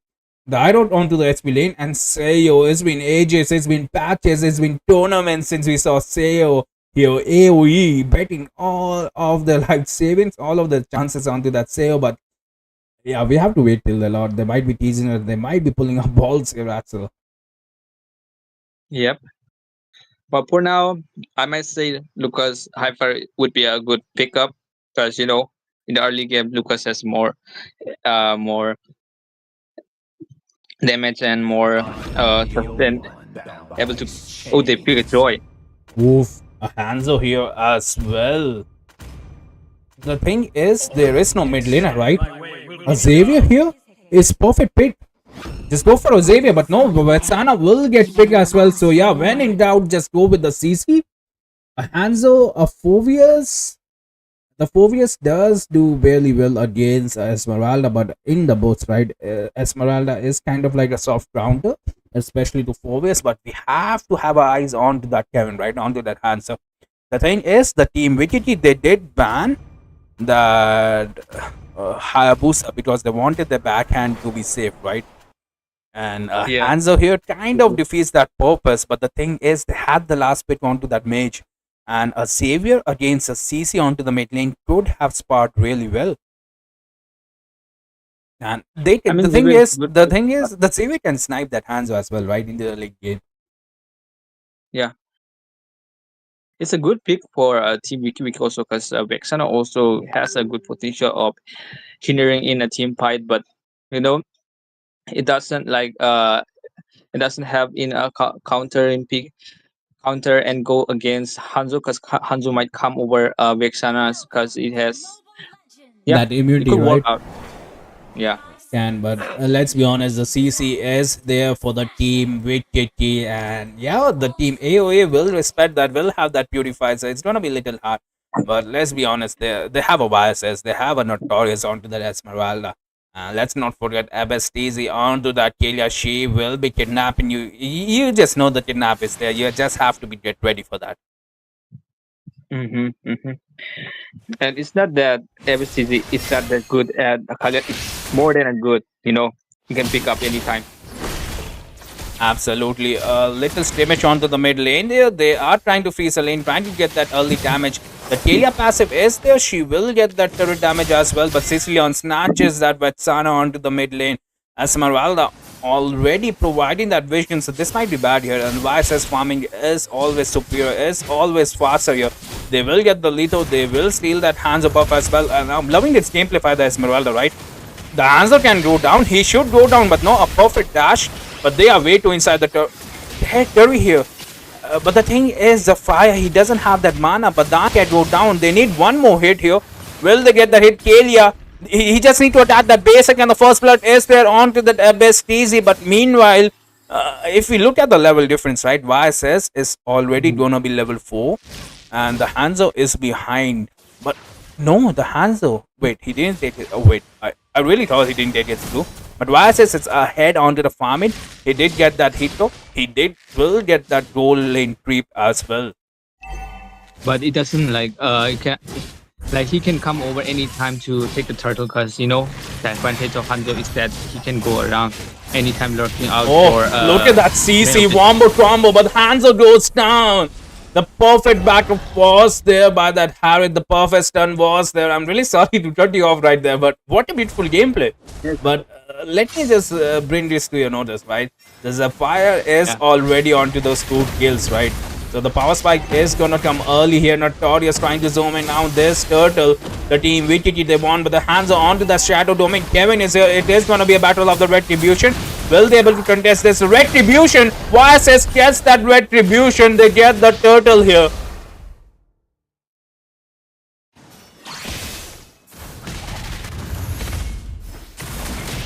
D: Dyrot onto the SP lane, and Sayo. It's been ages, it's been patches, it's been tournaments since we saw Sayo here. AoE betting all of the life savings, all of the chances onto that Sayo. But yeah, we have to wait till the Lord. They might be teasing her, they might be pulling up balls here, Axel.
G: Yep. But for now, I might say Lucas Hyper would be a good pickup because in the early game Lucas has more damage and more sustain able to. Oh, they pick a Joy.
D: Oof, a Hanzo here as well. The thing is, there is no mid laner, right? A Xavier here is perfect pick. Just go for a Xavier, but no, Vetsana will get picked as well. So yeah, when in doubt, just go with the CC. A Hanzo, a Phoveus. The Phoveus does do really well against Esmeralda, but in the boots, right? Esmeralda is kind of like a soft counter, especially to Phoveus, but we have to have our eyes on to that Kevin, right? Onto that Hanzo. The thing is, the team VGT, they did ban that Hayabusa because they wanted the backhand to be safe, right? And
G: Yeah.
D: Hanzo here kind of defeats that purpose, but the thing is, they had the last bit onto that mage, and a Savior against a CC onto the mid lane could have sparred really well. And they can,
G: I mean,
D: the thing
G: Xavier
D: is,
G: good
D: the
G: pick,
D: thing is, the Savior can snipe that Hanzo as well, right, in the late game.
G: Yeah, it's a good pick for Team Wiki also because Vexana also has a good potential of hindering in a team fight, but it doesn't it doesn't have in a counter in pick counter and go against Hanzo because Hanzo might come over Vexana because it has
D: That
G: it
D: immunity,
G: could work
D: right?
G: out. Yeah.
D: But let's be honest, the CC is there for the team with KK, and yeah, the team AOA will respect that, will have that purified, so it's gonna be a little hard. But let's be honest, they have a biases, they have a notorious onto that Esmeralda. Let's not forget Abestizi onto that Kalia. She will be kidnapping you. You just know the kidnap is there. You just have to get ready for that.
G: Mm-hmm. And it's not that FSCZ is not that good at Akalia. It's more than a good. You can pick up anytime.
D: Absolutely. A little scrimmage onto the mid lane there. They are trying to freeze a lane, trying to get that early damage. The Kalia passive is there. She will get that turret damage as well. But Sicilian snatches that Vetsana onto the mid lane. Esmeralda already providing that vision. So this might be bad here. And YSS farming is always superior, is always faster here. They will get the Lito. They will steal that hands above as well. And I'm loving this gameplay by the Esmeralda, right? The answer can go down. He should go down, but no, a perfect dash. But they are way too inside the Curry here. But the thing is, the fire, he doesn't have that mana, but that can go down. They need one more hit here. Will they get the hit? Kalia, he just need to attack that basic, and the first blood is there onto the Abyss easy. But meanwhile, if we look at the level difference, right, YSS is already gonna be level 4, and the Hanzo is behind. But no, the Hanzo, wait, he didn't take it. Oh wait, I really thought he didn't take it through. But YSS is ahead onto the farming. He did get that hit though. He will get that goal lane creep as well.
G: But it doesn't he can come over anytime to take the turtle because the advantage of Hanzo is that he can go around anytime lurking out.
D: Look at that CC wombo combo, but Hanzo goes down. The perfect backup was there by that Harriet. The perfect stun was there. I'm really sorry to cut you off right there, but what a beautiful gameplay.
G: Yes.
D: But let me just bring this to your notice, right? The Zephyr is
G: Yeah.
D: already onto those 2 kills, right? So the power spike is gonna come early here. Notorious trying to zoom in now. This turtle, the team VTT, they won, but the hands are onto the shadow domain. Kevin is here. It is gonna be a battle of the retribution. Will they able to contest this retribution? YSS gets that retribution. They get the turtle here.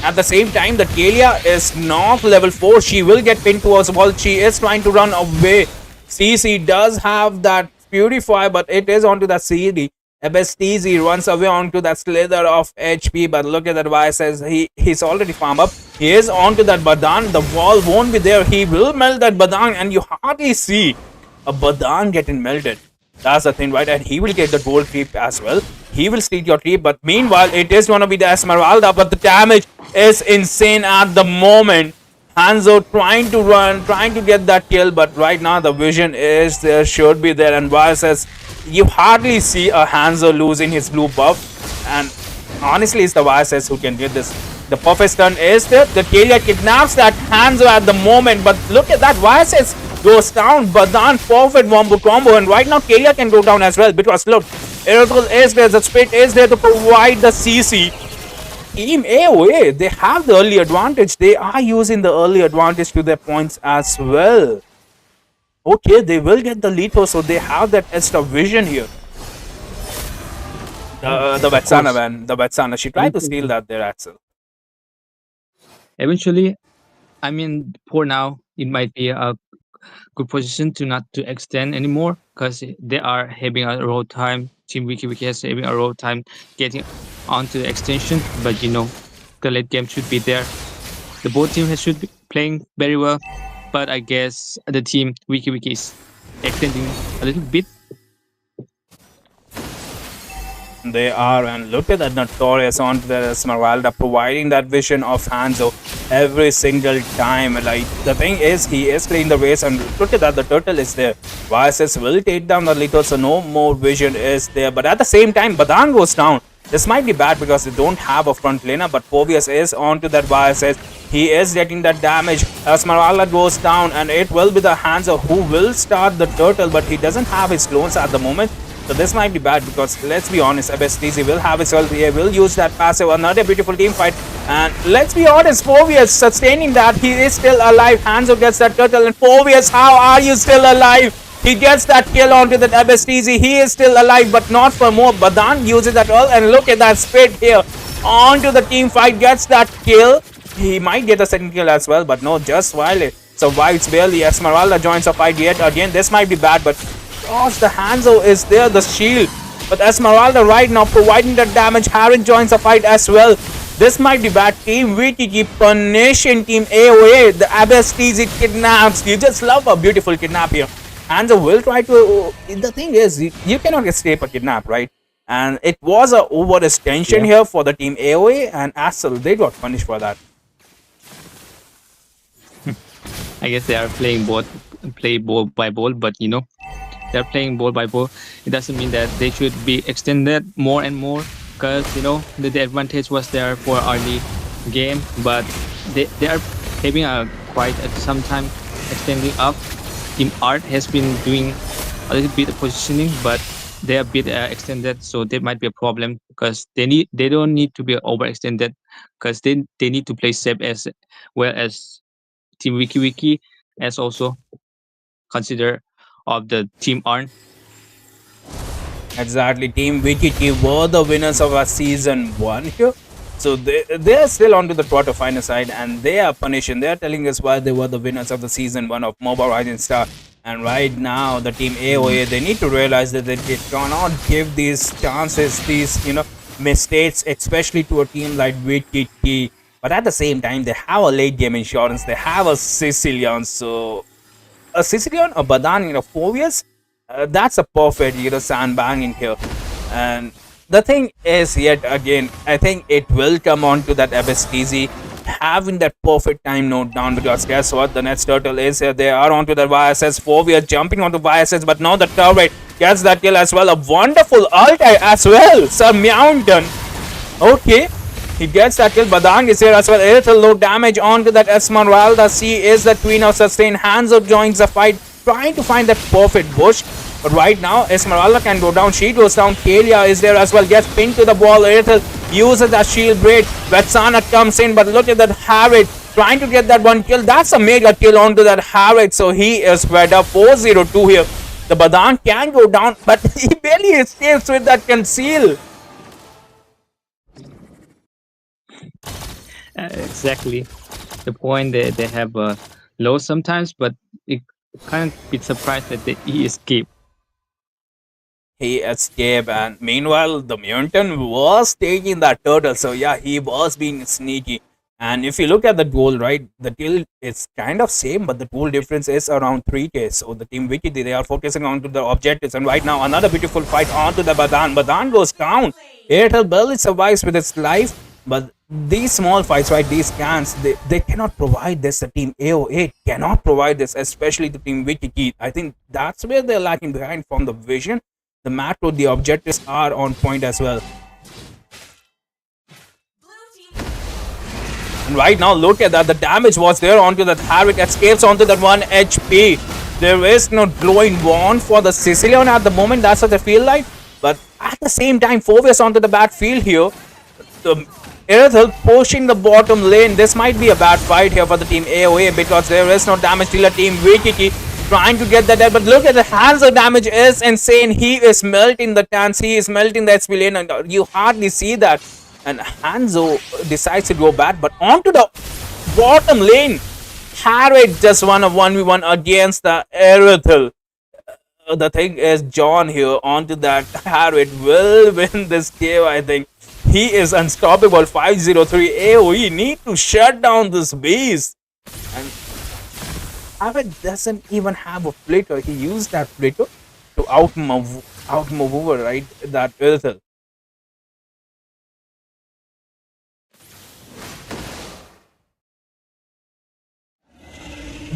D: At the same time, the Kalia is not level 4. She will get pinned towards the wall. She is trying to run away. CC does have that Purify, but it is onto that CD. Ebestizi runs away onto that slither of HP, but look at that YSS. He's already farmed up. He is onto that Badan. The wall won't be there. He will melt that Badan, and you hardly see a Badan getting melted. That's the thing, right? And he will get the gold creep as well. He will steal your creep, but meanwhile, it is gonna be the Esmeralda, but the damage is insane at the moment. Hanzo trying to run, trying to get that kill, but right now the vision is there, should be there, and YSS, you hardly see a Hanzo losing his blue buff, and honestly, it's the YSS who can get this. The perfect stun is there. The Kalia kidnaps that Hanzo at the moment, but look at that, YSS goes down, Badan perfect wombo combo, and right now Kalia can go down as well, because look, Eracle is there, the split is there to provide the CC. Team AOA, they have the early advantage. They are using the early advantage to their points as well. Okay, they will get the lethal, so they have that extra vision here. The Vetsana, man. The Vetsana. She tried to steal that there, Axel.
G: Eventually, I mean, for now, it might be a good position to not to extend anymore because they are having a road time. Team Wiki is having a road time getting onto the extension, but you know, the late game should be there. The both team should be playing very well, but I guess the team Wiki is extending a little bit.
D: They are, and look at that Notorious onto the Esmeralda, providing that vision of Hanzo every single time. Like, the thing is, he is playing the race, and look at that, the turtle is there. YSS will take down the lethal, so no more vision is there. But at the same time, Badan goes down. This might be bad because they don't have a front laner, but Phobius is onto that YSS. He is getting that damage. Esmeralda goes down, and it will be the Hanzo who will start the turtle, but he doesn't have his clones at the moment. So this might be bad because, let's be honest, Ebestizi will have his ult here, will use that passive, another beautiful team fight. And let's be honest, Phobius sustaining that, he is still alive. Hanzo gets that turtle, and Phobius, how are you still alive? He gets that kill onto that Ebestizi, he is still alive, but not for more. Badan uses that ult, and look at that spit here. Onto the team fight, gets that kill. He might get a second kill as well, but no, just while it survives barely. Esmeralda joins the fight yet again. This might be bad, but gosh, the Hanzo is there, the shield. But Esmeralda right now providing the damage. Harin joins the fight as well. This might be bad. Team VTT punishing Team AOA. The Abestizi kidnaps. You just love a beautiful kidnap here. Hanzo will try to... The thing is, you cannot escape a kidnap, right? And it was a overextension here for the Team AOA, and Axel, they got punished for that.
G: I guess they are playing play ball by ball, but you know, they're playing ball by ball. It doesn't mean that they should be extended more and more, because you know the advantage was there for early game, but they are having a quite some time extending up. Team Art has been doing a little bit of positioning, but they are a bit extended, so there might be a problem because they don't need to be overextended because they need to play safe as well as Team Wiki as also consider of the Team Arn.
D: Exactly, Team VTT were the winners of our season 1 here. So they are still on to the quarterfinal side, and they are punishing. They are telling us why they were the winners of the season 1 of Moba Rising Star. And right now, the Team AOA, they need to realize that they cannot give these chances, these mistakes, especially to a team like VTT. But at the same time, they have a late game insurance. They have a Sicilian, so a Sicilian, a Badan, Phobius, that's a perfect, sandbang in here. And the thing is, yet again, I think it will come on to that Abestizi having that perfect time note down, because guess what? The next turtle is here. They are onto the YSS. Phobius jumping onto YSS, but now the turret gets that kill as well. A wonderful ult as well. Sir Mountain. Okay. He gets that kill. Badang is here as well. A little low damage onto that Esmeralda. She is the queen of sustain. Hanzo joins the fight, trying to find that perfect bush. But right now, Esmeralda can go down. She goes down. Kalia is there as well. Gets pinned to the wall. A little uses that shield braid. Vetsana comes in, but look at that Harriet trying to get that one kill. That's a mega kill onto that Harriet. So he is fed up. 4-0-2 here. The Badang can go down, but he barely escapes with that conceal.
G: Exactly the point. They have a low sometimes, but it can't be surprised that he escaped.
D: He escaped, and meanwhile the mutant was taking that turtle. So yeah, he was being sneaky. And if you look at the goal, right, the kill is kind of same, but the goal difference is around 3k. So the team Wiki, they are focusing on to the objectives. And right now another beautiful fight onto the Badan. Badan goes down. Airtel barely survives with its life, but these small fights, right, these scans, they cannot provide this. The team AOA cannot provide this, especially the team Wiki. I think that's where they're lacking behind from the vision. The macro, the objectives are on point as well. And right now, look at that. The damage was there onto that Harriet. Escapes onto that 1 HP. There is no glowing wand for the Sicilian at the moment. That's what I feel like. But at the same time, Phoebus onto the battlefield here. The Irithel pushing the bottom lane. This might be a bad fight here for the team AOA because there is no damage till the team Wiki trying to get that dead. But look at the Hanzo damage is insane. He is melting the tanks. He is melting the XP lane, and you hardly see that. And Hanzo decides to go back, but onto the bottom lane, Harriet just won a 1v1 against the Irithel. The thing is, John here onto that Harriet will win this game, I think. He is unstoppable. 5-0-3 AOE need to shut down this beast. And Harriet doesn't even have a flicker. He used that flicker to outmove over, right, that Irithel.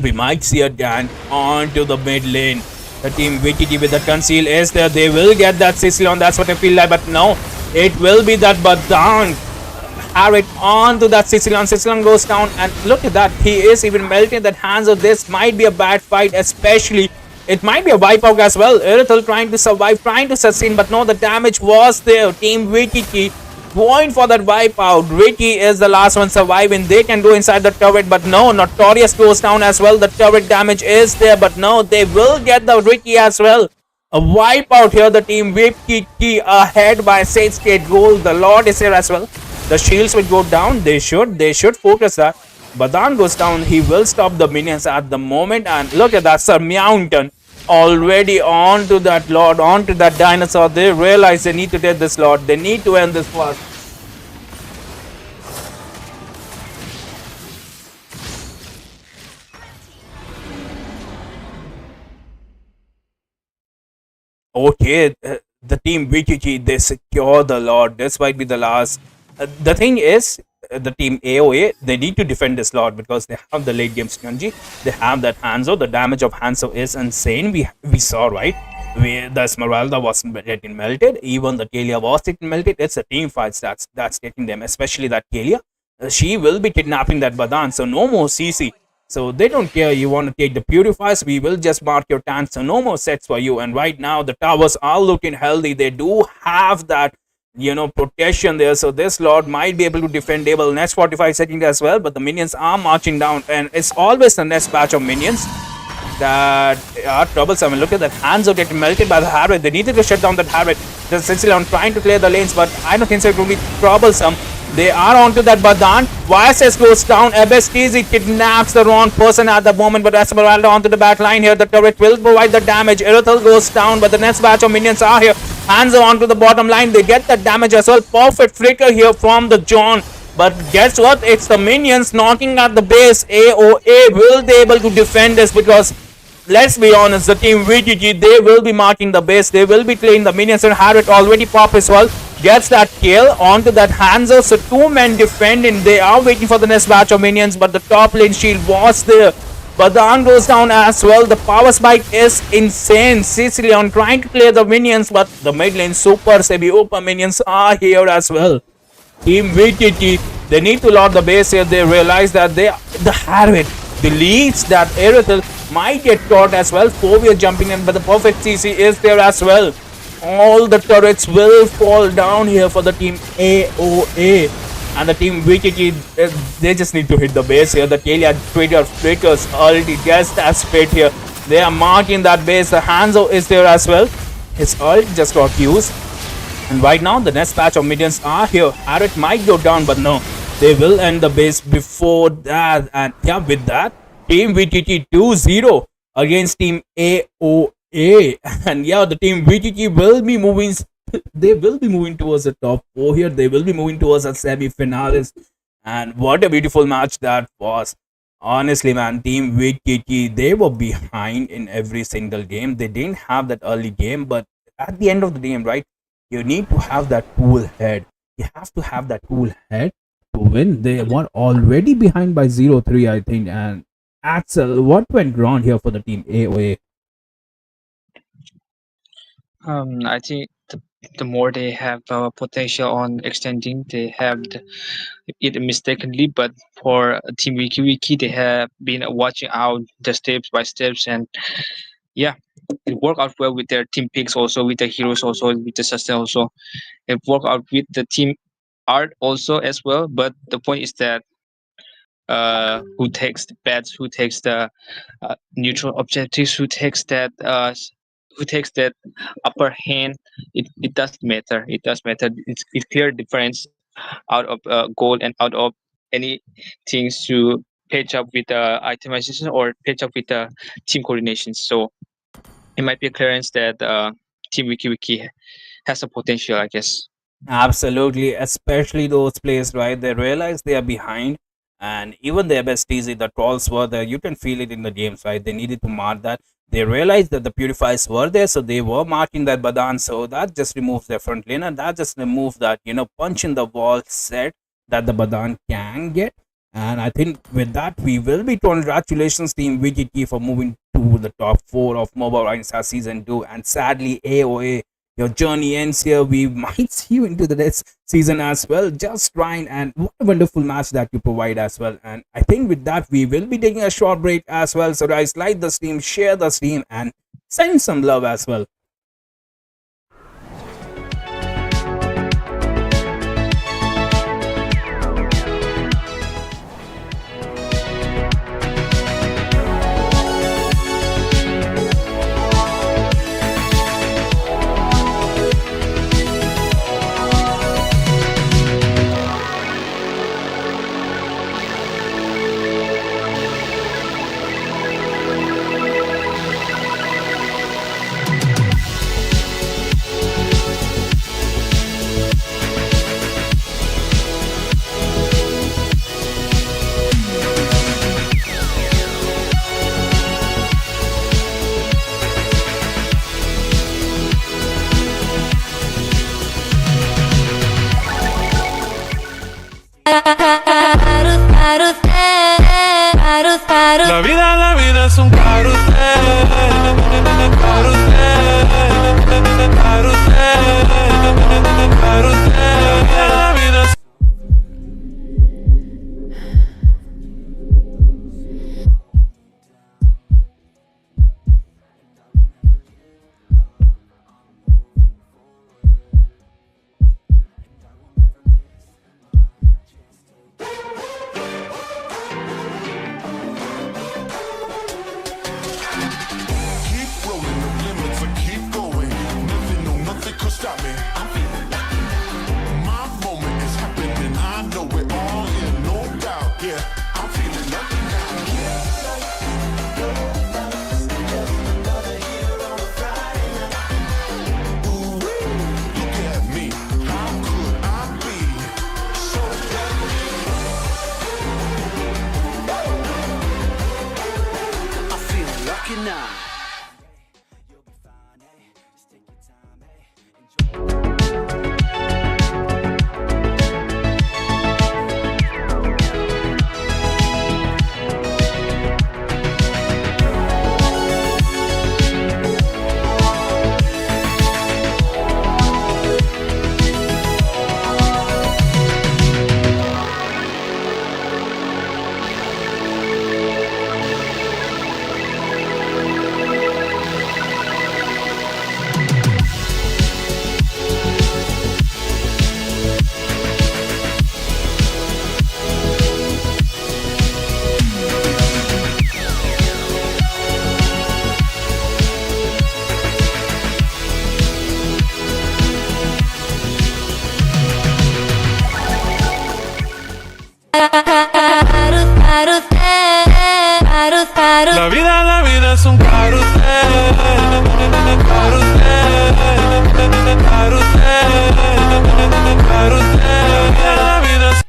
D: We might see a gank onto the mid lane. The team VTT with the conceal is there. They will get that Sicilian. That's what I feel like. But no, it will be that Badang. Harriet onto that Sicilian. Sicilian goes down. And look at that. He is even melting that Hanzo. This might be a bad fight. Especially, it might be a wipeout as well. Irithel trying to survive, trying to sustain. But no, the damage was there. Team VTT going for that wipeout. Ricky is the last one surviving. They can go inside the turret, but no, Notorious goes down as well. The turret damage is there, but no, they will get the Ricky as well. A wipeout here. The team Ricky ahead by 6k gold. The Lord is here as well. The shields will go down. They should focus that. Badan goes down. He will stop the minions at the moment. And look at that, Sir Mountain already onto that Lord, onto that dinosaur. They realize they need to take this Lord. They need to end this fast. Okay, the team VGG, they secure the Lord. This might be the last. The thing is, the team AOA, they need to defend this Lord because they have the late game synergy. They have that Hanzo. The damage of Hanzo is insane. We saw, right? The Esmeralda was getting melted. Even the Kalia was getting melted. It's a team fight that's getting them, especially that Kalia. She will be kidnapping that Badan. So no more CC. So they don't care. You want to take the purifiers, we will just mark your tanks. So no more sets for you. And right now the towers are looking healthy. They do have that, protection there. So this Lord might be able to defend able next 45 seconds as well. But the minions are marching down, and it's always the next batch of minions that are troublesome. And look at that, Hanzo getting melted by the Harriet. They needed to shut down that Harriet. The Sicilian trying to clear the lanes, but I don't think so. It will be troublesome. They are onto that Badan. YSS goes down. Abestizi kidnaps the wrong person at the moment, but Esmeralda onto the back line here. The turret will provide the damage. Irithel goes down, but the next batch of minions are here. Hanzo onto the bottom line. They get the damage as well. Perfect flicker here from the John. But guess what? It's the minions knocking at the base. AOA will be able to defend this because, let's be honest, the team VGG, they will be marking the base. They will be clearing the minions, and Harriet already pop as well. Gets that kill onto that Hanzo. So two men defending. They are waiting for the next batch of minions, but the top lane shield was there. Badan goes down as well. The power spike is insane. Sicilian trying to clear the minions, but the mid lane super Sebi Upa minions are here as well. Team VTT, they need to load the base here. They realize that the Harriet believes that Aerithel might get caught as well. 4 jumping in, but the perfect CC is there as well. All the turrets will fall down here for the team AOA. And the team VTT, they just need to hit the base here. The Kalia Breakers already just as split here. They are marking that base. The Hanzo is there as well. His ult just got used. And right now, the next batch of minions are here. Harriet might go down, but no. They will end the base before that. And yeah, with that, Team VTT 2-0 against Team AOA. And yeah, the Team VTT will be moving. They will be moving towards the top 4 here. They will be moving towards the semi-finals. And what a beautiful match that was. Honestly, man, Team VTT, they were behind in every single game. They didn't have that early game, but at the end of the game, right, you need to have that cool head. You have to have that cool head to win. They were already behind by 0-3, I think. And Axel, what went wrong here for the Team AOA?
G: I think the more they have potential on extending, they have it mistakenly. But for Team Wiki, they have been watching out the steps by steps, and yeah, it worked out well with their team picks, also with the heroes, also with the sustain, also it worked out with the team art also as well. But the point is that who takes the bets, who takes the neutral objectives, who takes that upper hand, it does matter. It does matter. It's clear difference out of goal and out of any things to patch up with the itemization or patch up with the team coordination. So it might be a clearance that Team Wiki has a potential, I guess.
D: Absolutely, especially those players, right? They realize they are behind, and even their best easy, the trolls were there. You can feel it in the games, right? They needed to mark that. They realized that the purifiers were there, so they were marking that Badan. So that just removes their front lane, and that just removes that, punch in the wall set that the Badan can get. And I think with that, we will be congratulations, Team VGT, for moving to the top 4 of Moba Rising Season 2. And sadly, AOA, your journey ends here. We might see you into the next season as well. Just trying, and what a wonderful match that you provide as well. And I think with that, we will be taking a short break as well. So guys, like the stream, share the stream, and send some love as well.
B: La vida es un carrusel, carrusel, carrusel, carrusel. La vida es
C: Keep rolling the limits and keep going. Nothing, no, nothing could stop me. I'm feeling lucky now. My moment is happening. I know it all in, no doubt. Yeah, I'm feeling lucky now. Ooh, look at me. How could I be so lucky? I feel lucky now.
B: La vida es un carrusel. Carrusel. Carrusel. Carrusel. La vida es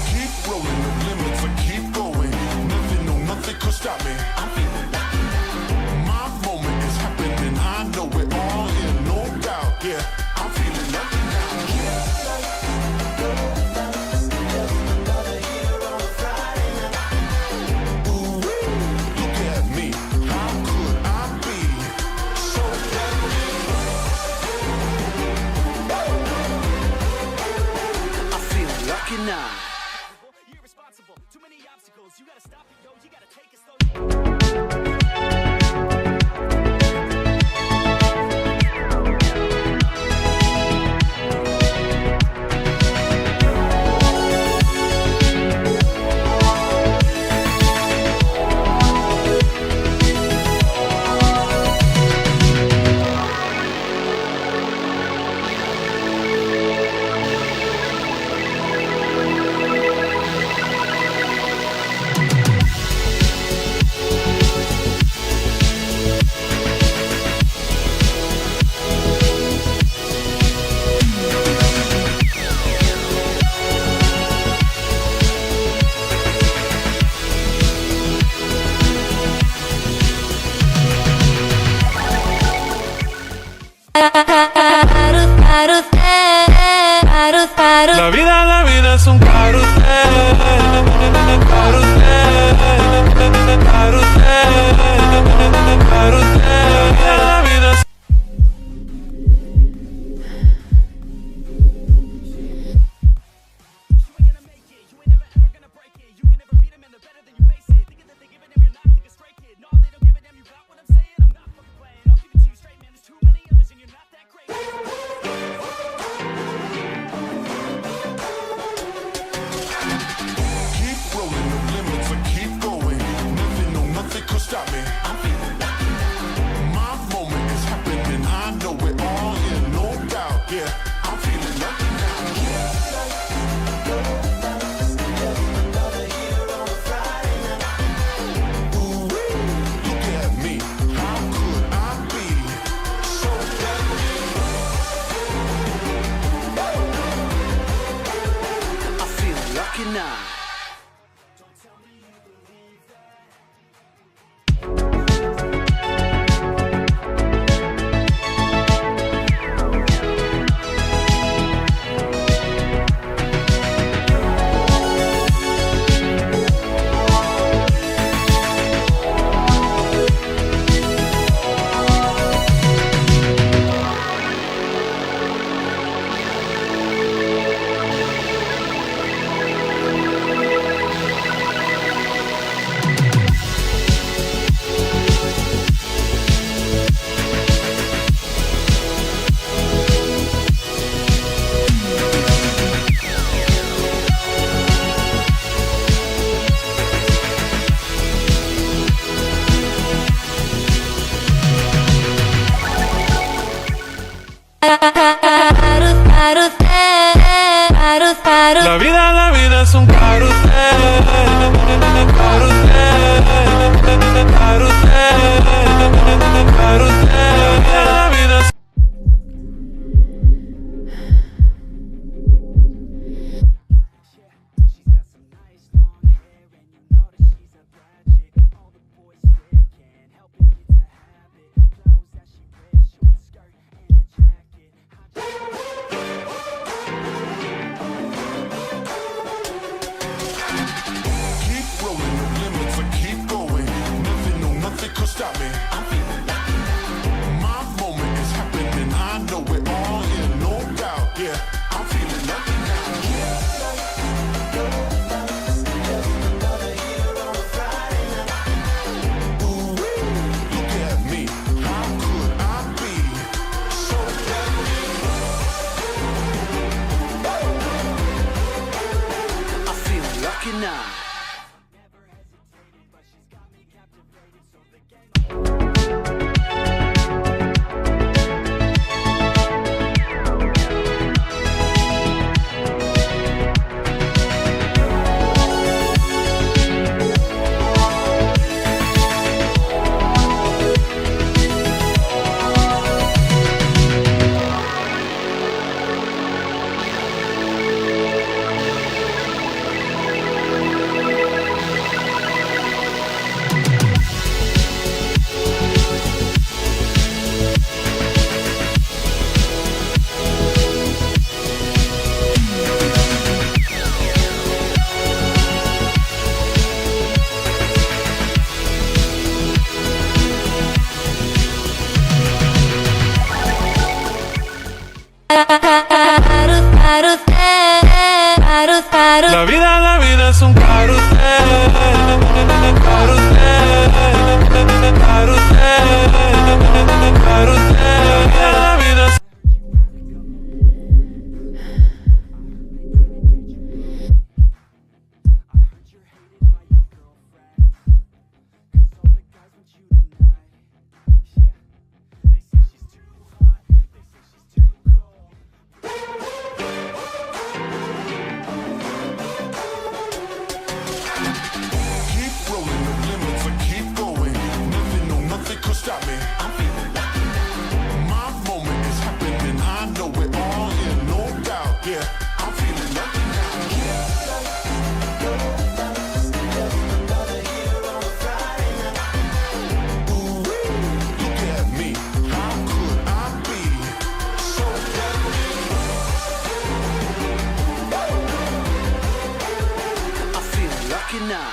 C: Keep rolling the limits and keep going. Nothing, no, nothing could stop me. I'm feeling lucky now. My moment is happening. I know it all in, no doubt. Yeah, I'm feeling lucky now. Ooh, look at me. How could I be so happy?
A: I'm feeling lucky now.
B: La vida es un carrusel. Carrusel. Carrusel. Carrusel. La vida es
C: Keep rolling the limits and keep going. Nothing, no, nothing could stop me. I'm feeling lucky now. My moment is happening. I know it all in, no doubt. Yeah, I'm feeling lucky now. Ooh, look at me. How could I be so happy?
A: I'm feeling lucky now.
B: La vida es un carrusel. Carrusel. Carrusel. Carrusel. La vida es
C: Keep rolling the limits and keep going. Nothing, no, nothing could stop me. I'm feeling lucky now. My moment
B: La vida es un carrusel. Carrusel. Carrusel. Carrusel. La vida es
C: Keep rolling the limits and keep going. Nothing, no, nothing could stop me. I'm feeling lucky now. My moment is happening. I know it all in, no doubt. Yeah, I'm feeling lucky now. Ooh, look at me. How could I be so happy?
A: I'm feeling lucky now.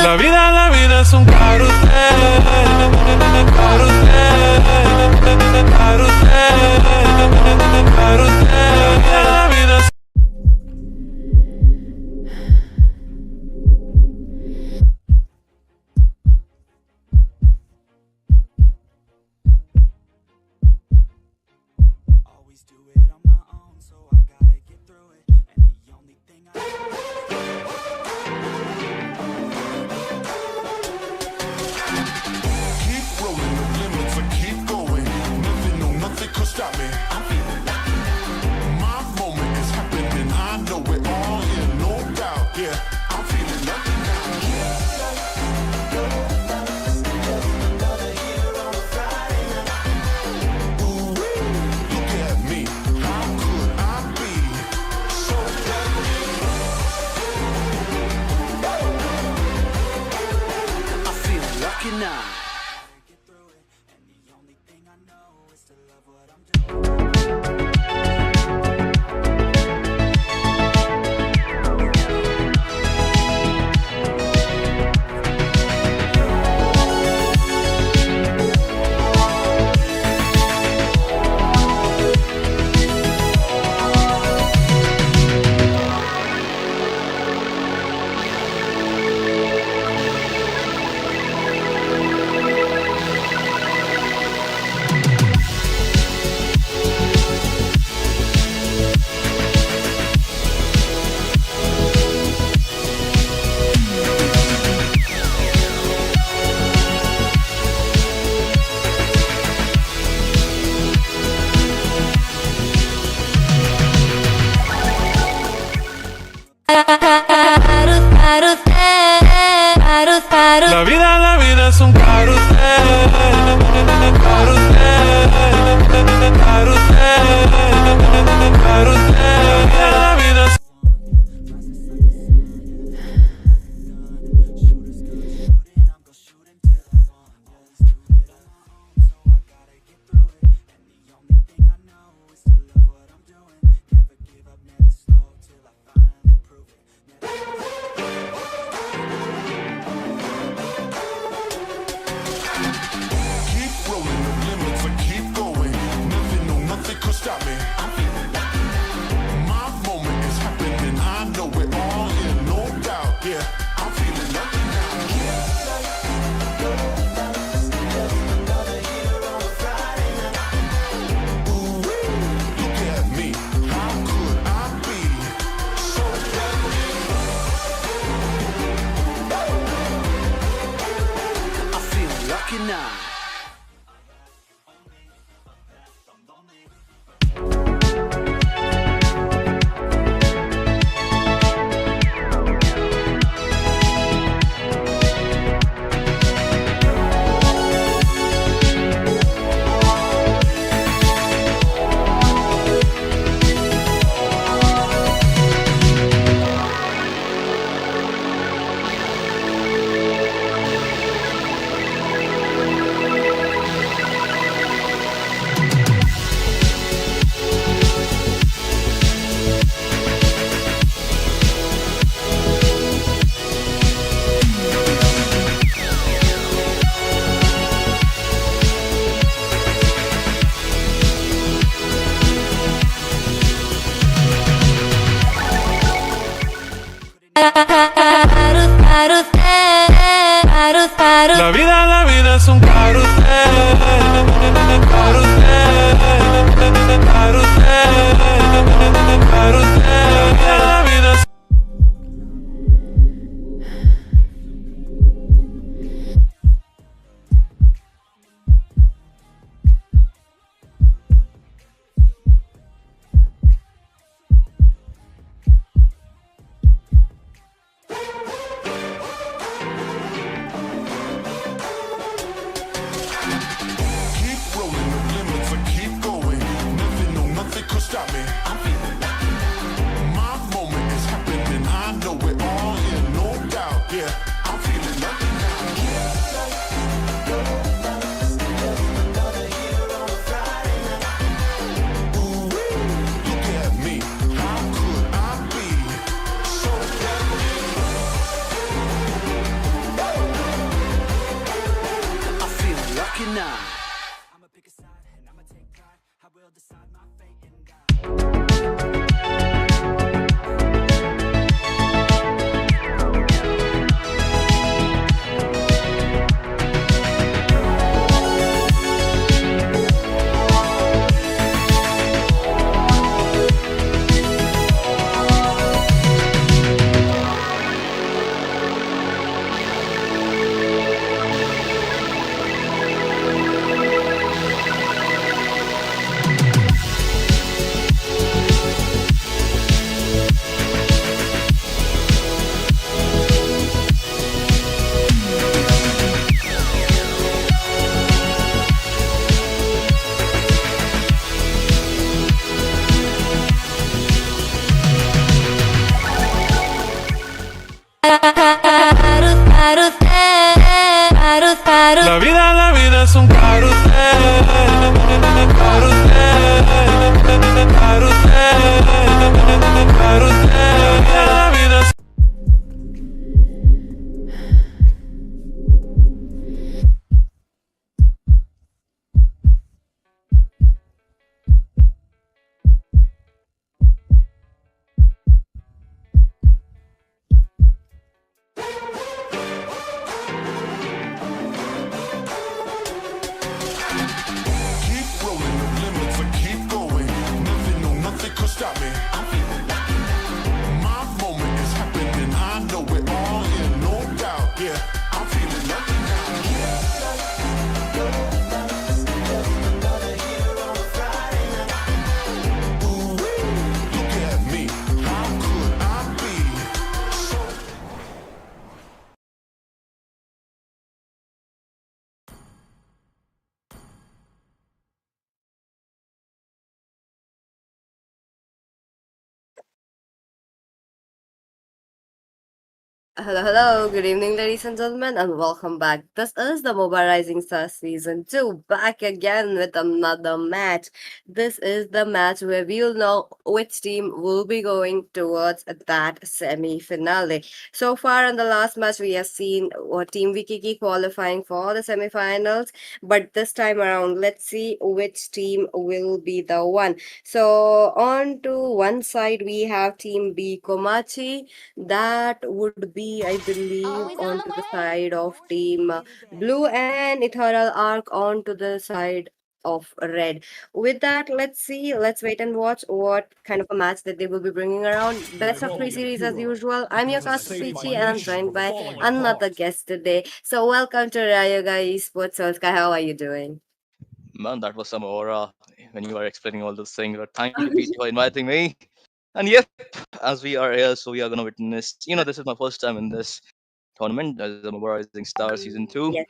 B: La vida es un carrusel. Carrusel. Carrusel. Carrusel. La vida es
A: Always do it on my own, so I gotta get through it. And the only thing I
C: Keep rolling the limits and keep going. Nothing, no, nothing could stop me. I'm feeling lucky now. My moment is happening. I know it all in, no doubt. Yeah, I'm feeling lucky now. Ooh, look at me. How could I be so happy?
A: I'm feeling lucky now. Get through it, and the only thing I know is to love what I'm doing. nah.
B: La vida es un carrusel. Carrusel. Carrusel. Carrusel. La vida es
C: Keep rolling, the limits will keep going. Nothing, no, nothing could stop me. I'm feeling lucky now. My moment is happening. I know it all in, no doubt. Yeah, I'm feeling lucky now. Ooh, look at me. How could I be so
A: I'm feeling lucky now. I'ma pick a side and I'ma take pride. I will decide my fate and die.
B: La vida es un carrusel. Carrusel. Carrusel. Carrusel. La vida es
C: keep rolling, the limits will keep going. Nothing, no, nothing could stop me. I'm feeling lucky now. My moment is happening. I know it all in, no doubt. Yeah, I'm feeling lucky now. Ooh, look at me. How could I be so
E: Hello, good evening, ladies and gentlemen, and welcome back. This is the Moba Rising Stars Season 2, back again with another match. This is the match where we'll know which team will be going towards that semi finale. So far, in the last match, we have seen Team Vikiki qualifying for the semi finals, but this time around, let's see which team will be the one. So, on to one side, we have Team B Komachi. That would be, I believe,
F: Always on the
E: onto the
F: way.
E: side of Team Blue, and Ethereal Arc onto the side of red. With that, let's see. Let's wait and watch what kind of a match that they will be bringing around. Best of three series as usual. I'm your host Peachy, and I'm joined by another guest today. So welcome to Ryoga Esports. So Sky, how are you doing?
H: Man, that was some aura when you were explaining all those things. But thank you, Peachy, for inviting me. And yep, as we are here, so we are gonna witness. This is my first time in this tournament as a Moba Rising Star Season Two,
E: Yes,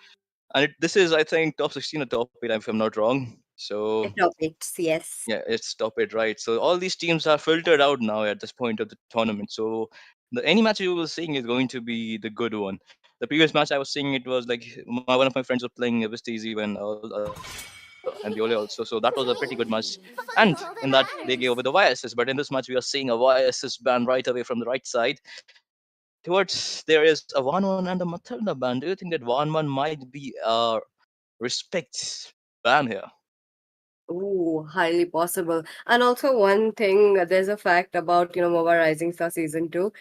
H: and this is, I think, top 16 or top 8, if I'm not wrong. So
E: the topics. Yes.
H: yeah, it's top 8, right? So all these teams are filtered out now at this point of the tournament. So any match you were seeing is going to be the good one. The previous match I was seeing, it was like one of my friends was playing Vista Easy when and Viole also. So that was a pretty good match. And in that they gave over the Y assist. But in this match we are seeing a Y assist ban right away from the right side. Towards there is a 1-1 and a Matilda ban. Do you think that 1-1 might be a respect ban here?
E: Ooh, highly possible. And also one thing, there's a fact about, Mobile Rising Star Season 2.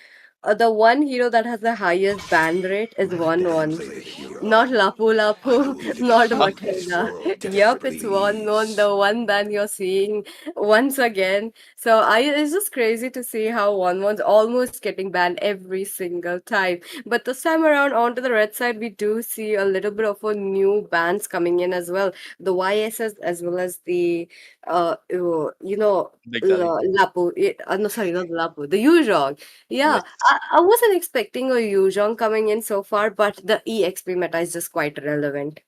E: The one hero that has the highest ban rate is 1-1. Not Lapu Lapu, not Matilda. Yup, it's 1-1, the one ban you're seeing once again. So it's just crazy to see how 1-1's almost getting banned every single time. But this time around, onto the red side, we do see a little bit of a new bans coming in as well. The YSS as well as the,
H: Big Daddy.
E: Lapu. No, sorry, not Lapu, the Yuzhong. Yeah,
H: Yes.
E: I wasn't expecting a Yuzhong coming in so far, but the EXP meta is just quite relevant.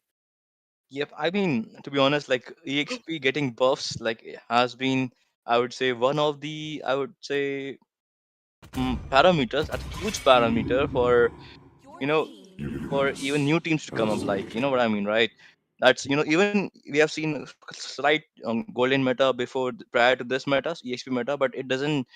H: Yep. I mean, to be honest, like EXP getting buffs, like it has been, I would say, one of the, I would say, parameters, a huge parameter for you know for even new teams to come up, like, you know what I mean, right? That's, even we have seen a slight golden meta before, prior to this meta, exp meta, but it doesn't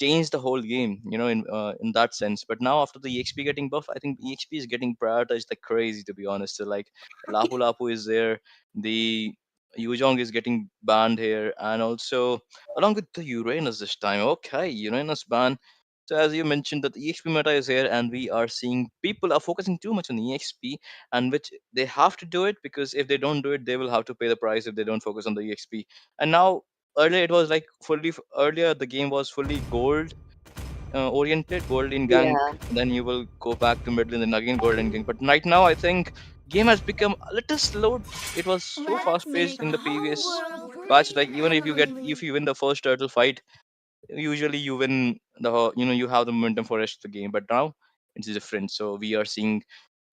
H: change the whole game, in that sense. But now after the exp getting buff, I think exp is getting prioritized like crazy, to be honest. So like lapu lapu is there, the Yuzhong is getting banned here, and also along with the Uranus this time. Okay, Uranus ban. So as you mentioned, that the EXP meta is here, and we are seeing people are focusing too much on the EXP, and which they have to do it, because if they don't do it, they will have to pay the price if they don't focus on the EXP. And now, earlier it was like earlier the game was fully gold oriented, gold in gank,
E: Yeah.
H: then you will go back to middle and then again gold in gank. But right now I think game has become a little slow. It was so fast
F: Let's
H: paced
F: make
H: in
F: the
H: the
F: whole
H: previous
F: world
H: patch. Like even
F: green.
H: if you win the first turtle fight, usually you win you have the momentum for rest of the game. But now it's different. So we are seeing,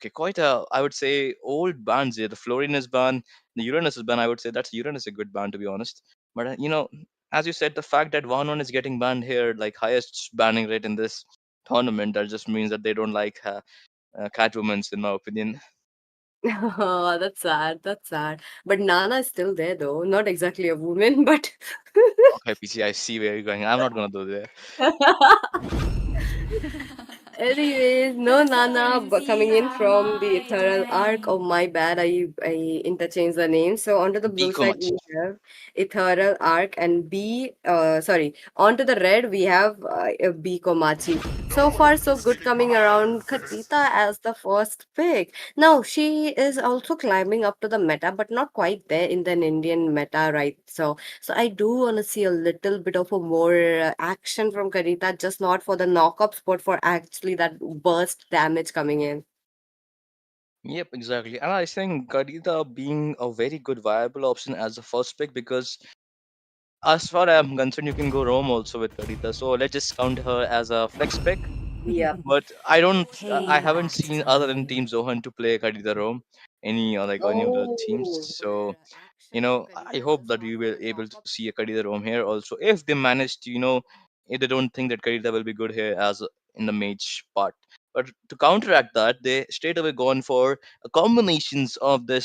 H: okay, quite a, I would say, old bans here. The Florinus ban, the Uranus ban, I would say that's Uranus a good ban, to be honest. But as you said, the fact that 1-1 is getting banned here, like highest banning rate in this tournament, that just means that they don't like Catwoman's, in my opinion.
E: Oh, that's sad. That's sad. But Nana is still there though. Not exactly a woman, but
H: Okay, PC, I see where you're going. I'm not gonna do that.
E: anyways, no Nana but coming in from the Ethereal Arc. Oh my bad, I interchanged the name. So onto the blue
H: Biko
E: side
H: much.
E: we have Ethereal Arc and onto the red we have B Komachi. So far so good coming around Katita as the first pick. Now she is also climbing up to the meta, but not quite there in the Indian meta, right? So I do want to see a little bit of a more action from Karita, just not for the knockups, but for actually that burst damage coming in.
H: Yep, exactly. And I think Kadita being a very good viable option as a first pick, because as far as I'm concerned, you can go Rome also with Kadita. So let's just count her as a flex pick.
E: Yeah.
H: But I haven't seen other than Team Zohan to play Kadita Rome, any of the teams.
E: Oh,
H: So
E: action from
H: I
E: Karita
H: hope
E: thus
H: that we
E: far.
H: will able to see a Kadita Rome here also, if they manage to, if they don't think that Kadita will be good here in the mage part. But to counteract that, they straight away gone for a combinations of the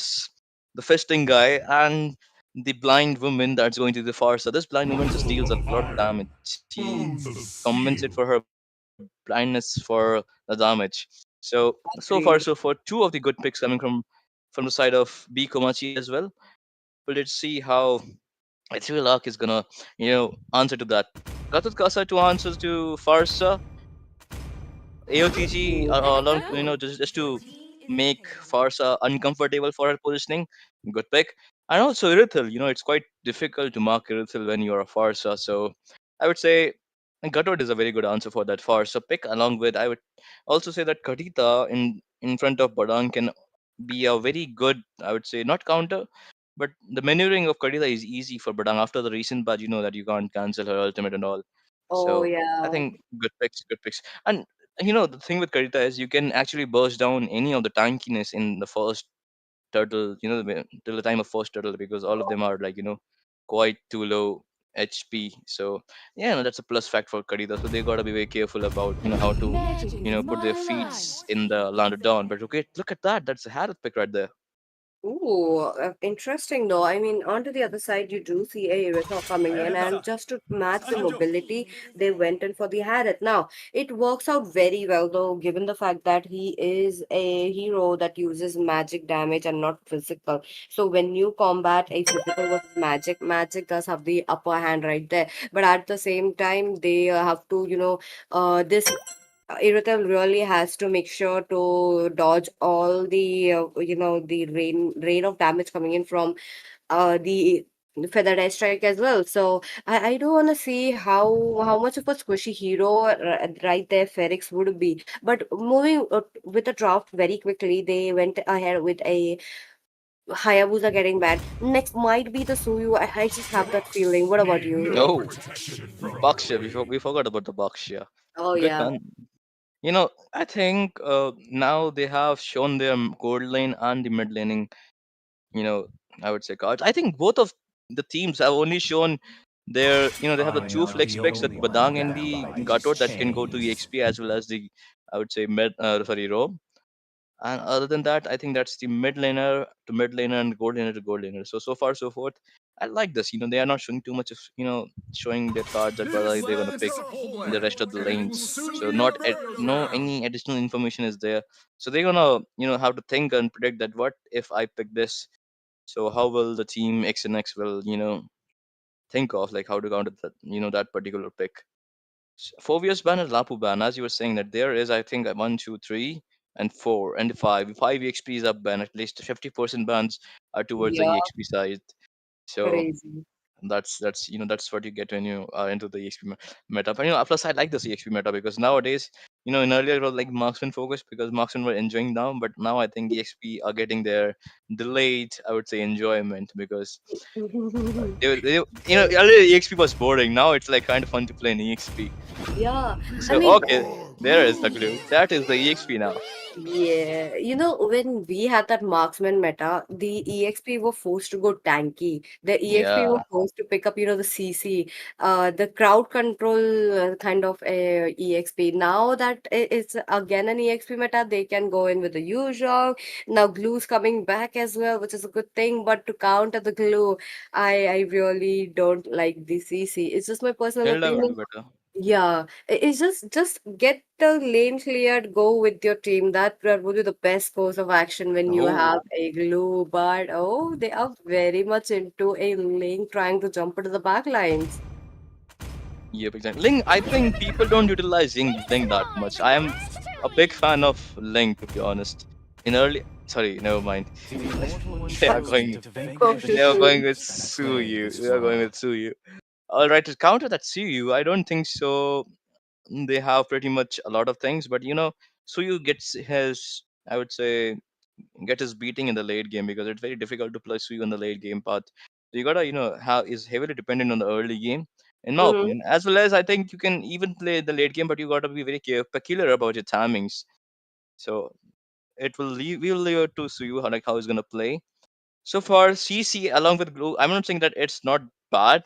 H: fisting guy and the blind woman that's going to the far side. This blind woman just deals a lot of damage. She compensate for her blindness for the damage. So far, so for two of the good picks coming from the side of B Komachi as well. But let's see how Ethel Luck is gonna, answer to that. Gatot Kasa to answer to Farsa, AOTG, along, just to make Farsa uncomfortable for her positioning. Good pick. And also Irithel, it's quite difficult to mark Irithel when you're a Farsa. So I would say Gatod is a very good answer for that Farsa pick. Along with, I would also say that Kadita in front of Badang can be a very good, I would say, not counter, but the maneuvering of Kadita is easy for Badang after the recent but you know that you can't cancel her ultimate and all.
E: Oh
H: So I
E: yeah.
H: think good picks, good picks. And the thing with Kadita is you can actually burst down any of the tankiness in the first turtle, till the time of first turtle, because all of them are like, quite too low HP. So yeah, no, that's a plus fact for Kadita. So they gotta be very careful about how to
F: Magic is
H: put their
F: my
H: feet
F: life.
H: in the landed down. But okay, look at that. That's a Harith pick right there.
E: Ooh, interesting though. I mean, onto the other side, you do see a Irithel coming in, and just to match the mobility, they went in for the Harriet. Now, it works out very well though, given the fact that he is a hero that uses magic damage and not physical. So when you combat a physical versus magic, magic does have the upper hand right there. But at the same time, they have to, this Irithel really has to make sure to dodge all the the rain of damage coming in from the feathered air strike as well. So I do want to see how much of a squishy hero right there Ferrix would be. But moving with the draft very quickly, they went ahead with a Hayabusa getting banned. Next might be the Suyu. I just have that feeling. What about you?
H: Oh, Bakshia. We forgot about the Bakshia.
E: Oh
H: Good
E: yeah.
H: man. I think now they have shown their gold lane and the mid laning, you know, I would say cards. I think both of the teams have only shown they have the two flex picks with Badang and the Gatot that can go to EXP as well as the, I would say, Roam. And other than that, I think that's the mid laner to mid laner and gold laner to gold laner. So far, so forth. I like this. They are not showing too much of, showing their cards that whether they're going to pick in the rest of the lanes. So no any additional information is there. So they're going to, have to think and predict that what if I pick this, so how will the team X and X will think of like how to counter that that particular pick. 4 years ban and Lapu ban, as you were saying that there is I think a 1, 2, 3, and 4 and 5. 5 EXPs are banned. At least 50% bans are towards the
E: Yeah,
H: EXP side. So
E: crazy.
H: that's what you get when you are into the EXP meta. But plus I like this EXP meta because nowadays in earlier it was like marksman focused because marksmen were enjoying now, but now I think EXP are getting their delayed, I would say, enjoyment because earlier EXP was boring. Now it's like kind of fun to play in EXP.
E: Yeah, I
H: So
E: mean,
H: okay, there is the glue. That is the EXP now.
E: yeah, when we had that marksman meta, the EXP were forced to go tanky. The EXP were
H: Yeah,
E: forced to pick up, the CC, the crowd control kind of EXP. Now that it's again an EXP meta, they can go in with the usual. Now glue's coming back as well, which is a good thing. But to counter the glue, I really don't like the CC. It's just my personal
H: Hilda will
E: opinion.
H: be better.
E: Yeah, it's just get the lane cleared, go with your team. That would be the best course of action when you have
H: Oh,
E: a glue. But oh, they are very much into a lane trying to jump into the back lines.
H: yep, exactly. Link, I think people don't utilize Link that much. I am a big fan of Link, to be honest. In early, sorry, never mind. they are going,
E: Go to
H: they are
E: two.
H: going with Suyu. They are going with Suyu. All right, to counter that Suyu, I don't think so. They have pretty much a lot of things, but Suyu gets his, I would say, get his beating in the late game because it's very difficult to play Suyu in the late game path. So you gotta, have is heavily dependent on the early game, in my
E: Mm-hmm.
H: opinion. As well as I think you can even play the late game, but you gotta be very peculiar about your timings. So it will leave we'll leave it to Suyu how like how he's gonna play. So far, CC along with Glue, I'm not saying that it's not bad,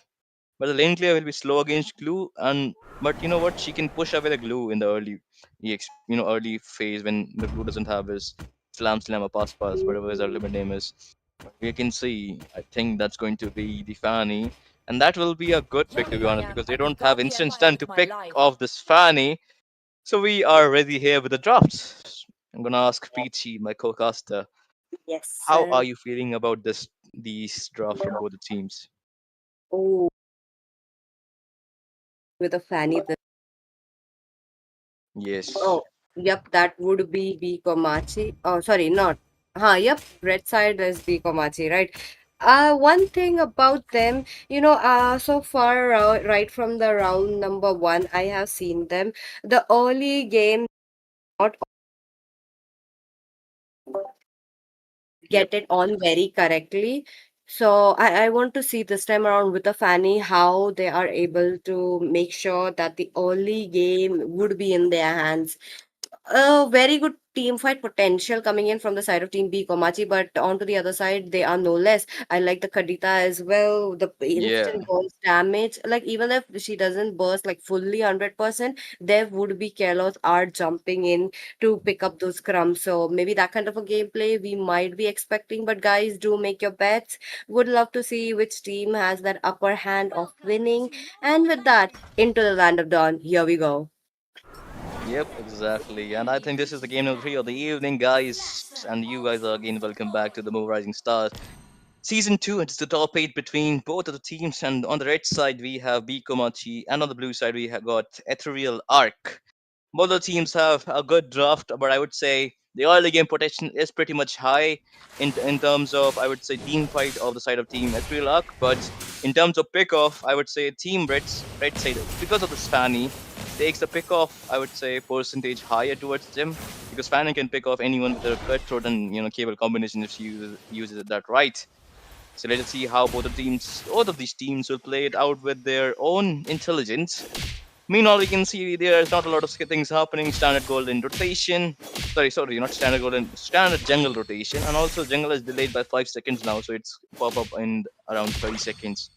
H: but the lane clear will be slow against glue, and but you know what? She can push away the glue in the early phase when the glue doesn't have his slam or pass, whatever his ultimate name is. We can see. I think that's going to be the Fanny, and that will be a good pick to be honest because they don't have instant stun to pick off this Fanny. So we are ready here with the drafts. I'm gonna ask Peachy, my co-caster,
E: Yes.
H: how are you feeling about these drafts from both the teams?
E: Oh, with a fanny.
H: Yes.
E: Oh, yep, that would be B Komachi. Oh, sorry, not. Yep, red side is B Komachi, right? One thing about them, so far, right from the round number one, I have seen them. The early game, not
H: Yep.
E: get it on very correctly. So I want to see this time around with the Fanny how they are able to make sure that the early game would be in their hands. A very good team fight potential coming in from the side of Team B Komachi, but onto the other side, they are no less. I like the Kadita as well. The
H: Yeah.
E: instant burst damage, like even if she doesn't burst like fully 100%, there would be Kalos are jumping in to pick up those crumbs. So maybe that kind of a gameplay we might be expecting. But guys, do make your bets. Would love to see which team has that upper hand of
F: Welcome
E: winning.
F: to
E: And with that,
F: Moba.
E: into the land of dawn. Here we go.
H: Yep, exactly. And I think this is the game number three of the evening, guys.
F: Yes,
H: And you guys are again welcome back to the
F: welcome.
H: Move Rising Stars. Season 2, it's the top 8 between both of the teams. And on the red side, we have Bikomachi. And on the blue side, we have got Ethereal Arc. Both the teams have a good draft, but I would say the early game potential is pretty much high in terms of, I would say, team fight of the side of Team Ethereal Arc. But in terms of pick off, I would say Team Red side, because of the Fanny, takes the pick off, I would say, percentage higher towards them. Because Fanny can pick off anyone with a cutthroat and cable combination if she uses that right. So let us see how both of these teams will play it out with their own intelligence. Meanwhile, we can see there's not a lot of things happening. Standard golden rotation. Sorry, not standard golden, standard jungle rotation. And also, jungle is delayed by 5 seconds now, so it's pop up in around 30 seconds.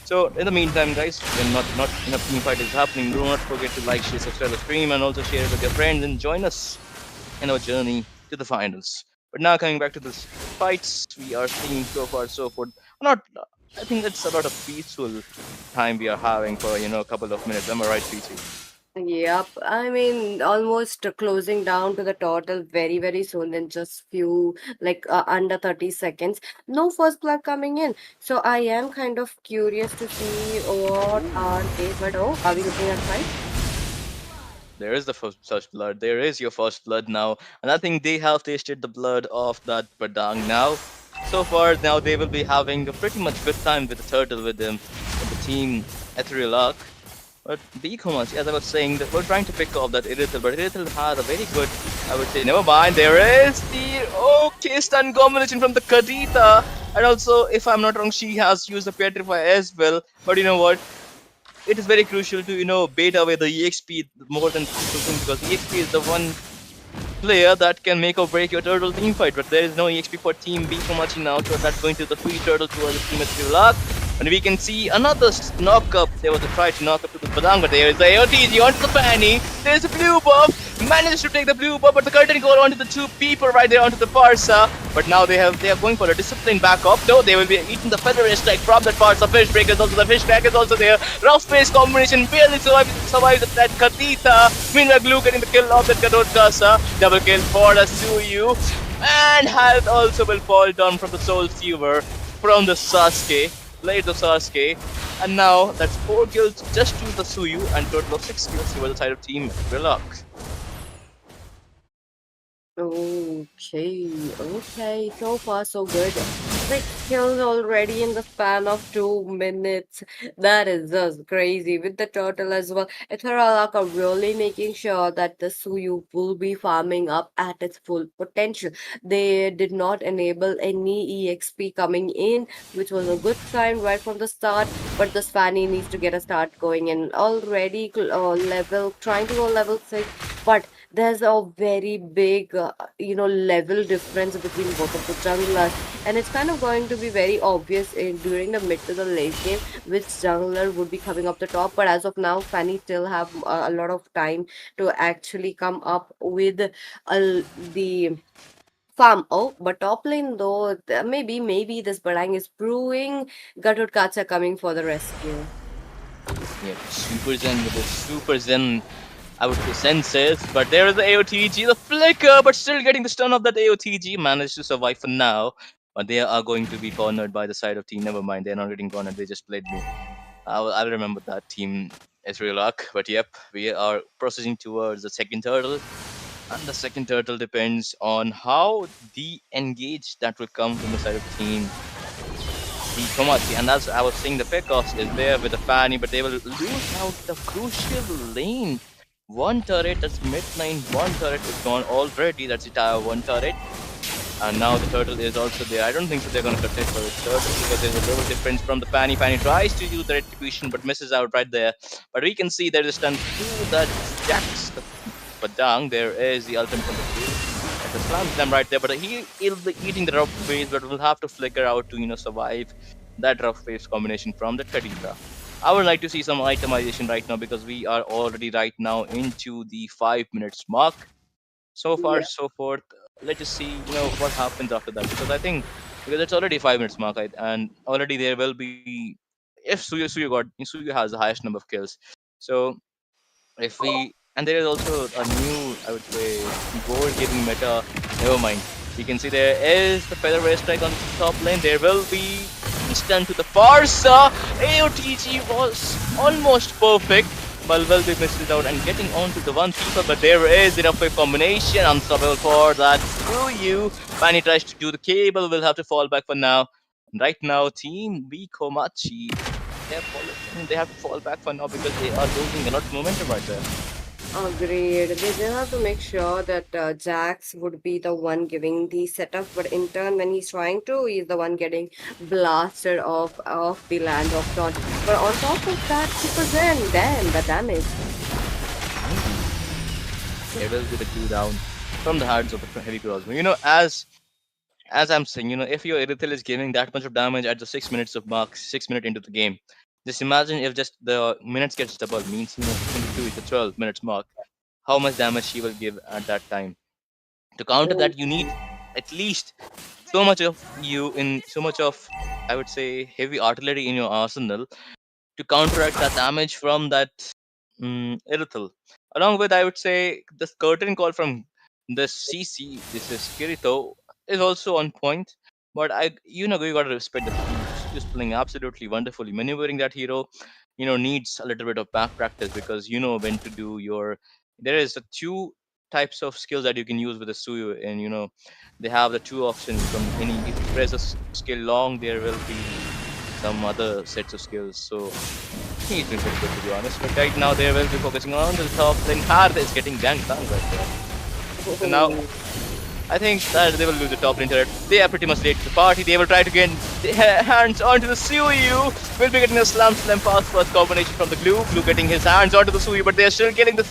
H: So, in the meantime, guys, when not enough team fight is happening, do not forget to like, share, subscribe the stream, and also share it with your friends and join us in our journey to the finals. But now, coming back to the fights, we are seeing so far so forth. Not, I think it's a lot of peaceful time we are having for a couple of minutes. Am I right, PC?
E: Yep, I mean, almost closing down to the total very, very soon in just few, like under 30 seconds. No first blood coming in. So I am kind of curious to see what are they, but oh, are we looking at fight?
H: There is the first such blood. There is your first blood now, and I think they have tasted the blood of that Badang now. So far, now they will be having a pretty much good time with the turtle with them, with the team Ethereal Arc. But Bikomas, as I was saying, that we're trying to pick off that Irithel, but Irithel has a very good, I would say, never mind, there is the okay stun combination from the Kadita. And also, if I'm not wrong, she has used the Petrify as well. But you know what? It is very crucial to, bait away the EXP more than people think, because EXP is the one player that can make or break your turtle team fight, but there is no EXP for Team B Komachi now, so that's going to the free turtle towards the team at Sivlak. And we can see another knock up. There was a try to knock up to the Badang, but there is the AOTG onto the Fanny. There's a blue buff. Manages to take the blue buff, but the curtain goal onto the two people right there onto the Parsa. But now they are going for a discipline back up. No, they will be eating the feather strike from that Parsa. Fish breakers also, the fish crack is also there. Rough face combination barely survives that Katita. Meanwhile, Glue getting the kill off that Kadot Kasa. Double kill for the Suyu. And health also will fall down from the Soul Sewer from the Sasuke. Played the Sasuke. And now that's 4 kills just to the Suyu and total of 6 kills to the side of Team Relax.
E: Okay, okay, so far so good. 6 kills already in the span of 2 minutes. That is just crazy with the turtle as well. Etharalaka really making sure that the Suyu will be farming up at its full potential. They did not enable any EXP coming in, which was a good sign right from the start. But the Fanny needs to get a start going in already trying to go level 6. But there's a very big level difference between both of the junglers, and it's kind of going to be very obvious during the mid to the late game which jungler would be coming up the top. But as of now, Fanny still have a lot of time to actually come up with the farm. Oh, but top lane though, maybe this Barang is brewing. Gatut Kacha coming for the rescue.
H: Yep, Super Zen with his Super Zen, I would say, senses. But there is the AOTG, the flicker, but still getting the stun of that AOTG. Managed to survive for now. But they are going to be cornered by the side of team. Never mind, they're not getting cornered, they just played me. I'll remember that team Israel Arc. But yep, we are processing towards the second turtle. And the second turtle depends on how the engage that will come from the side of the team the Komachi, and as I was saying, the pickoffs is there with the Fanny, but they will lose out the crucial lane. One turret, that's mid lane, one turret is gone already, that's the entire one turret. And now the turtle is also there. I don't think so they're going to contest for this turtle because there's a little difference from the Fanny. Fanny tries to use the retribution but misses out right there. But we can see there is stun through that Jax. But down, there is the ultimate from the blue. That slams them right there. But he'll be eating the rough phase, but will have to flicker out to survive that rough phase combination from the Khadija. I would like to see some itemization right now because we are already right now into the 5 minutes mark. So far,
E: Yeah.
H: so forth. Let's just see, what happens after that. Because I think because it's already 5 minutes mark, and already there will be if Suyu has the highest number of kills. So if we and there is also a new, I would say, gold giving meta. Never mind. You can see there is the featherweight strike on the top lane. There will be stun to the Farsa. AOTG was almost perfect. But will be missed it out and getting onto the one people, but there is enough a combination. Unstoppable for that. Screw you. Fanny tries to do the cable, will have to fall back for now. Right now, Team B Komachi, they have to fall back for now because they are losing a lot of momentum right there.
E: Agreed. They just have to make sure that Jax would be the one giving the setup, but in turn, when he's trying to, he's the one getting blasted off the land of Taunt. But on top of that, 2%, damn, the damage.
H: There will be the cool down from the hands of the heavy crossbow. As I'm saying, if your Irithil is giving that much of damage at the 6 minutes of mark, 6 minute into the game, just imagine if just the minutes gets double, means 6 into 2 is the 12 minutes mark. How much damage she will give at that time? To counter
E: Oh,
H: that, you need at least so much of, I would say, heavy artillery in your arsenal to counteract the damage from that Irithel. Along with, I would say, the curtain call from the CC, this is Kirito, is also on point. But you gotta respect the Suyu. Suyu is playing absolutely wonderfully. Maneuvering that hero, needs a little bit of back practice because you know when to do your. There is the two types of skills that you can use with the Suyu, and they have the two options from any. If you press a skill long, there will be some other sets of skills. So he's been pretty good to be honest. But right now they will be focusing on the top. Then Hard is getting ganked down right there. So now
E: oh,
H: I think that they will lose the top lane turret. They are pretty much late to the party. They will try to get their hands onto the Suyu. Will be getting a slam pass first combination from the glue. Glue getting his hands onto the Suyu, but they are still getting the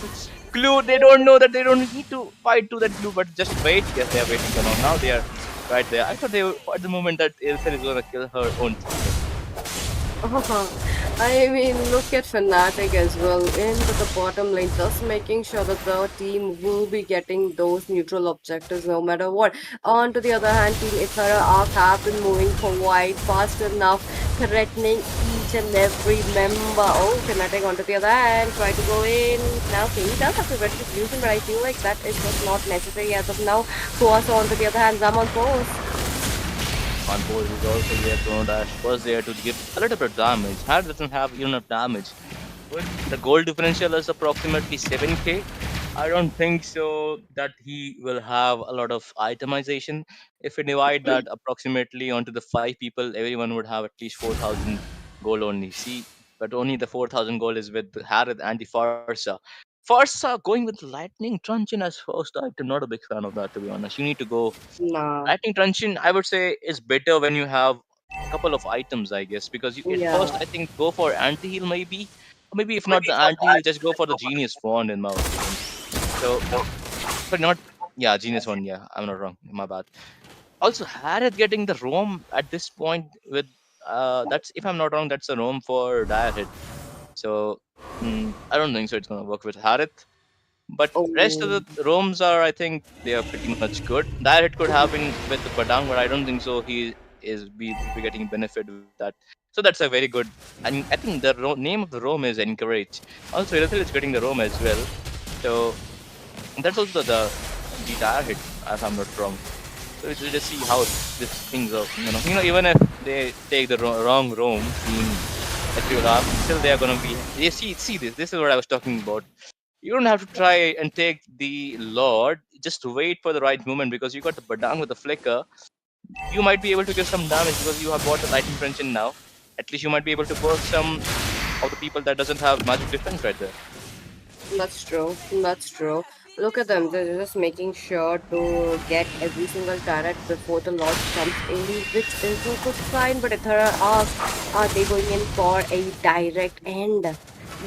H: glue. They don't know that they don't need to fight to that glue, but just wait. Yes, they are waiting for now. Now they are right there. I thought they were at the moment that Ilse is gonna kill her own teammate.
E: I mean, look at Fnatic as well into the bottom lane, just making sure that the team will be getting those neutral objectives no matter what. On to the other hand, Team Ithara Arc have been moving forward fast enough, threatening each and every member. Oh, Fnatic onto the other hand, try to go in. Now, King does have to retribution, but I feel like that is just not necessary as of now. Kuasa onto the other hand, Zam on course.
H: On board is also there. Drone Dash was there to give a little bit of damage. Hard doesn't have enough damage. But the gold differential is approximately 7k. I don't think so that he will have a lot of itemization. If we divide that approximately onto the 5 people, everyone would have at least 4,000 gold only. See, but only the 4,000 gold is with Harith and the Farsa. Farsa going with Lightning Truncheon as first item, not a big fan of that to be honest. You need to go
E: Nah,
H: Lightning Truncheon, I would say, is better when you have a couple of items, I guess, because you at first
E: yeah.
H: I think go for anti heal maybe, or maybe if not the anti heal, just go for the Genius Wand in my opinion. So, but not Genius Wand. Yeah, I'm not wrong. My bad. Also, Harith getting the roam at this point with that's if I'm not wrong, that's a roam for Dire Hit. So I don't think so. It's gonna work with Harith. But rest of
E: Oh,
H: the roams are, I think, they are pretty much good. That it could have been with the Padang, but I don't think so. He is be getting benefit with that. So that's a very good. And I think the name of the roam is Encourage. Also, Irithil is getting the roam as well. So that's also the dire hit, if I'm not wrong. So we'll just see how this things are. Even if they take the wrong roam, team that you have, still they are gonna be. You see this. This is what I was talking about. You don't have to try and take the Lord. Just wait for the right moment because you got the Badang with the flicker. you might be able to give some damage because you have bought the lightning trench in now. At least you might be able to burst some of the people that doesn't have magic defense right there.
E: That's true. That's true. Look at them. They're just making sure to get every single turret before the Lord comes in, which is a good sign. But Ithera asks, are they going in for a direct end?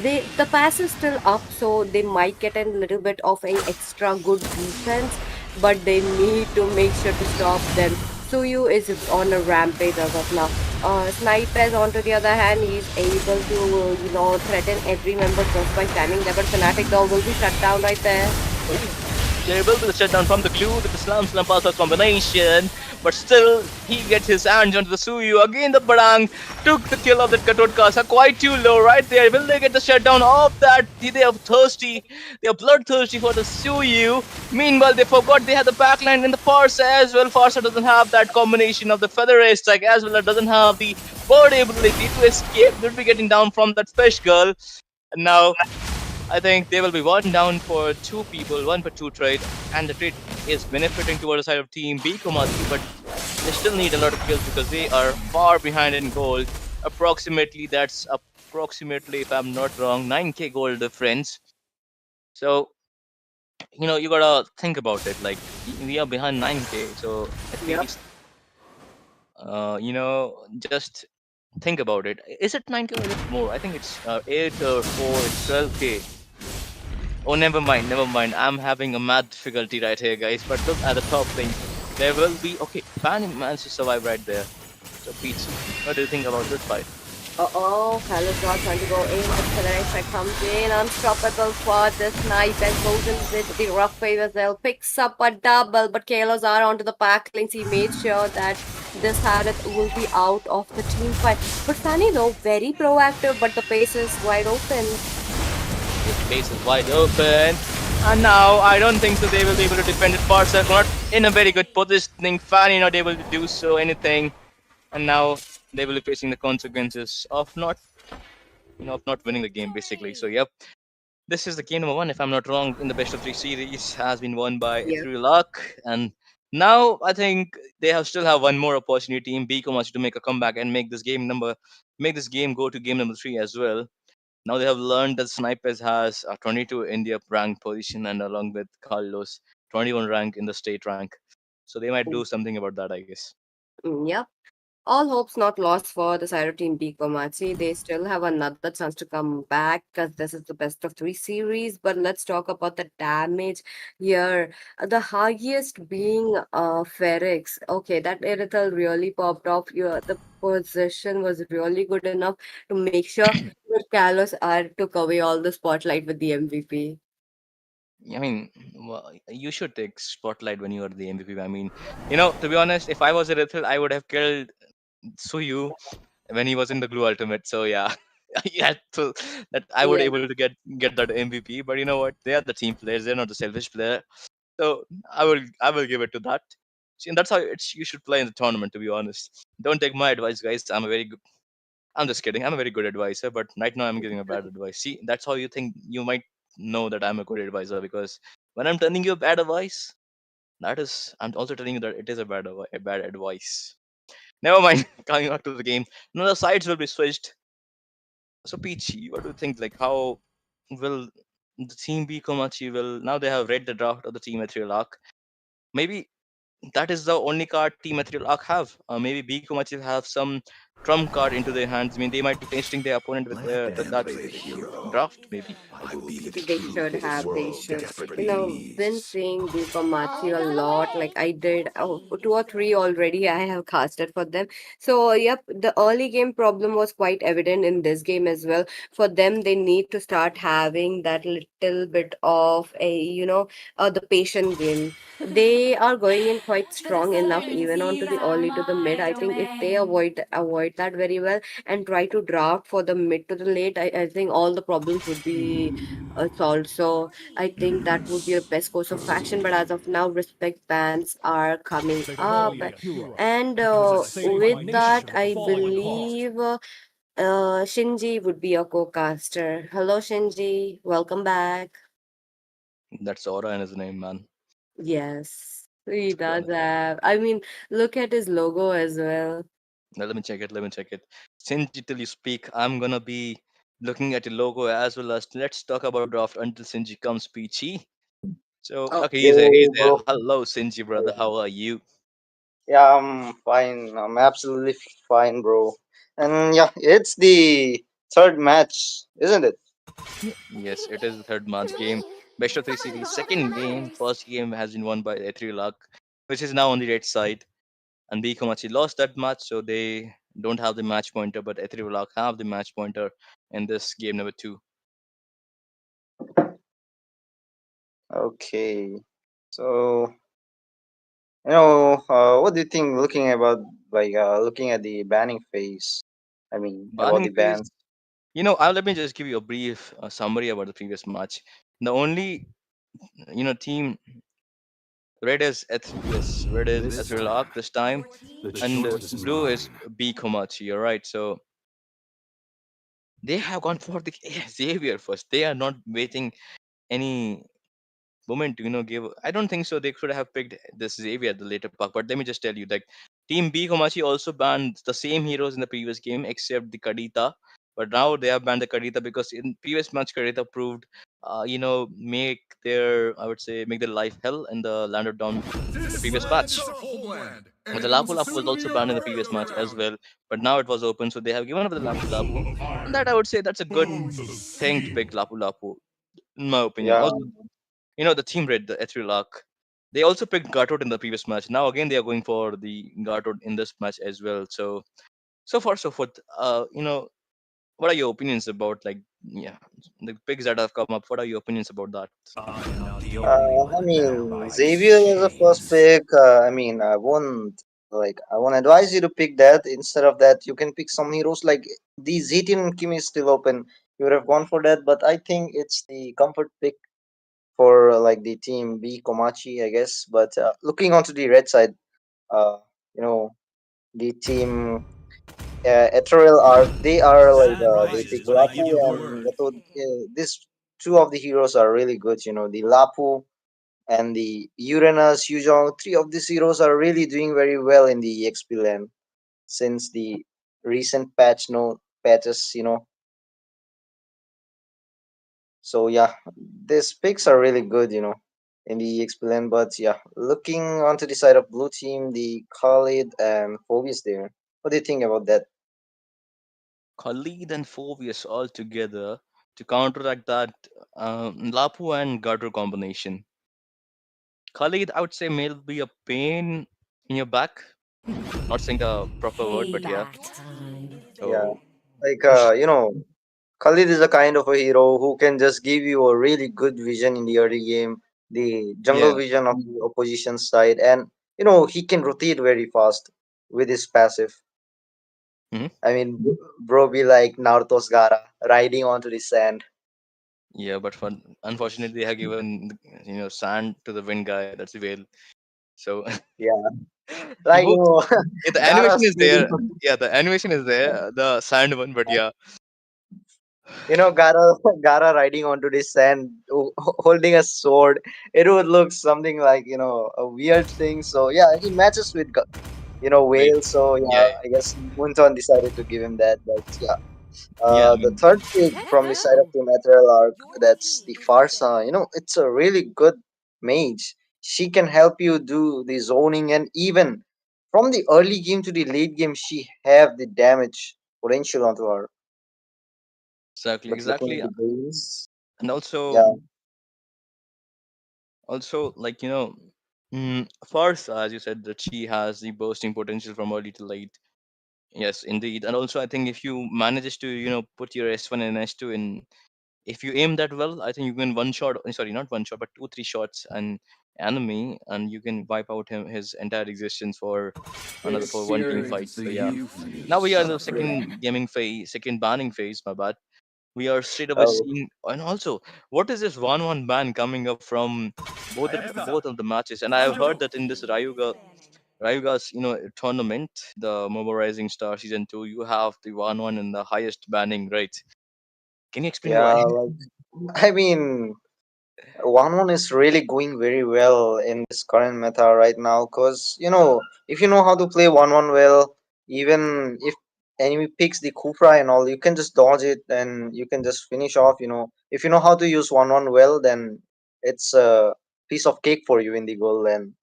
E: The pass is still up, so they might get a little bit of a extra good defense, but they need to make sure to stop them. Suyu is on a rampage as of now. Snipers, on to the other hand, he's able to, threaten every member just by standing there. But Fnatic though will be shut down right there.
H: There will be the shutdown from the glue with the slam pulsar combination, but still he gets his hands onto the Suyu. Again the Barang took the kill of that Katot Kasa quite too low right there. Will they get the shutdown of that? They are thirsty. They are bloodthirsty for the Suyu. Meanwhile, they forgot they had the backline in the Farsa as well. Farsa doesn't have that combination of the feather strike as well. It doesn't have the bird ability to escape. They'll be getting down from that fish girl. And now I think they will be one down for two people, one for two trade, and the trade is benefiting towards the side of Team B Komati, but they still need a lot of kills because they are far behind in gold. Approximately, that's approximately, if I'm not wrong, 9k gold difference. So, you gotta think about it. Like, we are behind 9k, so at
E: Yep.
H: least, just think about it. Is it 9k or is it more? I think it's 8 or 4, it's 12k. Oh, never mind, never mind. I'm having a math difficulty right here, guys. But look at the top thing. There will be okay. Fanny managed to survive right there. So, Peach, what do you think about this fight?
E: Uh-oh, Carlos not trying to go in, but Federation comes in, unstoppable for this knight and goes in with the rough favors. They'll picks up a double, but Kalos are onto the back lanes. He made sure that this Harith will be out of the team fight. But Fanny though, very proactive, but the pace is wide open.
H: The space is wide open. And now, I don't think so they will be able to defend it. Parsa not in a very good positioning. Fanny not able to do so anything. And now, they will be facing the consequences of not winning the game, basically. So, yep. This is the game number one, if I'm not wrong, in the best of three series, has been won by
E: Yeah.
H: through luck. And now I think they have still have one more opportunity in B Komachi to make a comeback and make this game go to game number three as well. Now they have learned that Snipers has a 22 India rank position and along with Carlos 21 rank in the state rank. So they might do something about that, I guess.
E: Yep. All hopes not lost for the Cyro team B Komachi. They still have another chance to come back because this is the best of three series. But let's talk about the damage here. The highest being Ferrex. Okay, that Irithel really popped off. The position was really good enough to make sure that Kalos R took away all the spotlight with the MVP.
H: I mean, well, you should take spotlight when you are the MVP. I mean, to be honest, if I was a Rithel, I would have killed Suyu when he was in the Glue Ultimate. So yeah, yeah, so that I would
E: Yeah.
H: able to get that MVP. But you know what? They are the team players. They're not the selfish player. So I will give it to that. See, and that's how you should play in the tournament. To be honest, don't take my advice, guys. I'm a very good. I'm just kidding. I'm a very good advisor, but right now I'm giving a bad advice. See, that's how you think you might know that I'm a good advisor because when I'm telling you a bad advice, that is I'm also telling you that it is a bad advice. Never mind. Coming back to the game, now the sides will be switched. So Peachy, what do you think? Like, how will the team be Komachi will now they have read the draft of the team material arc? Maybe that is the only card team material arc have. Maybe B Komachi have some trump card into their hands. I mean, they might be testing their opponent with that draft. Maybe.
E: They should have. They should. Been seeing Bikomachi a lot. Like I did two or three already. I have casted for them. So yep, the early game problem was quite evident in this game as well. For them, they need to start having that little bit of the patient game. They are going in quite strong enough, even onto the early to the mid. I think if they avoid that very well and try to draft for the mid to the late, I think all the problems would be solved. So I think that would be a best course of action. But as of now, respect bans are coming up, and with that, I believe Shinji would be a co-caster. Hello, Shinji. Welcome back.
H: That's Aura in his name, man.
E: Yes. He
H: To be
E: does
H: honest.
E: have. I mean, look at his logo as well.
H: Now, let me check it. Let me check it. Sinji, till you speak, I'm gonna be looking at your logo as well as let's talk about draft until Sinji comes, Peachy. So
E: Oh,
H: okay, he's there. He's
I: Yo,
H: there.
I: bro.
H: Hello, Sinji brother.
I: Yeah,
H: How are you?
I: yeah, I'm fine. I'm absolutely fine, bro. And yeah, it's the third match, isn't it?
H: Yes, it is the third match game.
F: Three.
H: Best of three
F: Come on,
H: series.
F: go on, it
H: Second game.
F: matters.
H: First game has been won by A3 Luck, which is now on the red side. And B Komachi lost that match, so they don't have the match pointer, but A3 Luck have the match pointer in this game number two.
I: Okay. So, what do you think looking at the banning phase? I mean, about
H: Banning
I: the
H: phase.
I: bans.
H: Let me just give you a brief summary about the previous match. The only team red is red is A3 Luck this time, and blue is B Komachi. You're right. So they have gone for the Xavier first. They are not waiting any moment to give. I don't think so. They could have picked this Xavier at the later part. But let me just tell you, like Team B Komachi also banned the same heroes in the previous game except the Kadita. But now they have banned the Kadita because in previous match Kadita proved, make their, I would say, make their life hell in the land of down in the previous match. But the Lapu Lapu was also banned in the previous match as well. But now it was open, so they have given up the Lapu Lapu. And that I would say that's a good thing to pick Lapu Lapu, in my opinion.
I: Yeah,
H: Also, the team red, the Etrilac, they also picked Gartot in the previous match. Now again, they are going for the Gartot in this match as well. So so far so forth. What are your opinions about the picks that have come up? What are your opinions about that?
I: I mean, Xavier as a first pick. I won't advise you to pick that. Instead of that, you can pick some heroes like the Zetian and Kim is still open. You would have gone for that, but I think it's the comfort pick for like the team B Komachi, I guess. But looking onto the red side, uh, you know, the team Ethereal Arc, they pick Lapu and Gato. These two of the heroes are really good. The Lapu and the Uranus, Yuzhong, three of these heroes are really doing very well in the EXP land since the recent patches. So yeah, these picks are really good, in the EXP land. But yeah, looking onto the side of blue team, the Khalid and Phobius there. What do you think about that?
H: Khalid and Phobius all together to counteract that Lapu and Garter combination. Khalid, I would say, may be a pain in your back. Not saying the proper word, but yeah.
F: Payback time.
I: Yeah,
H: So
I: like Khalid is a kind of a hero who can just give you a really good vision in the early game, the jungle
H: yeah.
I: vision of the opposition side, and he can rotate very fast with his passive.
H: Mhm.
I: I mean, bro, be like Naruto's Gara riding onto the sand.
H: Yeah, but unfortunately, they have given sand to the wind guy. That's the whale. So
I: Yeah,
H: he
I: like
H: works. Yeah, the
I: Gara
H: animation is
I: speeding.
H: there. Yeah, the animation is there. The sand one, but yeah,
I: Gara Gara riding onto the sand, holding a sword. It would look something like a weird thing. So yeah, he matches with
H: wait,
I: Wales. So
H: yeah,
I: yeah, I guess Munton decided to give him that. But yeah,
H: yeah. I
I: the
H: mean,
I: third pick
F: Let it
I: from the side of
F: go.
I: the Material Arc, that's the Farsa. It's a really good mage. She can help you do the zoning, and even from the early game to the late game, she have the damage potential onto her.
H: exactly,
I: But looking
H: exactly,
I: at the base,
H: and
I: yeah,
H: also first, as you said, that she has the bursting potential from early to late. Yes, indeed, and also I think if you manages to put your S1 and S2 in, if you aim that well, I think you can one shot. Sorry, not one shot, but two, three shots an enemy, and you can wipe out his entire existence for another for one team fight. So yeah, now we are in the second gaming phase, second banning phase. My bad. We are straight away
I: oh,
H: seeing, and also, what is this one ban coming up from both of the matches? And I have heard that in this Ryuga's tournament, the Moba Rising Star Season 2, you have the one and the highest banning, right? Can you explain why?
I: yeah. Like I mean. 1-1 is really going very well in this current meta right now because if you know how to play 1-1 well, even if enemy picks the Kufra and all, you can just dodge it and you can just finish off. If you know how to use 1-1 well, then it's a piece of cake for you in the goal lane.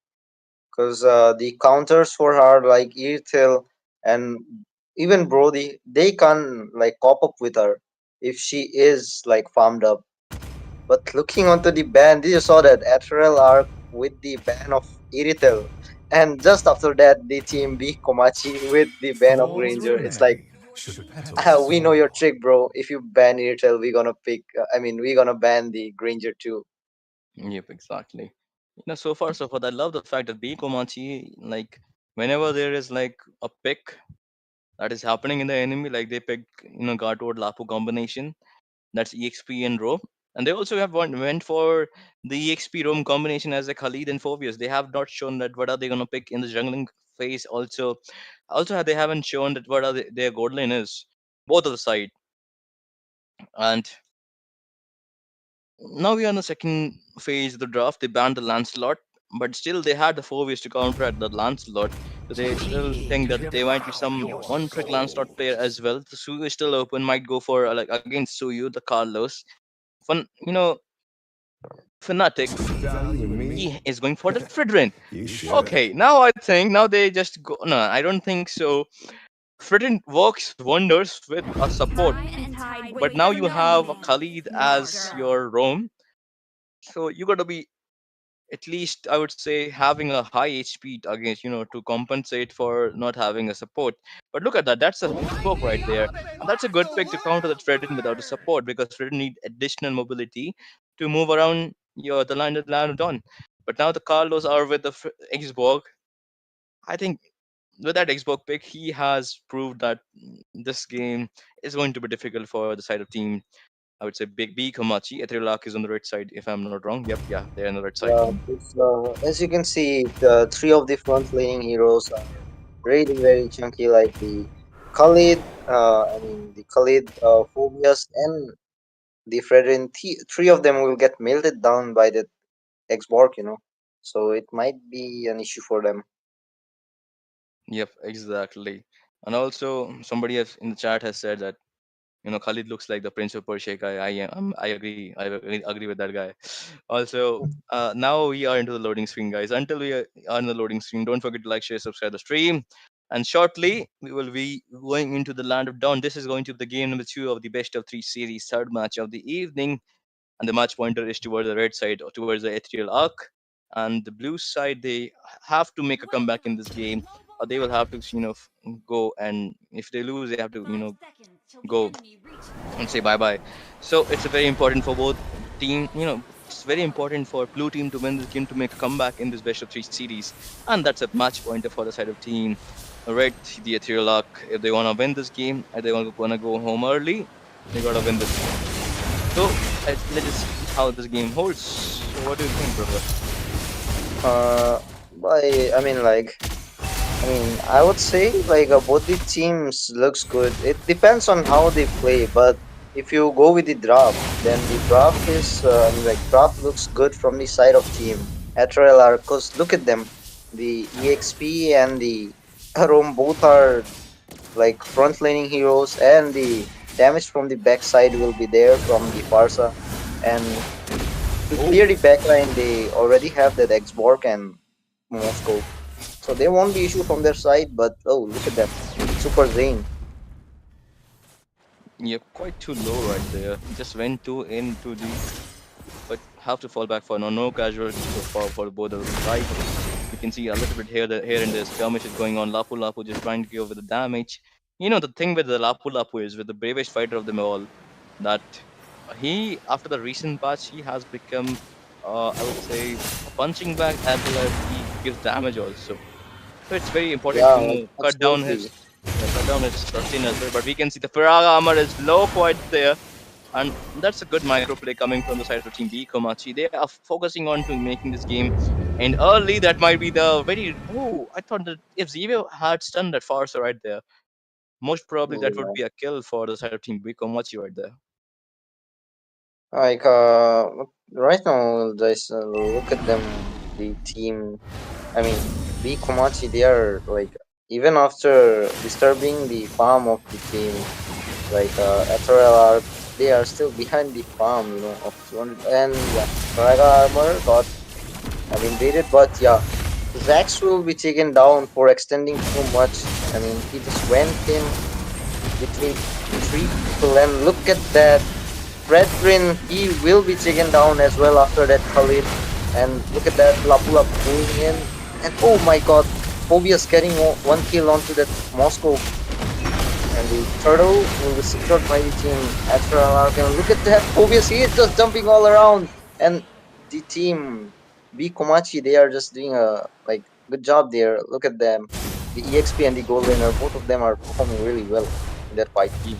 I: Because the counters for her like Irtil and even Brody, they can't like cop up with her if she is like farmed up. But looking onto the ban, you saw that Ethereal arc with the ban of Iritel. And just after that, the team B Komachi with the ban of Granger. It's like, we know your trick, bro. If you ban Iritel, we're gonna we're gonna ban the Granger too.
H: Yep, exactly. So far so good. I love the fact that B Komachi, like, whenever there is like a pick that is happening in the enemy, like they pick, Gartwood Lapu combination, that's EXP and Roam. And they also have went for the EXP Roam combination as a Khalid and Phobius. They have not shown that what are they gonna pick in the jungling phase. Also they haven't shown that what are their gold lane is. Both of the side. And now we are in the second phase of the draft. They banned the Lancelot, but still they had the four ways to counter at the Lancelot. So they still think that there might be some one trick Lancelot player as well. The Suyu is still open. Might go for like against Suyu, the Carlos. Fun, Fnatic. He is going for the Fridrin. Okay, now I think now they just go. No, I don't think so. Fridrin works wonders with a support, but now you have a Khalid as your roam, so you got to be at least, I would say, having a high HP against, to compensate for not having a support. But look at that, that's a spoke right there, and that's a good pick to counter that Fredden without a support, because Fredden need additional mobility to move around the land of Dawn. But now the Carlos are with the Xborg. I think with that Xborg pick, he has proved that this game is going to be difficult for the side of team. I would say Big B Komachi. Ethereal is on the right side, if I'm not wrong. Yep, yeah, they're on the right side.
I: As you can see, the three of the front laning heroes are really very chunky, like the Khalid, the Khalid, Phobius, and the Fredrin. Three of them will get melted down by the Xborg. So it might be an issue for them.
H: Yep, exactly. And also, somebody else in the chat has said that Khalid looks like the Prince of Persia guy. I agree. I agree with that guy. Also, now we are into the loading screen, guys. Until we are in the loading screen, don't forget to like, share, subscribe the stream. And shortly, we will be going into the land of dawn. This is going to be the game number 2 of the best of 3 series, third match of the evening, and the match pointer is towards the red side or towards the ethereal arc. And the blue side, they have to make a comeback in this game, or they will have to go, and if they lose, they have to go and say bye bye. So it's a very important for both team. It's very important for blue team to win this game to make a comeback in this best of 3 series, and that's a match pointer for the side of team red, the ethereal arc. If they want to win this game, if they want to go home early, they gotta win this game. So let's just see how this game holds. So what do you think, brother?
I: Uh, by I would say like both the teams looks good. It depends on how they play, but if you go with the draft, then the draft is draft looks good from the side of team Etrel. Cause look at them, the EXP and the Rome both are like front laning heroes, and the damage from the backside will be there from the Farsa, and to clear the backline, they already have that Xborg and Moscow. So they won't be issue from their side, but oh, look at them. Super Zane.
H: You're quite too low right there. Just went too into deep, but have to fall back for no casualties for both of the sides. You can see a little bit here and there skirmish is going on. Lapu Lapu just trying to go over the damage. The thing with the Lapu Lapu is with the bravest fighter of them all, that he, after the recent patch, he has become, I would say, a punching bag, as well as he gives damage also. So it's very important
I: Yeah,
H: to
I: like,
H: cut down
I: absolutely.
H: his, yeah, cut down his sustain as well. But we can see the Firaga armor is low quite there, and that's a good micro play coming from the side of Team B Komachi. They are focusing on to making this game, and early that might be the very. Oh, I thought that if Zivio had stunned that Farsa right there, most probably that would
I: Yeah.
H: be a kill for the side of Team B Komachi right there.
I: Like Right now, just look at them, the team. I mean, B Komachi, they are like, even after disturbing the farm of the team, like Ethereal Arc, they are still behind the farm, of 200. And yeah, Praga Armor got, invaded, but yeah, Zax will be taken down for extending too much. I mean, he just went in between three people, and look at that. Fredrin, he will be taken down as well after that Khalid. And look at that, Lapu Lapu going in. And oh my god, Phobia's getting one kill onto that Moscow. And the turtle will be secured by the team after Alark. And look at that, Phobia's, he is just jumping all around. And the team, B Komachi, they are just doing a good job there. Look at them. The EXP and the gold laner, both of them are performing really well in that fight.
H: Yeah,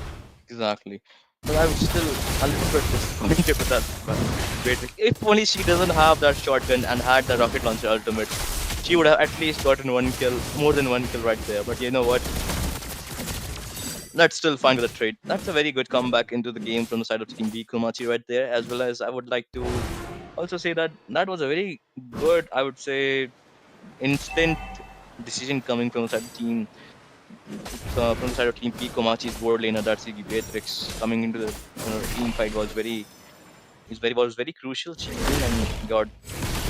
H: exactly. But I was still a little bit disappointed with that Beatrix. If only she doesn't have that shotgun and had the rocket launcher ultimate, she would have at least gotten one kill, more than one kill right there. But you know what? That's still fine with the trade. That's a very good comeback into the game from the side of Team B Kumachi right there. As well as I would like to also say that that was a very good, I would say, instant decision coming from the side of team from the side of Team P Komachi's board laner. That's Beatrix coming into the team fight was very crucial. She came in and got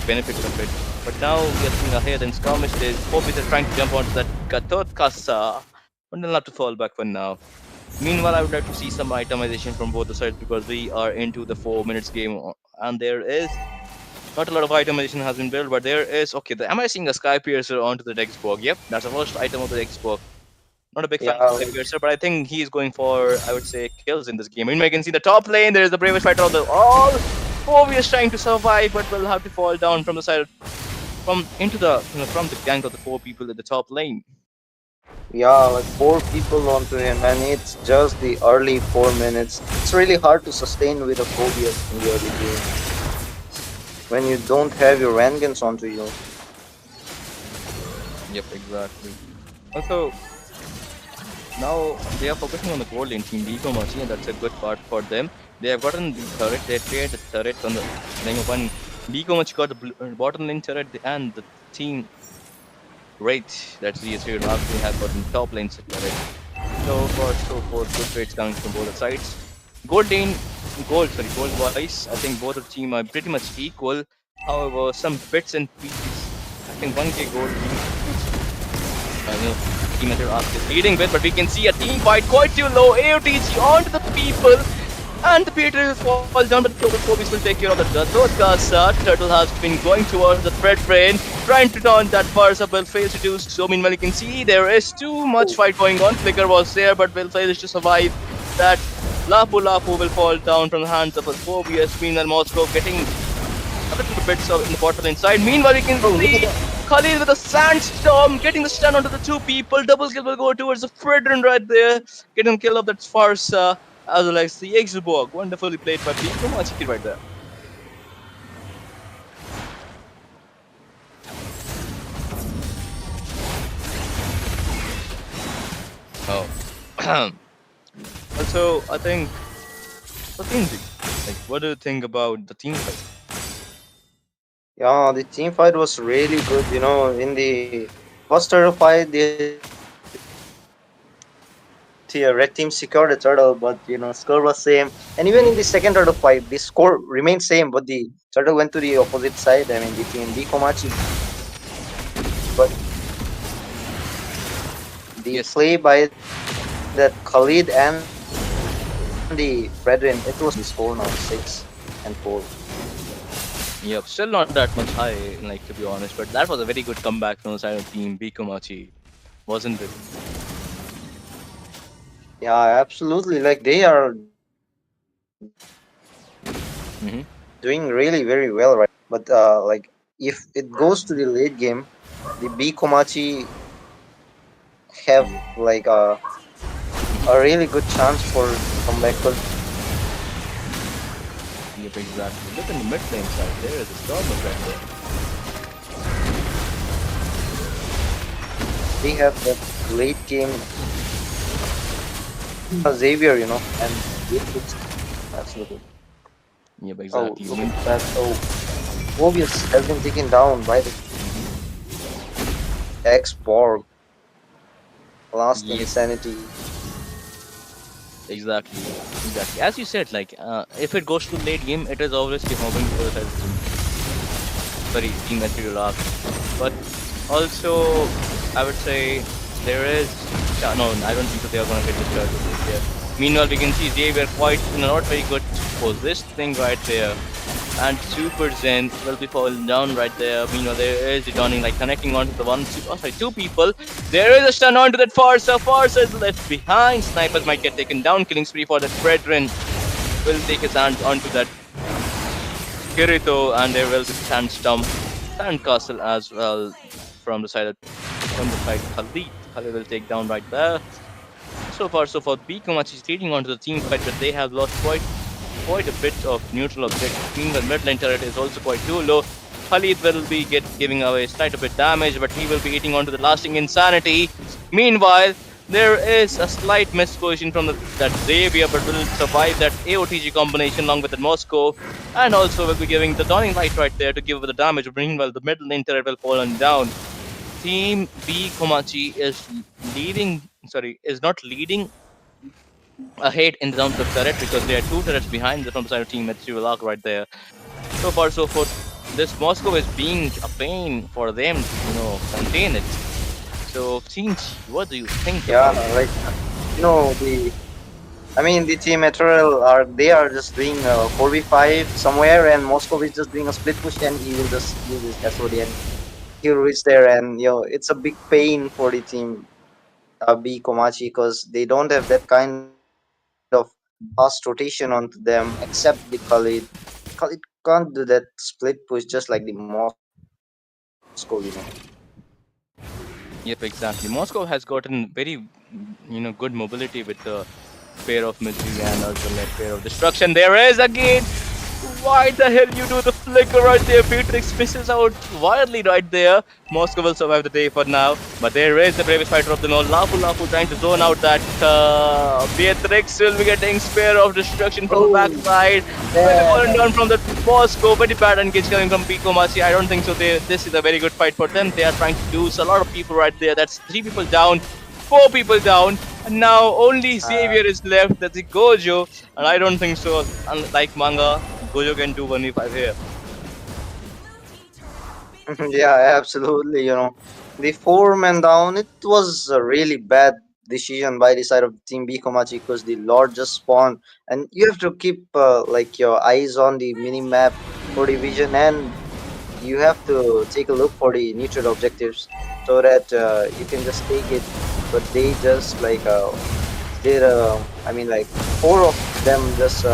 H: benefited of it. But now we are seeing ahead in skirmish days. Popis are trying to jump onto that Gatot Kasa, but they'll have to fall back for now. Meanwhile, I would like to see some itemization from both the sides because we are into the 4 minutes game, and there is not a lot of itemization has been built, but there is okay. Am I seeing a Sky Piercer onto the Dexborg? Yep, that's the first item of the Dexborg. Not a big fan
I: Yeah,
H: of Sky Piercer, but I think he's going for, I would say, kills in this game. I mean, I can see the top lane. There is the bravest fighter of the all. Phobius trying to survive, but will have to fall down from the side from into the from the gang of the 4 people at the top lane.
I: yeah, like 4 people onto him, and it's just the early 4 minutes. It's really hard to sustain with a Phobius in the early game when you don't have your Rangans onto you.
H: Yep, exactly. Also, now they are focusing on the gold lane team Biko Machi, and that's a good part for them. They have gotten the turret. They cleared the turret on the lane of one. Biko Machi got the bottom lane turret, and the team Wraith, that's the Assyrian Arc, they have gotten top lane turret. So forth, good trades coming from both sides. Gold lane, gold wise, I think both the team are pretty much equal. However, some bits and pieces, I think 1k gold team Metro Arc is leading with, but we can see a team fight quite too low. AOTG onto the people, and the Peter will fall down, but Global Phobies will take care of the Gatot. Turtle has been going towards the threat brain, trying to turn that Barca will fail to do so. Meanwhile, you can see there is too much fight going on. Flicker was there, but will fail to survive that. Lapu Lapu will fall down from the hands of a Phobius. Meanwhile, Moscow getting a little bit in the bottom inside. Meanwhile, you can see Khalid with a sandstorm getting the stun onto the 2 people. Double kill will go towards the Fredrin right there, getting kill of that Farsa as well as the Exborg. Wonderfully played by Biko Machiki right there. Oh. Also, I think what do you think about the team fight?
I: Yeah, the team fight was really good. In the first turtle fight, the red team secured the turtle, but score was same. And even in the second turtle fight, the score remained same, but the turtle went to the opposite side. I mean, the team B Komachi. But the play by that Khalid and the Fredrin, it was the score now 6-4.
H: Yep, still not that much high, like to be honest, but that was a very good comeback from the side of team Bikomachi, wasn't it?
I: Yeah, absolutely. Like they are
H: Mm-hmm.
I: doing really very well right. But like if it goes to the late game, the B Komachi have like a really good chance for comeback. But
H: Yep, exactly. Look in the mid lane side, there is a storm right there.
I: they have that late game Xavier, and it's absolutely.
H: Yep,
I: Oh,
H: exactly.
I: look at that. Oh, Mobius has been taken down by the X-Borg. Last
H: Yep,
I: insanity.
H: exactly. Exactly. As you said, like if it goes to late game, it is obviously hovering for the side of the team. Sorry, team material arc. But also, I would say there is. No, I don't think that they are gonna get disturbed with this here. Meanwhile, we can see Xavier quite in a not very good positioning right there. And Super Zen will be falling down right there. Meanwhile, there is returning, like connecting onto the one, oh sorry, two people. There is a stun onto that Farsa. Farsa is left behind. Snipers might get taken down. Killing spree for that Brethren will take his hands onto that Kirito, and there will be Sandcastle as well from the side of, from the side Khalid. Khalid will take down right there. So far, so forth. Bikomachi is leading onto the team fight, but they have lost quite a bit of neutral objectives. Meanwhile, mid lane turret is also quite too low. Khalid will be giving away slight a bit damage, but he will be eating onto the lasting insanity. Meanwhile, there is a slight misposition from that Xavier, but will survive that AOTG combination along with the Moscow, and also will be giving the Dawning Light right there to give the damage. Meanwhile, the mid lane turret will fall on down. Team B Komachi is leading, sorry, is not leading ahead in terms of turret because there are two turrets behind from the side of team Metsualak right there. So far, so forth. This Moscow is being a pain for them to, contain it. So, Sinchi, what do you think
I: Yeah,
H: about it?
I: like the. I mean, the team Ethereal are they are just doing 4v5 somewhere, and Moscow is just doing a split push, and he will just use his SOD and he'll reach there, and it's a big pain for the team B Komachi because they don't have that kind of fast rotation onto them, except the Khalid. Khalid can't do that split push just like the Moscow.
H: Yep, exactly. Moscow has gotten very, good mobility with the pair of Mitri and as well as pair of destruction. There is again. Why the hell you do the flicker right there? Beatrix misses out wildly right there. Moscow will survive the day for now. But there is the bravest fighter of them all. Lafu Lafu trying to zone out that Beatrix will be getting spare of destruction from the
I: Oh,
H: backside. Will be falling
I: damn.
H: down from the Moscow. Very bad engage coming from Pico Machi. I don't think so. This is a very good fight for them. They are trying to do a lot of people right there. That's three people down, four people down. And now only Xavier is left. That's the Gojo. And I don't think so. Unlike manga, Gojo can do 1v5 here.
I: Yeah, absolutely. The four-man down, it was a really bad decision by the side of Team B Komachi because the Lord just spawned, and you have to keep like your eyes on the mini map for the vision, and you have to take a look for the neutral objectives so that you can just take it. But they just like did I mean like four of them just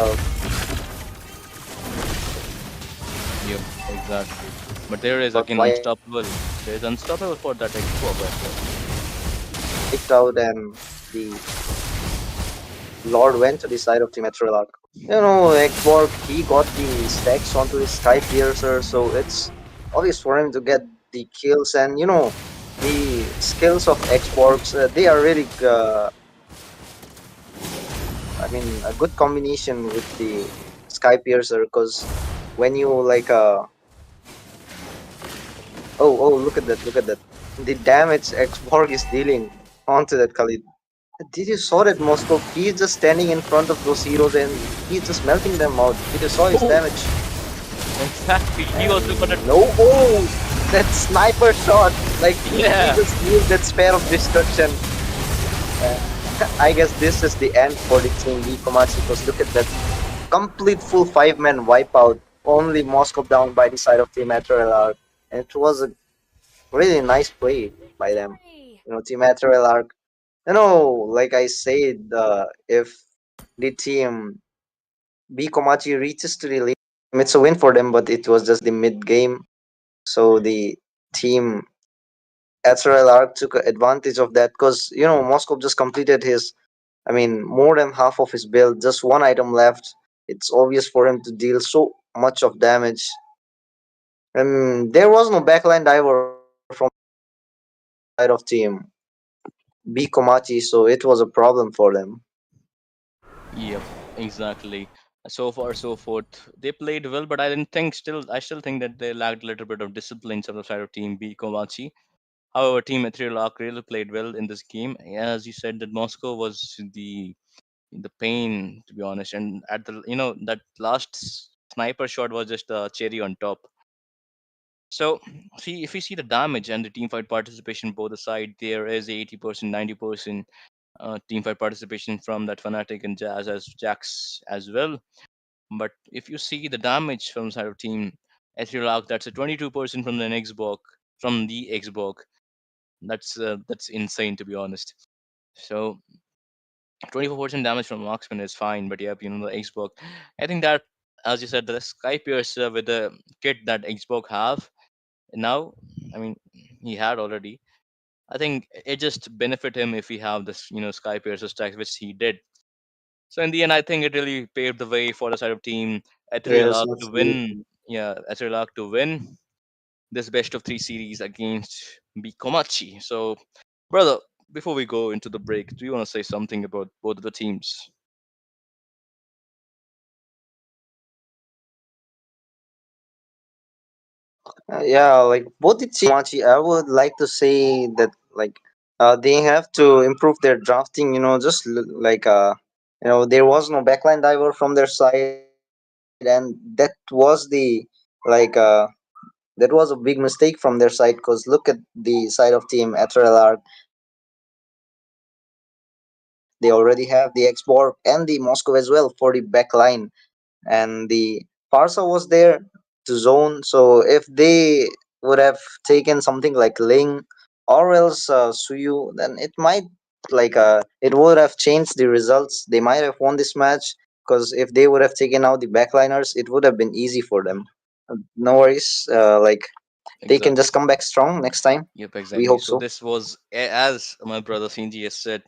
H: Yep, exactly. But there is
I: got
H: again
I: wiped
H: unstoppable. There is unstoppable for that Expo right there.
I: out, and the Lord went to the side of Team Etrelak. Ekborg, he got the stacks onto his Sky Piercer, so it's obvious for him to get the kills. And the skills of Ekborgs, they are really, I mean, a good combination with the Sky Piercer because when you like, look at that. The damage Ekborg is dealing onto that Khalid. Did you saw that Moscow? He's just standing in front of those heroes and he's just melting them out. Did you saw his
H: Oh,
I: damage?
H: exactly. He also got a
I: And no, that sniper shot! Like he
H: yeah.
I: just used that spare of destruction. Uh, I guess this is the end for the team B Komachi because look at that complete full five-man wipeout. Only Moscow down by the side of Team Etrel, and it was a really nice play by them.
F: Victory!
I: Team Etrel, like I said, if the team B Komachi reaches to the late game, it's a win for them, but it was just the mid game. So the team SRL took advantage of that because Moscow just completed his, I mean, more than half of his build, just one item left. It's obvious for him to deal so much of damage. And there was no backline diver from side of team B Komachi, so it was a problem for them.
H: Yep, exactly. so far so forth. They played well, but I still think that they lacked a little bit of discipline from the side of team B Kovaci. However, Team Ethereal Arc really played well in this game. As you said, that Moscow was the pain, to be honest, and at the that last sniper shot was just a cherry on top. So, see, if you see the damage and the team fight participation both the side, there is 80%, 90% team fight participation from that Fnatic and Jazz as Jax as well. But if you see the damage from the side of team Ethereal Arc, that's a 22% from the Xbox, from the Xbox. That's insane, to be honest. So 24% damage from marksman is fine, but yep, the Xbox. I think that, as you said, the Sky Piercer with the kit that Xbox have now. I mean, he had already. I think it just benefit him if he have this, Sky Piercer stacks, which he did. So in the end, I think it really paved the way for the side of team Ethereal
I: Yes,
H: Arc to win.
I: absolutely.
H: Yeah, Ethereal Arc to win this best of three series against Bikomachi. So, brother, before we go into the break, do you want to say something about both of the teams?
I: Yeah, like both the Machi, I would like to say that like they have to improve their drafting. Like there was no backline diver from their side, and like that was a big mistake from their side. Because look at the side of team Ethereal Arc, they already have the Xborg and the Moscow as well for the backline, and the Parsa was there to zone. So if they would have taken something like Ling or else Suyu, then it would have changed the results. They might have won this match, because if they would have taken out the backliners, it would have been easy for them. No worries. They can just come back
H: Exactly.
I: strong next time.
H: Yep,
I: We hope
H: exactly.
I: so.
H: So this was, as my brother Sinji has said,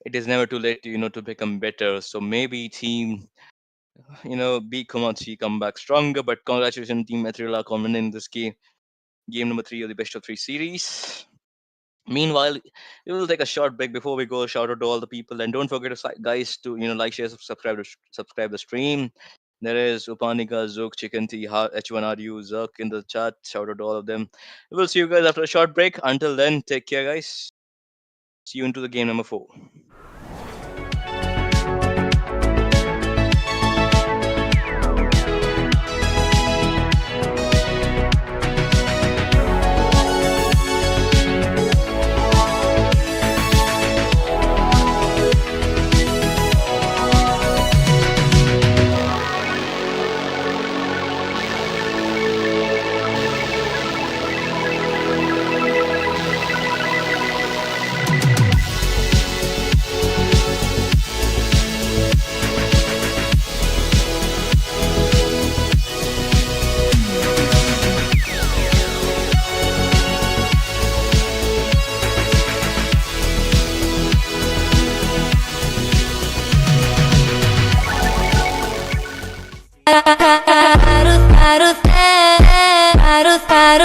H: it is never too late, to become better. So maybe team, B Komachi come back stronger. But congratulations, team Ethereal on winning this game number three of the best of three series. Meanwhile, we will take a short break before we go. Shout out to all the people, and don't forget to guys to like, share, subscribe, subscribe the stream. There is Upanika, Zook, Chicken Tea, H1RU, Zuck in the chat. Shout out to all of them. We'll see you guys after a short break. Until then, take care, guys. See you into the game number 4.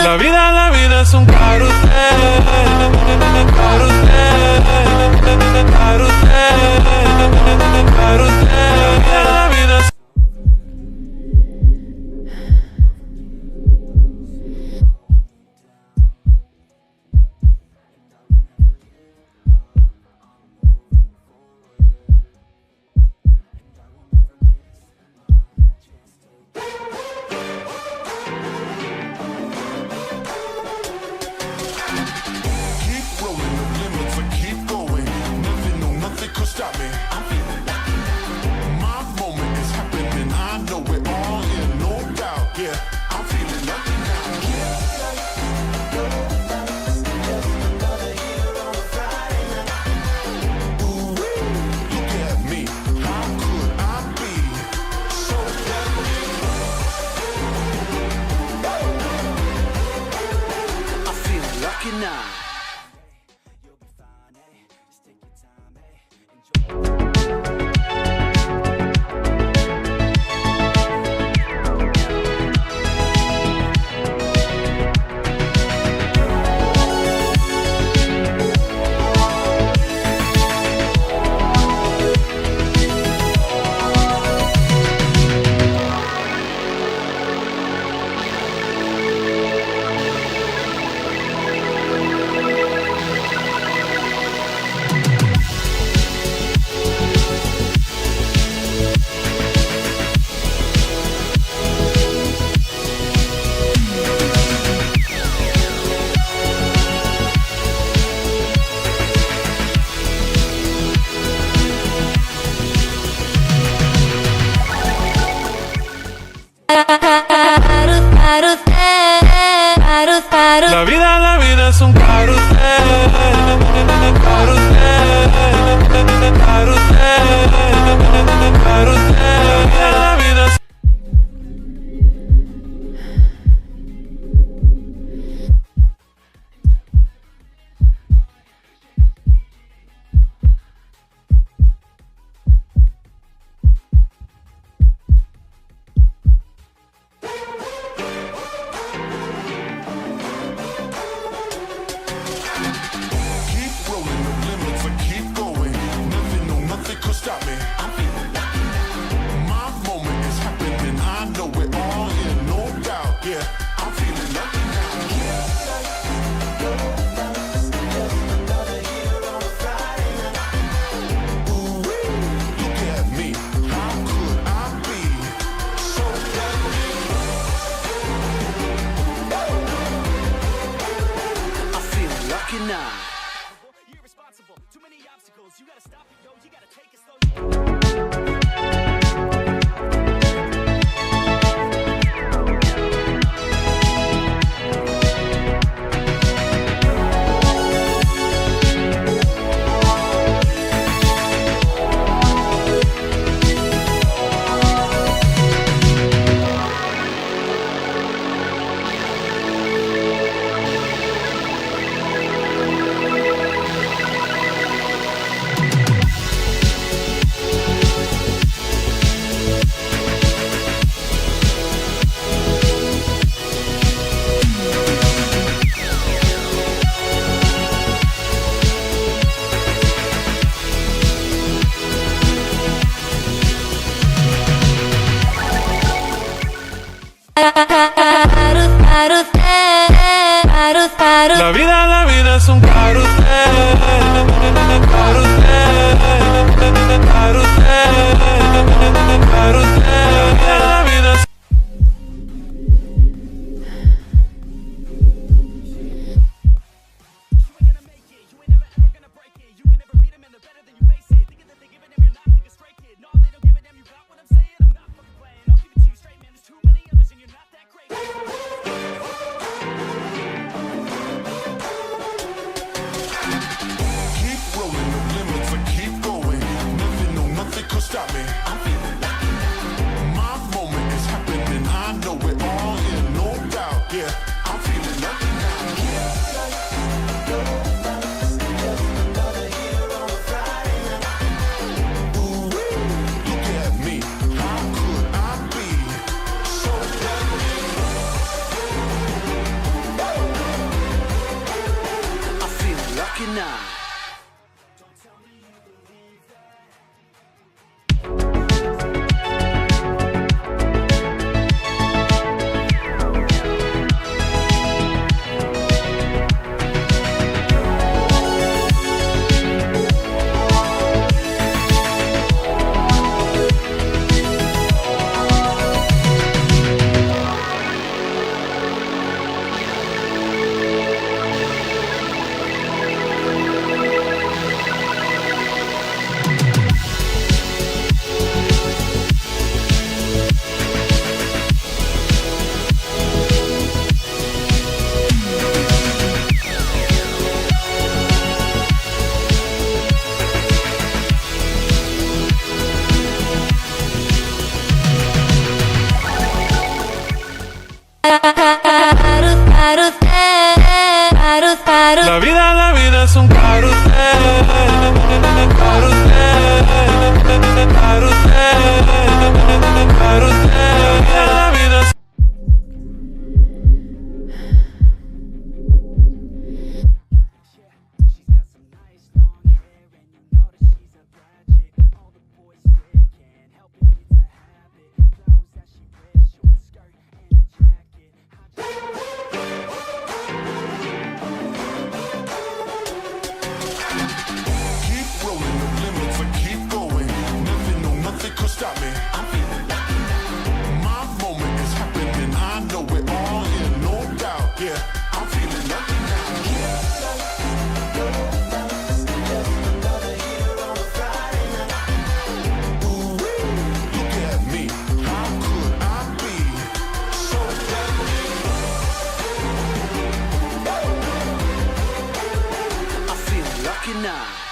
B: La vida es un carrusel, carrusel, carrusel, carrusel. La vida es
C: Keep rolling, no limits, I keep going. Nothing, no, nothing could stop me. I'm feeling lucky now. My moment is happening, I know it all in, no doubt. Yeah, I'm feeling lucky now. Ooh, look at me, how could I be so lucky?
A: I feel lucky now.
B: La vida es un carrusel, carrusel, carrusel, carrusel. La vida es
C: Keep rolling the limits and keep going. Nothing, no, nothing could stop me. I'm feeling lucky now. My moment is happening. I know it all in, no doubt. Yeah, I'm feeling lucky now. Ooh-wee, look at me. How could I be so lucky?
A: I'm feeling lucky now.
B: La vida es un carrusel, carrusel, carrusel, carrusel. La vida es
C: Keep rolling the limits and keep going. Nothing, no, nothing could stop me. I'm feeling lucky now. My moment is happening. I know it all in, no doubt. Yeah, I'm feeling lucky now. Ooh-wee, look at me. How could I be so lucky?
A: I'm feeling lucky now.
B: La vida es un carrusel, carrusel, carrusel, carrusel. La vida es
C: Keep rolling the limits and keep going. Nothing, no, nothing could stop me. I'm feeling lucky now. My moment is happening.
A: lucky now.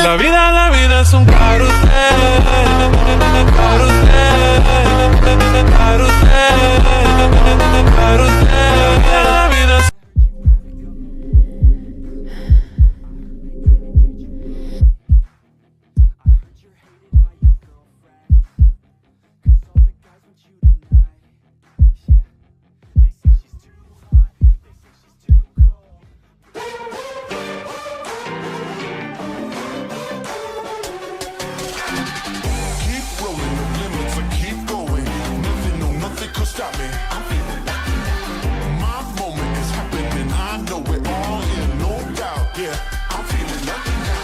B: La vida es un carrusel, carrusel, carrusel, carrusel. La vida es
C: Keep rolling, no limits, I keep going. Nothing, no, nothing could stop me. I'm feeling lucky now. My moment is happening, I know it all in, no doubt. Yeah, I'm feeling lucky now.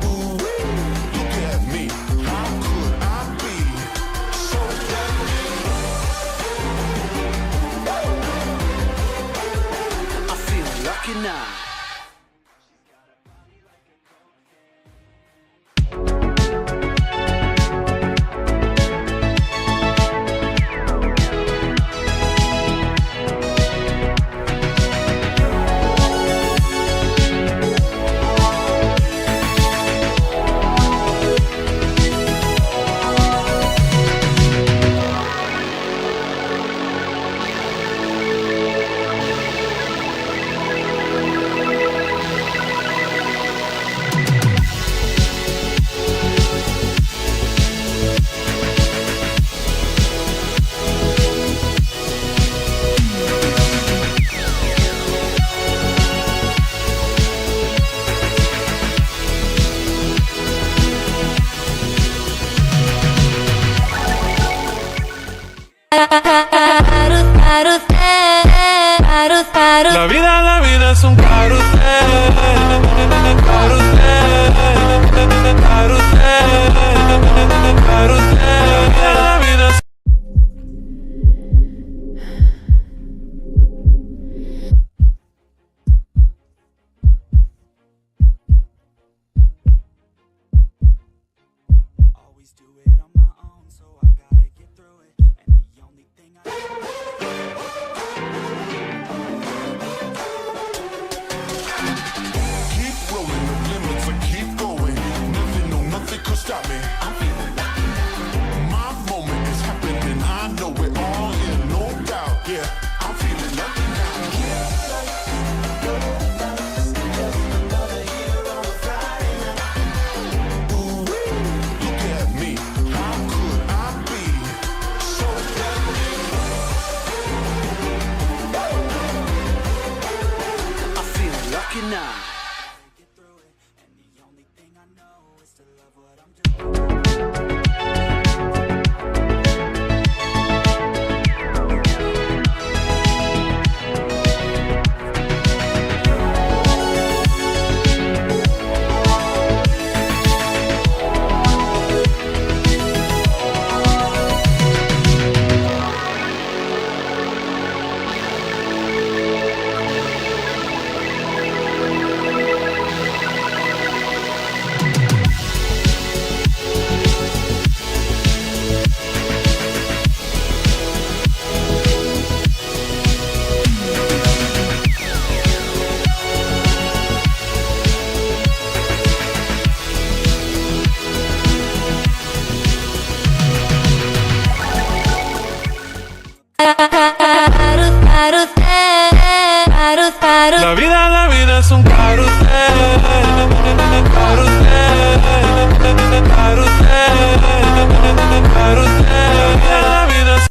C: Ooh, look at me, how could I be so lucky?
A: I'm feeling lucky now.
B: La vida es un carrusel, carrusel, carrusel, carrusel. La vida es
A: Always do it on my own, so I gotta get through it. And the only thing I
C: Keep rolling, no limits, I keep going. Nothing, no, nothing could stop me. I'm feeling lucky now. My moment is happening, I know it all in, no doubt. Yeah, I'm feeling lucky now. Ooh, look at me, how could I be so lucky?
A: I'm feeling lucky now. Get through it, and the only thing I know is to love what I'm doing.
B: La vida es un carrusel, carrusel, carrusel, carrusel. La vida es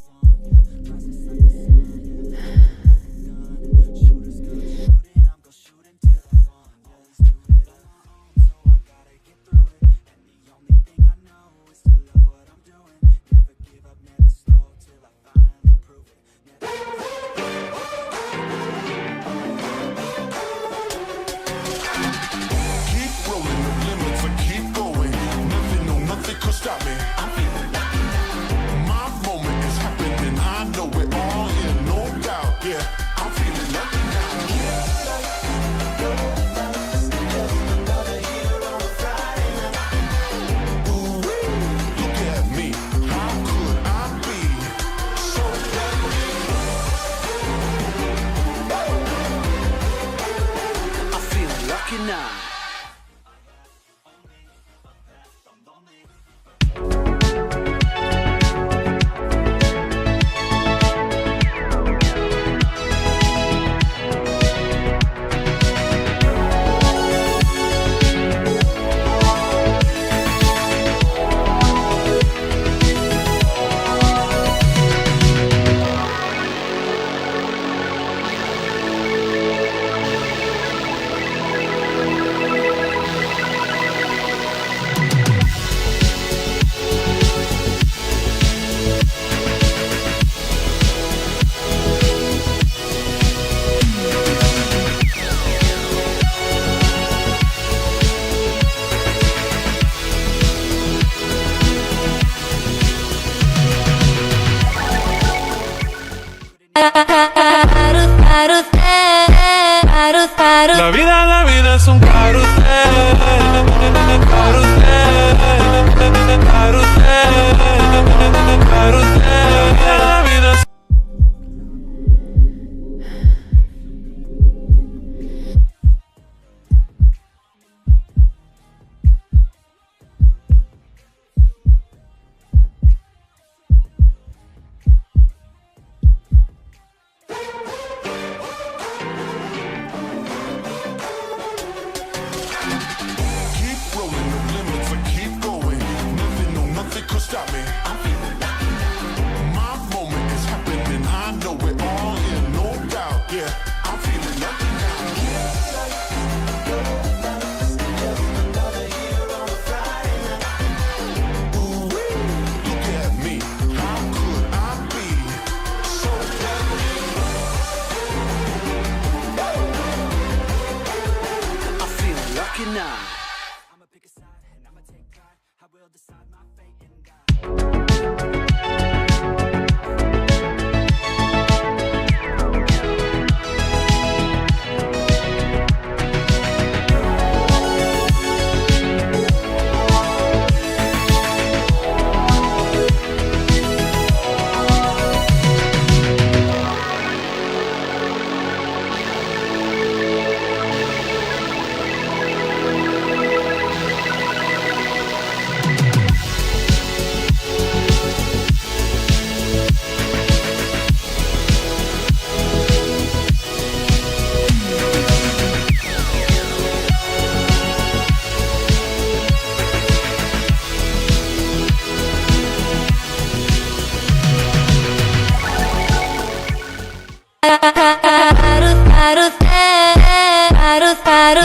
C: Keep rolling the limits and keep going. Nothing, no, nothing could stop me. I'm feeling lucky now. My moment is happening. I know it all in, no doubt. Yeah, I'm feeling lucky now. Ooh, look at me. How could I be so lucky?
A: I'm feeling lucky now.
B: La vida es un carrusel, carrusel, carrusel, carrusel. La vida es
C: Keep rolling the limits and keep going. Nothing, no, nothing could stop me. I'm feeling lucky now. My moment is happening. I know it all in, no doubt. Yeah, I'm feeling lucky now. Ooh, look at me. How could I be so lucky?
A: I'm feeling lucky now. I'ma pick a side and I'ma take pride. I will decide my fate and die.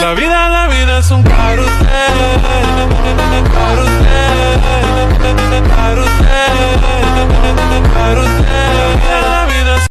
B: La vida es un carrusel, carrusel, carrusel, carrusel. La vida es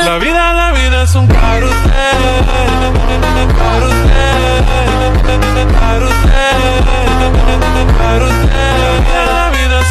B: La vida es un carrusel, carrusel, carrusel, carrusel. La vida es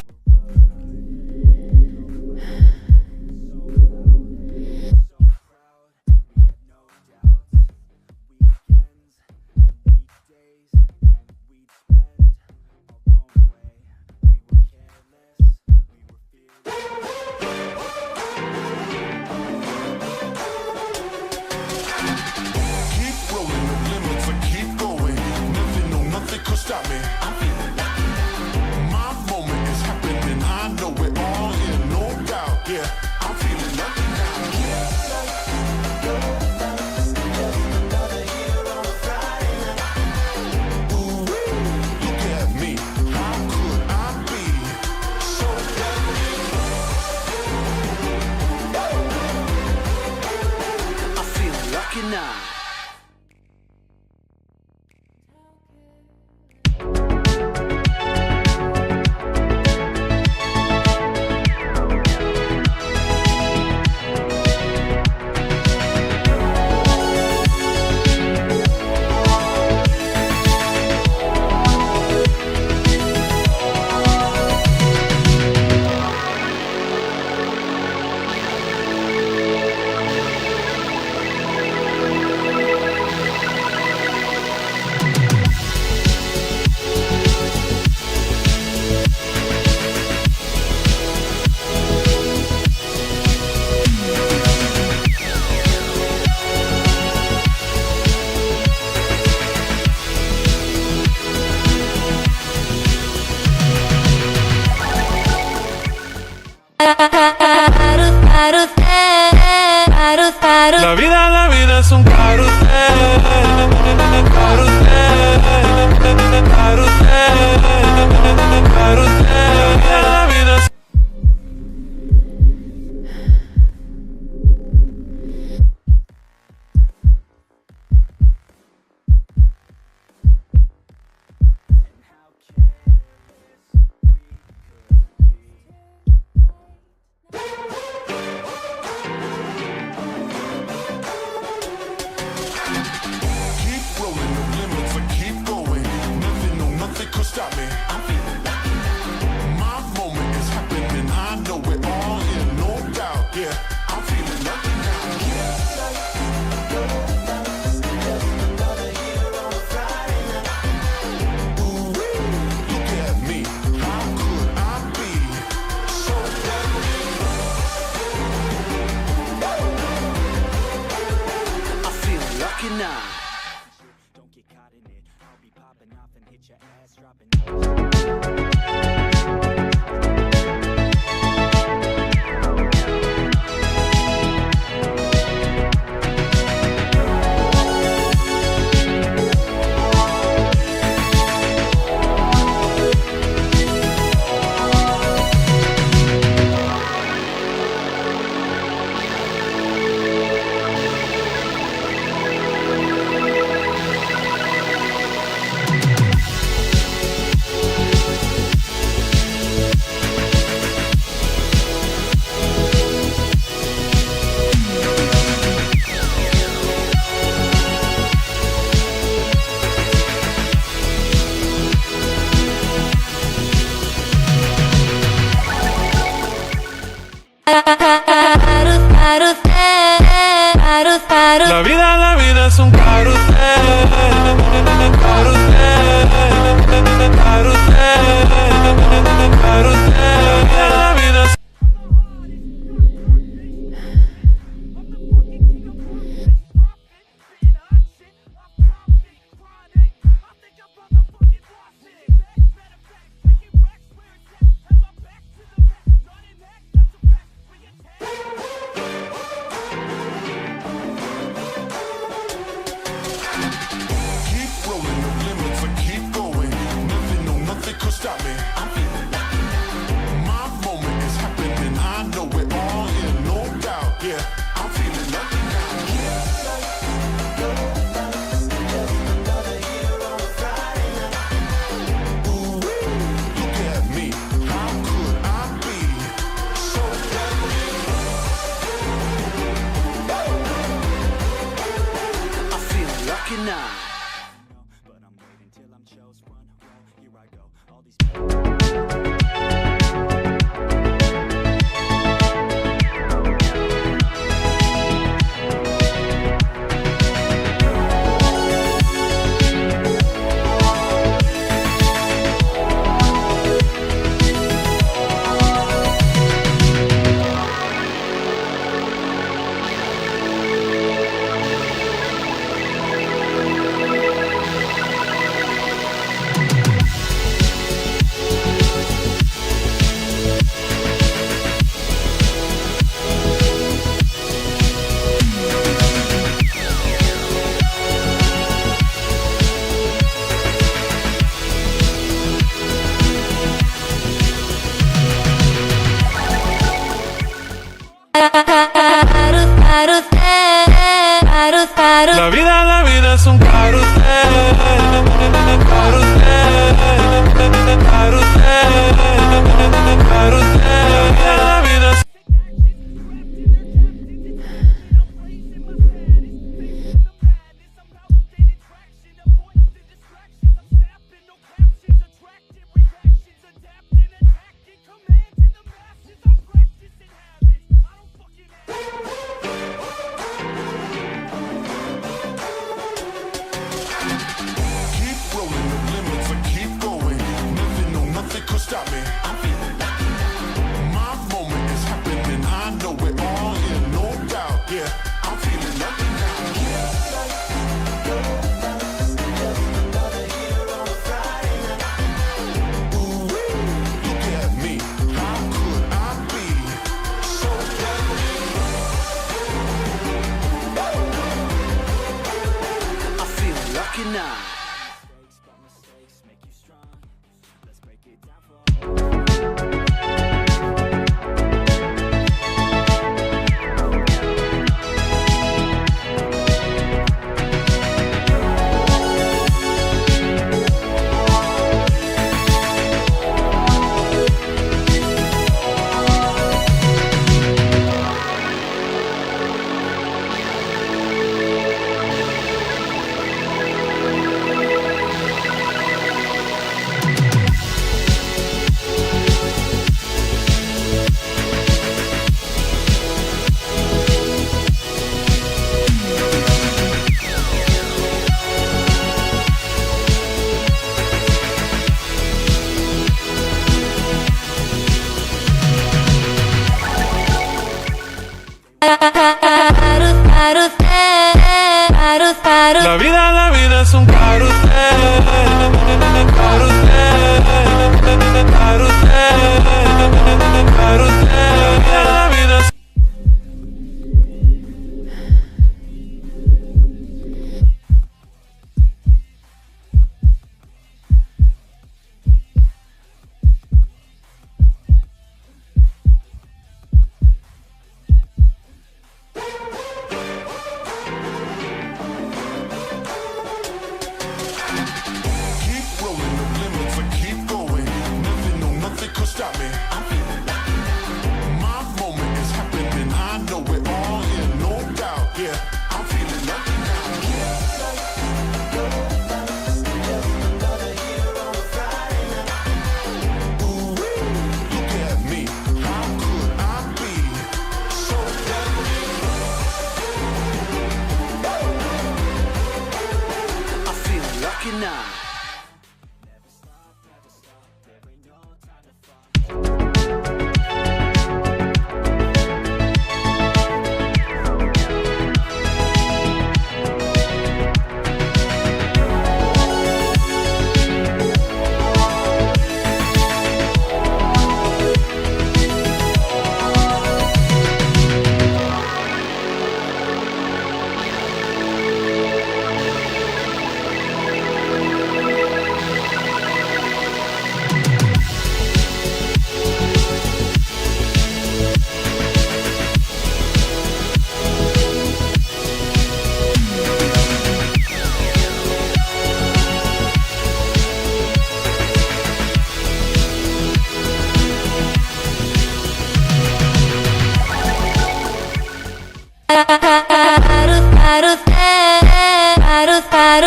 C: Keep rolling, no limits, I keep going. Nothing, no, nothing could stop me. I'm feeling lucky now. My moment is happening, I know it all in, no doubt. Yeah, I'm feeling lucky now. Ooh, look at me, how could I be so
A: I'm feeling lucky now.
B: La vida es un carrusel, carrusel, carrusel, carrusel. La vida es
C: Keep rolling, no limits, I keep going. Nothing, no, nothing could stop me. I'm feeling lucky now. My moment is happening, I know it all in, no doubt. Yeah, I'm feeling lucky now. Ooh, look at me, how could I be so
A: I'm feeling lucky now. Don't get caught in it. I'll be popping off and hit your ass dropping.
B: La vida es un carrusel, carrusel, carrusel, carrusel. La vida es
C: Keep rolling, no limits, I keep going. Nothing, no, nothing could stop
B: La vida es un carrusel, carrusel, carrusel, carrusel. La vida es
C: Keep rolling the limits and keep going. Nothing, no, nothing could stop me. I'm feeling lucky now. My moment is happening. I know it all in, no doubt. Yeah, I'm feeling lucky now. Ooh, look at me. How could I be so
A: I feel lucky now.
B: La vida es un carrusel, carrusel, carrusel, carrusel. La vida es
C: Keep rolling the limits and keep going. Nothing, no, nothing could stop me. I'm feeling lucky now. My moment is happening. I know it all in, no doubt. Yeah, I'm feeling lucky now. Ooh, look at me. How could I be so
A: I feel lucky now.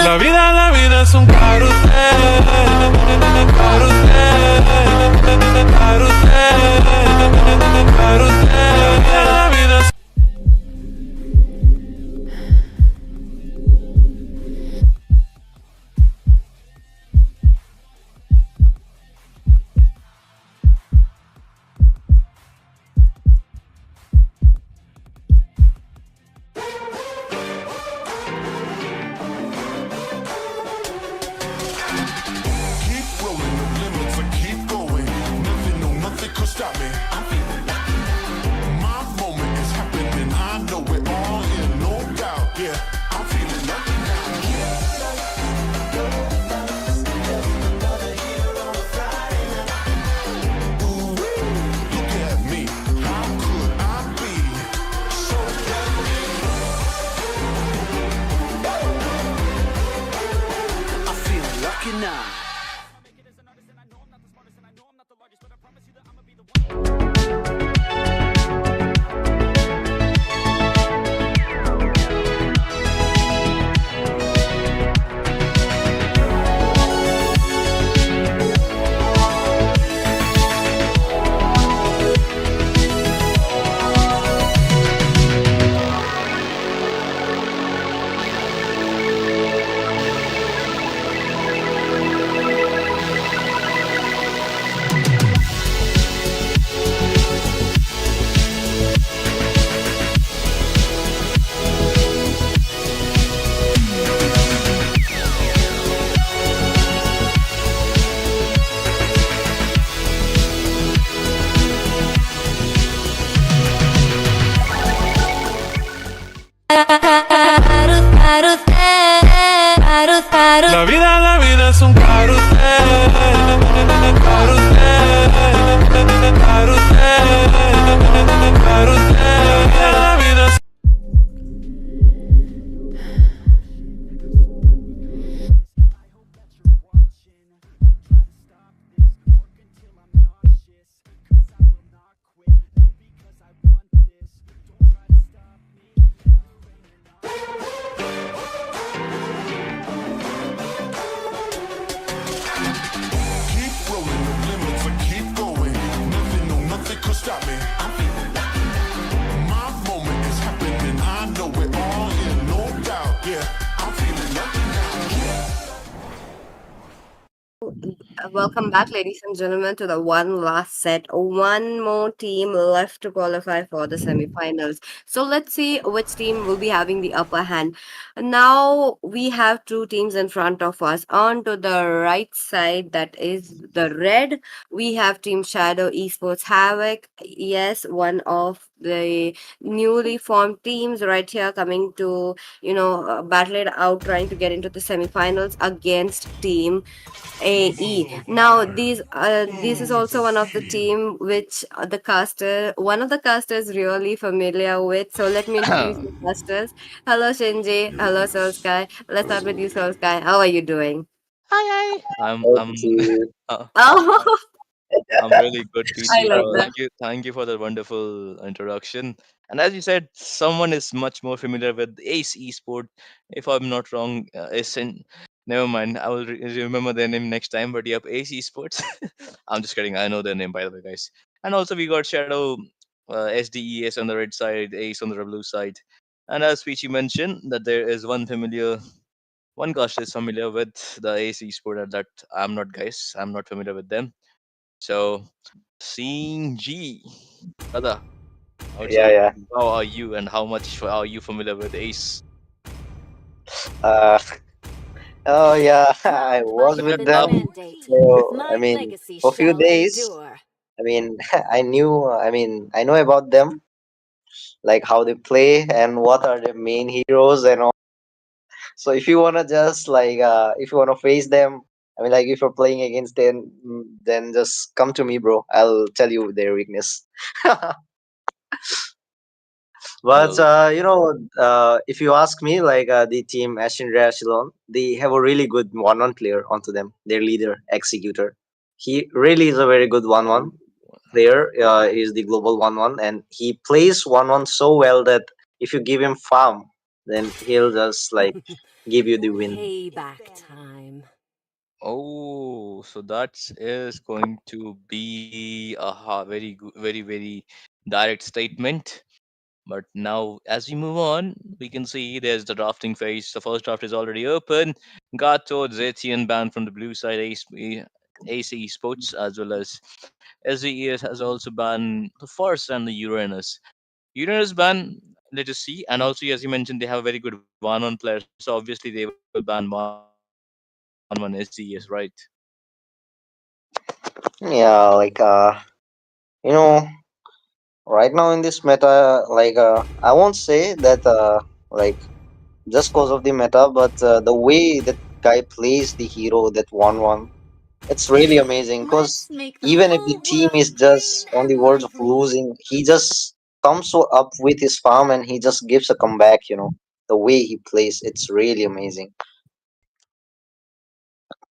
B: La vida es un carrusel, carrusel, carrusel, carrusel. La vida es
C: Keep rolling the limits and keep going. Nothing,
B: La vida es un carrusel, carrusel, carrusel, carrusel. La vida es
C: Keep rolling the limits and keep going. Nothing, no, nothing could stop me. My moment is happening. I know it all in, no doubt. Yeah, I'm feeling lucky now.
E: Welcome back, ladies and gentlemen, to the one last set. One more team left to qualify for the semifinals. So let's see which team will be having the upper hand. Now we have two teams in front of us. On to the right side, that is the red. We have Team Shadow Esports Havoc. Yes, one of the newly formed teams right here, coming to battle it out, trying to get into the semifinals against Team AE. Now this is also one of the team which one of the casters really familiar with. So let me introduce the casters. Hello Shinji. Hello Soul Sky. Let's start with you, Soul Sky. How are you doing?
H: Hi, hi. I'm
I: Okay.
H: uh,
E: Oh,
H: I'm really good,
E: I
H: Peachy.
E: like that.
H: Thank you for the wonderful introduction. And as you said, someone is much more familiar with Ace Esport. If I'm not wrong, never mind. I will remember their name next time. But yep, Ace Esports. I'm just kidding. I know their name, by the way, guys. And also we got Shadow, SDES on the red side, Ace on the blue side. And as Peachy mentioned, that there is one caster is familiar with the Ace Esport, and that I'm not, guys. I'm not familiar with them. So, seeing G, brother, I would
I: Yeah,
H: say,
I: yeah.
H: how are you and how much are you familiar with Ace?
I: Uh, oh yeah, I
F: Marked by
I: was
H: With that
I: with
F: heaven's
H: laugh,
I: them.
F: mandate,
I: So I
F: my
I: mean,
F: legacy
I: for a few
F: shall
I: days.
F: endure.
I: I mean, I know about them, like how they play and what are their main heroes and all. So if you wanna just if you wanna face them, I mean, like if you're playing against them, then just come to me, bro. I'll tell you their weakness. But
H: well,
I: if you ask me, the team Ashindra Ashilon, they have a really good one-one player onto them. Their leader, executor. He really is a very good one-one player. He's the global one-one, and he plays one-one so well that if you give him farm, then he'll just give you the win.
F: Payback time.
H: oh, so that is going to be a very good, very, very direct statement. But now, as we move on, we can see there's the drafting phase. The first draft is already open. Gato, Zetian banned from the blue side, AC Sports, as well as SVES has also banned the Force and the Uranus. Uranus ban, let us see. And also, as you mentioned, they have a very good one-on player, so obviously they will ban one-one SVES, right?
I: Yeah, you know, right now in this meta, I won't say that like just cause of the meta, but the way that guy plays the hero, that one-one. It's really amazing because
F: Let's make the
I: even if the
F: whole
I: team
F: world
I: is
F: green
I: just on the
F: and
I: verge of
F: lively.
I: losing, he just comes so up with his farm and he just gives a comeback. The way he plays, it's really amazing.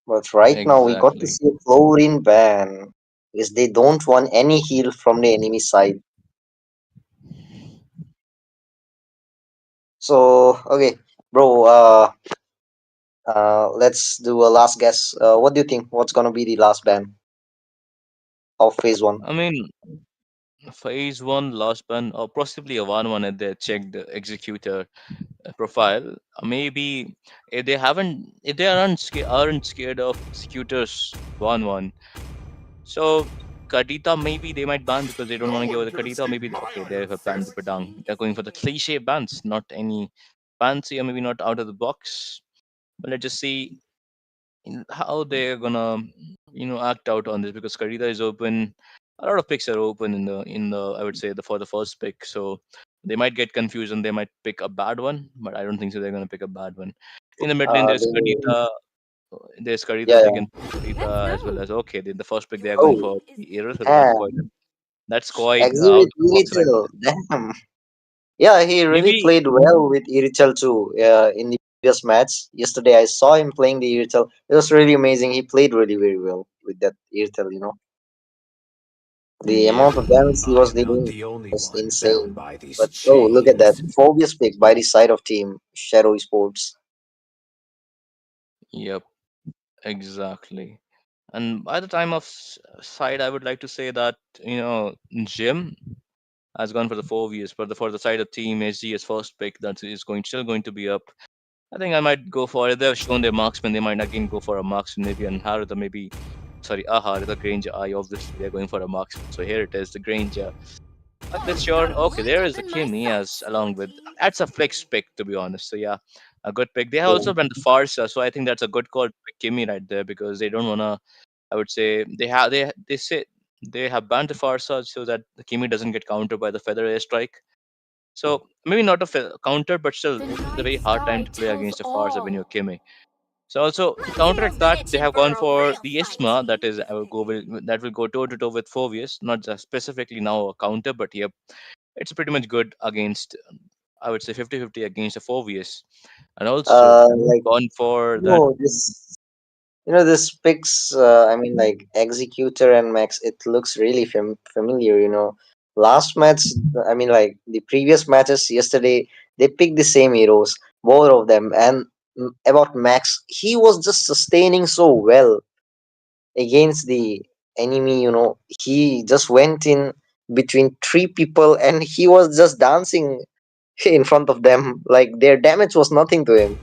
I: But right now, we got to
H: Exactly.
I: see a Florin ban because they don't want any heal from the enemy side. So, okay, bro, let's do a last guess. What do you think? What's gonna be the last ban of phase one?
H: I mean, phase one last ban, or possibly a one-one at their checked executor profile. Maybe if they aren't scared of executors one-one. So Kadita, maybe they might ban because they don't want to give away the Kadita. Maybe okay, they have banned the Padang. They're going for the cliche bans, not any fancy or maybe not out of the box. But let's just see how they're gonna act out on this because Kadita is open. A lot of picks are open in the I would say the for the first pick. So they might get confused and they might pick a bad one, but I don't think so. They're gonna pick a bad one. In the mid lane,
I: Uh,
H: there's
I: they,
H: Kadita. There's
I: Yeah,
H: Karita, they
I: yeah.
H: can Karita as well as okay. In the first pick they are going
I: Oh,
H: for the Irithel.
I: damn.
H: That's quite out
I: Exhibit
H: of the box right
I: Irichel.
H: there.
I: Damn. Yeah, he really
H: Maybe
I: played well with Irichel too in the previous match. Yesterday I saw him playing the Irichel. It was really amazing. He played really very well with that Irichel, you know. The
H: yep.
I: amount of damage he was dealing was insane. But oh, look at that. Phobia's pick by the side of team Shadow Sports.
H: Yep. Exactly. And by the time of side, I would like to say that Jim has gone for the 4 years, but for the side of team SG's first pick that is going still going to be up. I think I might go for it. They've shown their marksman. They might again go for a marksman, maybe and Haruta, maybe sorry, Haruta Granger. I obviously they're going for a marksman. So here it is, the Granger. But let's sure. Okay, there is the Kimi as along with that's a flex pick to be honest. So yeah, a good pick. They have
I: Yeah.
H: also been the Farsa, so I think that's a good call to pick Kimi right there because they don't wanna. I would say they say they have banned the Farsa so that the Kimi doesn't get countered by the feather airstrike. So maybe not a counter, but still it's a very hard time to play against a Farsa when you're Kimi. So also to counteract that, they have gone for the Isma that is I will go with, that will go toe to toe with Phobius, not just specifically now a counter, but yep, it's pretty much good against I would say 50-50 against a Phobius. And also they've
I: Like
H: gone for that.
I: no, this picks. I mean, like Executor and Max. It looks really familiar. Last match. I mean, like the previous matches yesterday, they picked the same heroes, both of them. And about Max, he was just sustaining so well against the enemy. He just went in between three people, and he was just dancing in front of them. Like their damage was nothing to him.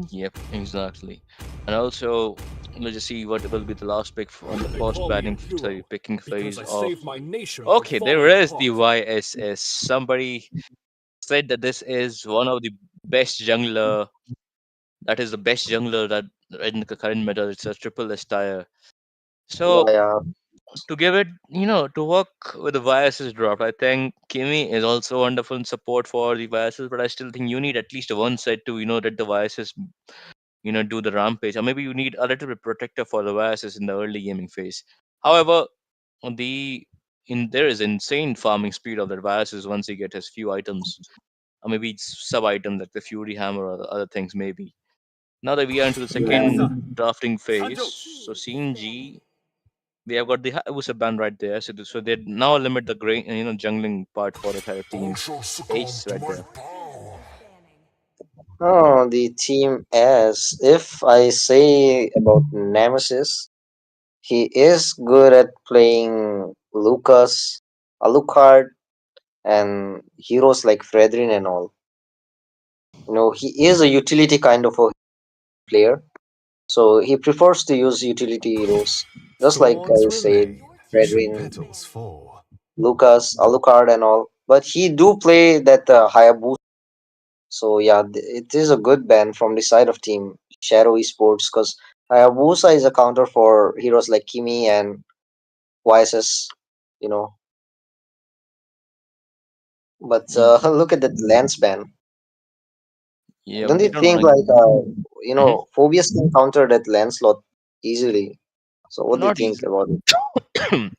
H: Yep, exactly. And also let's just see what will be the last pick on the first batting sorry picking phase of okay, there is the YSS. Somebody said that this is one of the best jungler that is the best jungler that in the current meta. It's a triple S tire.
I: Yeah,
H: So
I: yeah.
H: to give it, to work with the viruses dropped, I think Kimi is also wonderful in support for the viruses, but I still think you need at least one set to, let the viruses, do the rampage, or maybe you need a little bit protector for the viruses in the early gaming phase. However, the there is insane farming speed of the viruses once he get his few items, or maybe it's sub items like the Fury Hammer or the other things maybe. Now that we are into the second drafting phase, so CNG we have got the Hayabusa band right there. So they now limit the grain, jungling part for the entire team. Ace right there.
I: Oh, the team S. If I say about Nemesis, he is good at playing Lucas, Alucard, and heroes like Fredrin and all. He is a utility kind of a player, so he prefers to use utility heroes. Just like I said, Fredrin, Lucas, Alucard, and all. But he do play that Hayabusa. So yeah, it is a good ban from the side of team Shadow Esports because Hayabusa is a counter for heroes like Kimi and YSS, you know. But
H: Y-
I: look at that lens ban.
H: Yeah,
I: Don't
H: they
I: you
H: don't want
I: think
H: to.
I: like Phobias can counter that Lancelot easily? So what do you
H: Not
I: think
H: easy.
I: about it?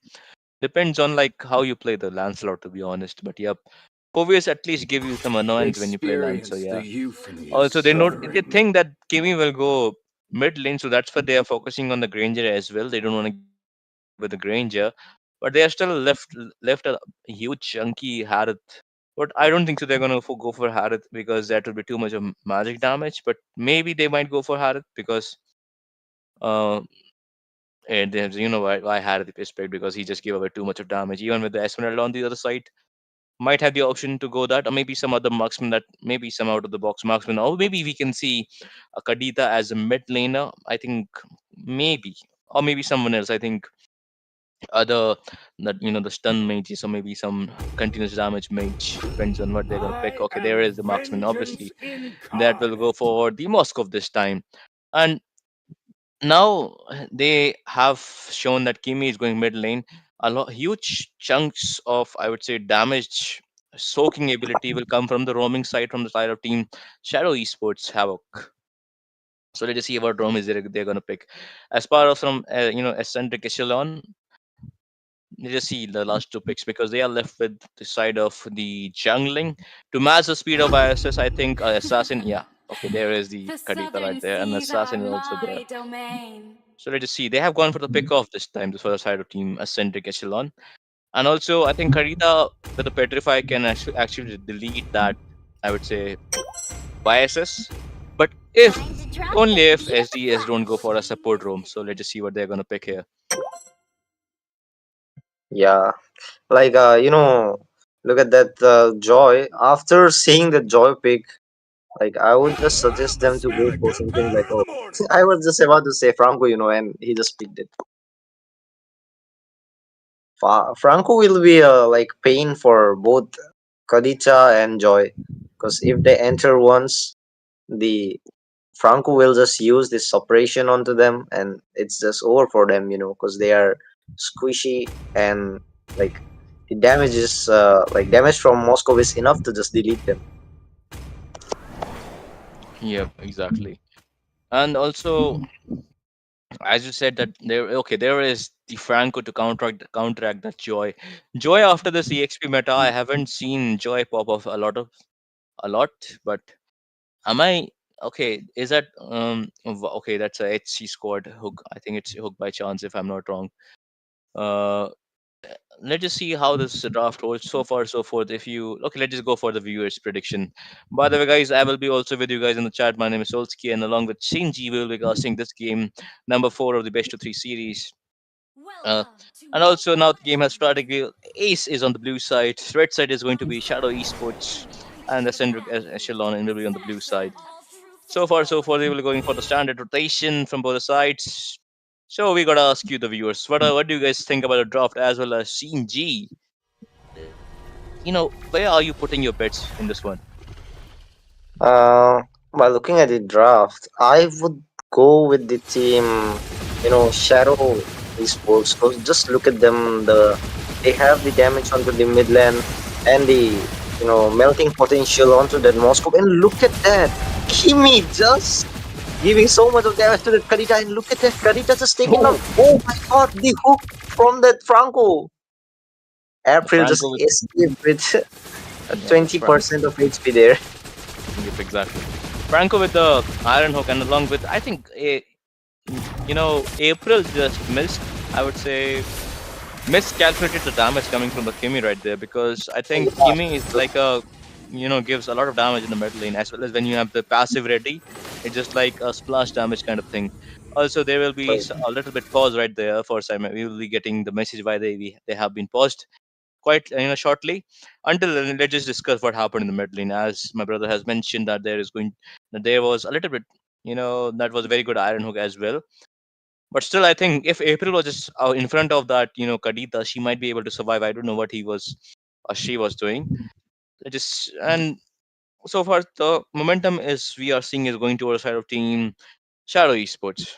H: Depends on like how you play the Lancelot, to be honest. But yep, Povius at least give you some annoyance when you play Lance. So yeah. Also, they think that Kimi will go mid lane, so that's why they are focusing on the Granger as well. They don't want to give up with the Granger, but they are still left a huge chunky Harith. But I don't think so. They're gonna go for Harith because that would be too much of magic damage. But maybe they might go for Harith because uh, and they have, why Harith is picked because he just gave away too much of damage. Even with the Esmeralda on the other side, might have the option to go that, or maybe some other marksman that maybe some out of the box marksman, or maybe we can see a Kadita as a mid laner. I think maybe, or maybe someone else. I think other that the stun mages or maybe some continuous damage mage depends on what they're going to pick. Okay, there is the marksman, obviously that will go for the Moskov this time. And now they have shown that Kimi is going mid lane. A lot huge chunks of I would say damage soaking ability will come from the roaming side from the side of team Shadow Esports Havoc. So let's see what roam is they're gonna pick. As part of some eccentric echelon, let's just see the last two picks because they are left with the side of the jungling to match the speed of ISS. I think assassin. Yeah, okay, there is the
F: The
H: Kadita right
F: southern
H: there, and
F: seas are
H: assassin is also there.
F: my domain.
H: So let's just see. They have gone for the pick off this time. This was the side of team eccentric echelon, and also I think Karita with the petrify can actually delete that. I would say biases, but if
F: Time to drop
H: only
F: the
H: if
F: heat up a
H: SDS don't go
F: crunch.
H: for a support roam. So let's just see what they're gonna pick here.
I: Yeah, like look at that Joy. After seeing the Joy pick, like I would just suggest them to go for something like, oh, I was just about to say Franco, and he just picked it. Franco will be like pain for both Kadicha and Joy, because if they enter once, the Franco will just use this suppression onto them, and it's just over for them, because they are squishy, and like the damage is like damage from Moscow is enough to just delete them.
H: Yep, exactly. And also, as you said that there is the Franco to counteract that Joy. Joy after this EXP meta, I haven't seen Joy pop off a lot, but am I okay? Is that okay? That's a HC squad hook. I think it's hook by chance if I'm not wrong. Uh, let's just see how this draft holds so far so forth. If you okay, let's just go for the viewers prediction. By the way, guys, I will be also with you guys in the chat. My name is Solsky, and along with Shinji, we will be casting this game number 4 of the best of 3 series. uh,
F: Welcome to
H: and
F: the
H: also now the game has
F: legends.
H: started. Ace is on the blue side, red side is going to be Shadow Esports, and the Cendric Echelon will be on the blue side. So far so far, they will be going for the standard rotation from both the sides. So we gotta ask you, the viewers, what do you guys think about the draft as well as Shinji? Where are you putting your bets in this one?
I: Uh, by looking at the draft, I would go with the team, Shadow Esports. Cause just look at them. They have the damage onto the mid lane and the melting potential onto that Moscow. And look at that, Kimi just giving so much of damage to that Kadita. And look at that, Kadita just taking out.
H: Oh,
I: Oh my God, the hook from that Franco. April just
H: Franco with
I: escaped with
H: yeah,
I: 20% of HP there.
H: yep, exactly. Franco with the iron hook, and along with I think April just missed. I would say miscalculated the damage coming from the Kimi right there, because I think Kimi is like a gives a lot of damage in the mid lane, as well as when you have the passive ready, it's just like a splash damage kind of thing. Also, there will be a little bit pause right there for Simon. We will be getting the message why they have been paused quite shortly. Until then, let's just discuss what happened in the mid lane. As my brother has mentioned that there was a little bit that was a very good iron hook as well. But still, I think if April was just in front of that, Kadita, she might be able to survive. I don't know what he was or she was doing. Just and so far, the momentum is we are seeing is going towards side of team Shadow Esports.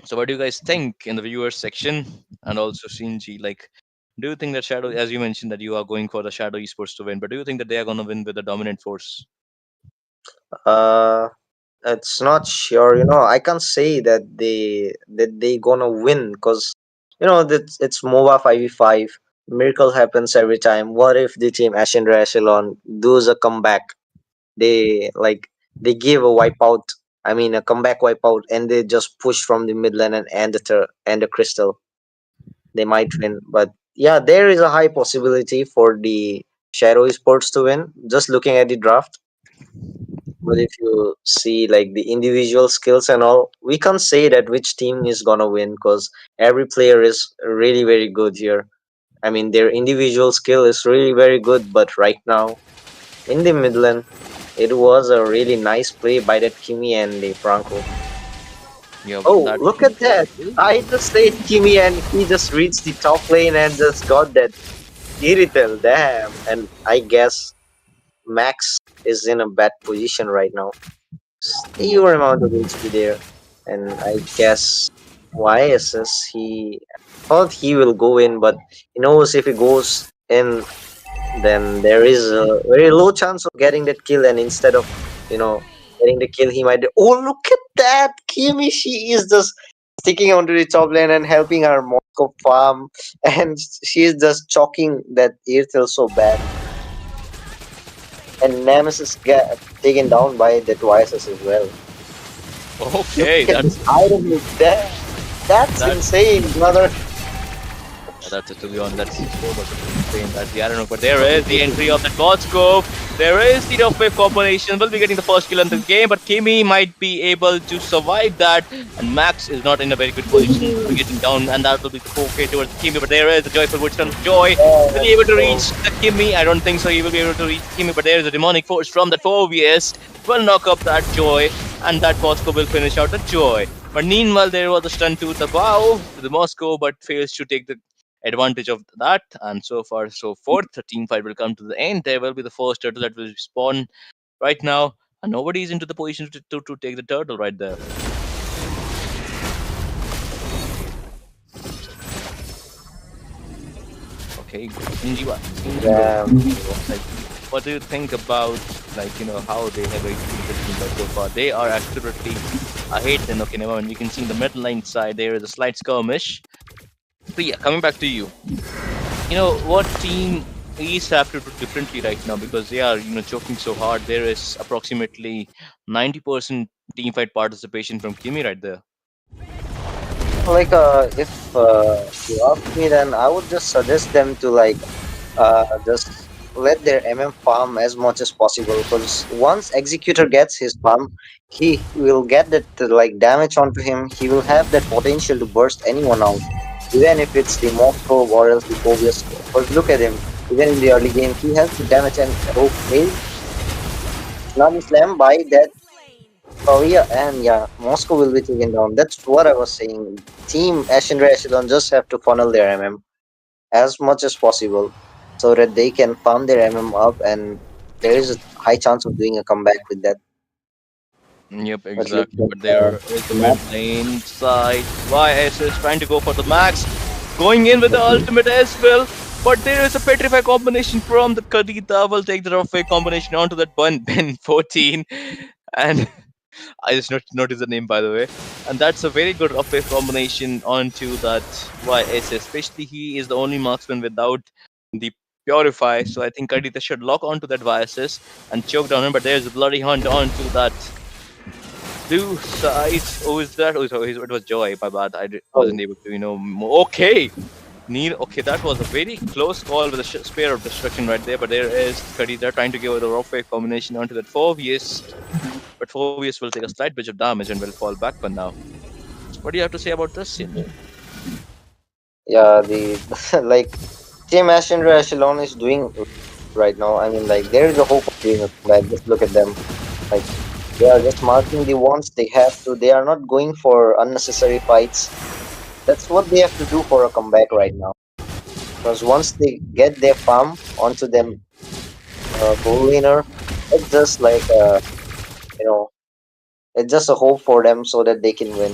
H: So, what do you guys think in the viewers section, and also Shinji? Like, do you think that Shadow, as you mentioned, that you are going for the Shadow Esports to win, but do you think that they are going to win with a dominant force?
I: Uh, it's not sure. I can't say that they gonna win because that it's MOBA 5v5. Miracle happens every time. What if the team Ashendra Echelon does a comeback? They give a wipeout. I mean a comeback wipeout, and they just push from the mid lane and end the crystal. They might win, but yeah, there is a high possibility for the Shadow Esports to win. Just looking at the draft. But if you see like the individual skills and all, we can't say that which team is gonna win because every player is really very good here. I mean, their individual skill is really very good, but right now in the Midland, it was a really nice play by that Kimi and the Franco.
H: Yeah,
I: Oh,
H: that
I: look at that! I just said Kimi and he just reached the top lane and just got that Kiritel. Damn! And I guess Max is in a bad position right now.
H: yeah,
I: Your amount of HP there, and I guess YSS he thought he will go in, but he knows if he goes in, then there is a very low chance of getting that kill, and instead of you know getting the kill. He might. Oh, look at that! Kimi, she is just sticking onto the top lane and helping her Moscow farm, and she is just choking that Airtel so bad. And Nemesis get taken down by the Twices as well. Look
H: Okay,
I: at this item look. That's
H: that
I: insane, brother.
H: that's it, to be honest. That's so much insane. That's the I don't know, but there is the entry of that bot scope. There is the top wave combination. Will be getting the first kill in the game, but Kimi might be able to survive that. And Max is not in a very good position to be getting down, and that will be the 4K towards Kimi. But there is the joyful woods from Joy. Will he be able to reach the Kimi? I don't think so. He will be able to reach Kimi, but there is a demonic force from that 4vs. Will knock up that Joy, and that Moscow will finish out the Joy. But meanwhile, there was a stun to the bow to the Moscow, but fails to take the advantage of that. And so far, so forth. The team fight will come to the end. There will be the first turtle that will spawn right now, and nobody is into the position to take the turtle right there. Okay, Injiwa,
I: Yeah.
H: like, what do you think about how they have executed the team fight so far? They are absolutely ahead. Then okay, never mind. You can see in the middle line side there is a slight skirmish. But yeah, coming back to you. What team East have to do differently right now, because they are choking so hard. There is approximately 90% team fight participation from Kimi right there.
I: Like, if you ask me, then I would just suggest them to just let their MM farm as much as possible. Because once Executor gets his farm, he will get that damage onto him. He will have that potential to burst anyone out, even if it's the Moscow or else the Phobius. Because look at him, even in the early game, he has the damage and okay, Nami Slam by that Korea, and yeah, Moscow will be taken down. That's what I was saying. Team Ashen Echelon just have to funnel their MM as much as possible so that they can farm their MM up, and there is a high chance of doing a comeback with that.
H: Yep,
I: But look
H: exactly.
I: at
H: But there is the mid lane side. YS is trying to go for the max, going in with the ultimate as well. But there is a petrify combination from the Kadita. Will take the roughway combination onto that Ben 14, and I just noticed the name, by the way. And that's a very good roughway combination onto that YS. Especially he is the only marksman without the purify. So I think Kadita should lock onto that YSS and choke down him. But there's a bloody hunt onto that blue side. Oh, is that? Oh, sorry, it was Joy. My bad.
I: oh,
H: Wasn't able to, Okay. Neil, okay, that was a very close call with a spear of destruction right there. But there is Kadita trying to give the rough wave combination onto that 4vs. But 4vs will take a slight bit of damage and will fall back for now. What do you have to say about this scene?
I: yeah, the Team Ashen Echelon is doing right now. I mean, there is a hope of doing a comeback. Just look at them. Like, they are just marking the ones they have to. They are not going for unnecessary fights. That's what they have to do for a comeback right now. Because once they get their farm onto them goal winner, it's just you know, it's just a hope for them so that they can win.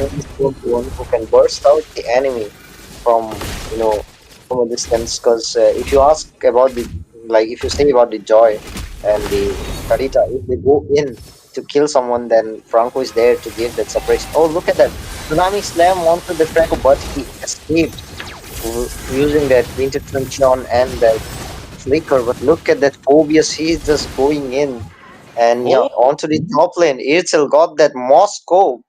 I: Just the one who can burst out the enemy from from a distance. Because if you ask about if you say about the Joy and the Karita, if they go in to kill someone, then Franco is there to give that separation. Oh, look at that! Tsunami slam onto the Franco, but he escaped using that Winter Truncheon and that flicker. But look at that Phobius, he's just going in. And yeah,
H: Oh,
I: onto the top lane, Irzel got that Moscow.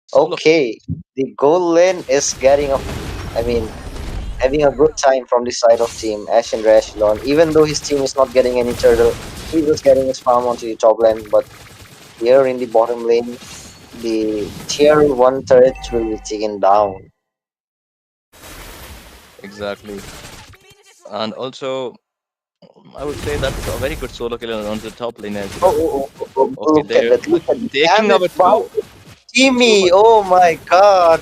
H: solo.
I: Okay, the goal lane is getting a, I mean, having a good time from the side of team Ash and Rashlon. Even though his team is not getting any turtle, he's just getting his farm onto the top lane. But here in the bottom lane, the tier 1 turret will be taken down.
H: Exactly. And also, I would say that's a very good solo killer on the top lane as
I: Oh,
H: well. Okay,
I: look at
H: they're
I: that! Look at the
H: taking
I: damage!
H: our
I: Wow,
H: two.
I: Timmy! Oh my God!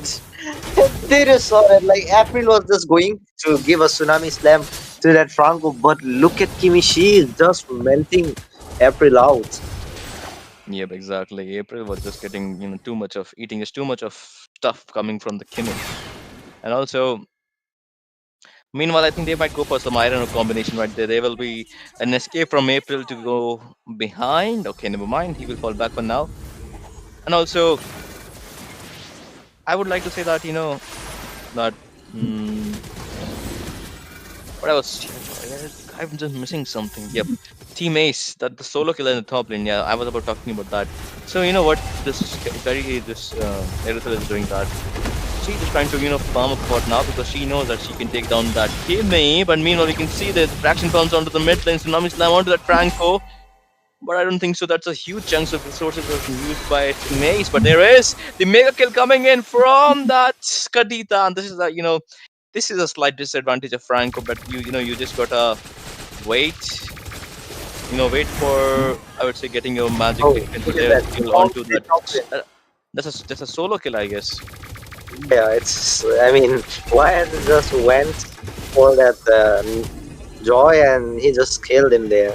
I: They just saw that April was just going to give a tsunami slam to that Franco, but look at Kimi, she is just melting April out.
H: Yep, exactly. April was just getting, too much of eating, just too much of stuff coming from the Kimi. And also, Meanwhile, I think they might go for some iron or combination right there. There will be an escape from April to go behind. Okay, never mind. He will fall back for now. And also, I would like to say that that. mm What I was, I'm just missing something. Yep, Team Ace, that the solo killer in the top lane. Yeah, I was about talking about that. So you know what, this Erythel is doing that. She's just trying to farm a pot now because she knows that she can take down that Kimmy. But meanwhile, you can see the fraction comes onto the mid lane. Tsunami slam onto that Franco. But I don't think so. That's a huge chunk of resources that was used by Team Ace. But there is the mega kill coming in from that Kadita, and this is this is a slight disadvantage of Franco, but you just gotta wait. Wait for, I would say, getting your magic
I: Oh,
H: pick into
I: look at
H: there
I: that.
H: kill
I: All
H: onto
I: the
H: that.
I: top lane.
H: That's a solo kill, I guess.
I: Yeah, it's. I mean, Wyatt just went for that Joy and he just killed him there.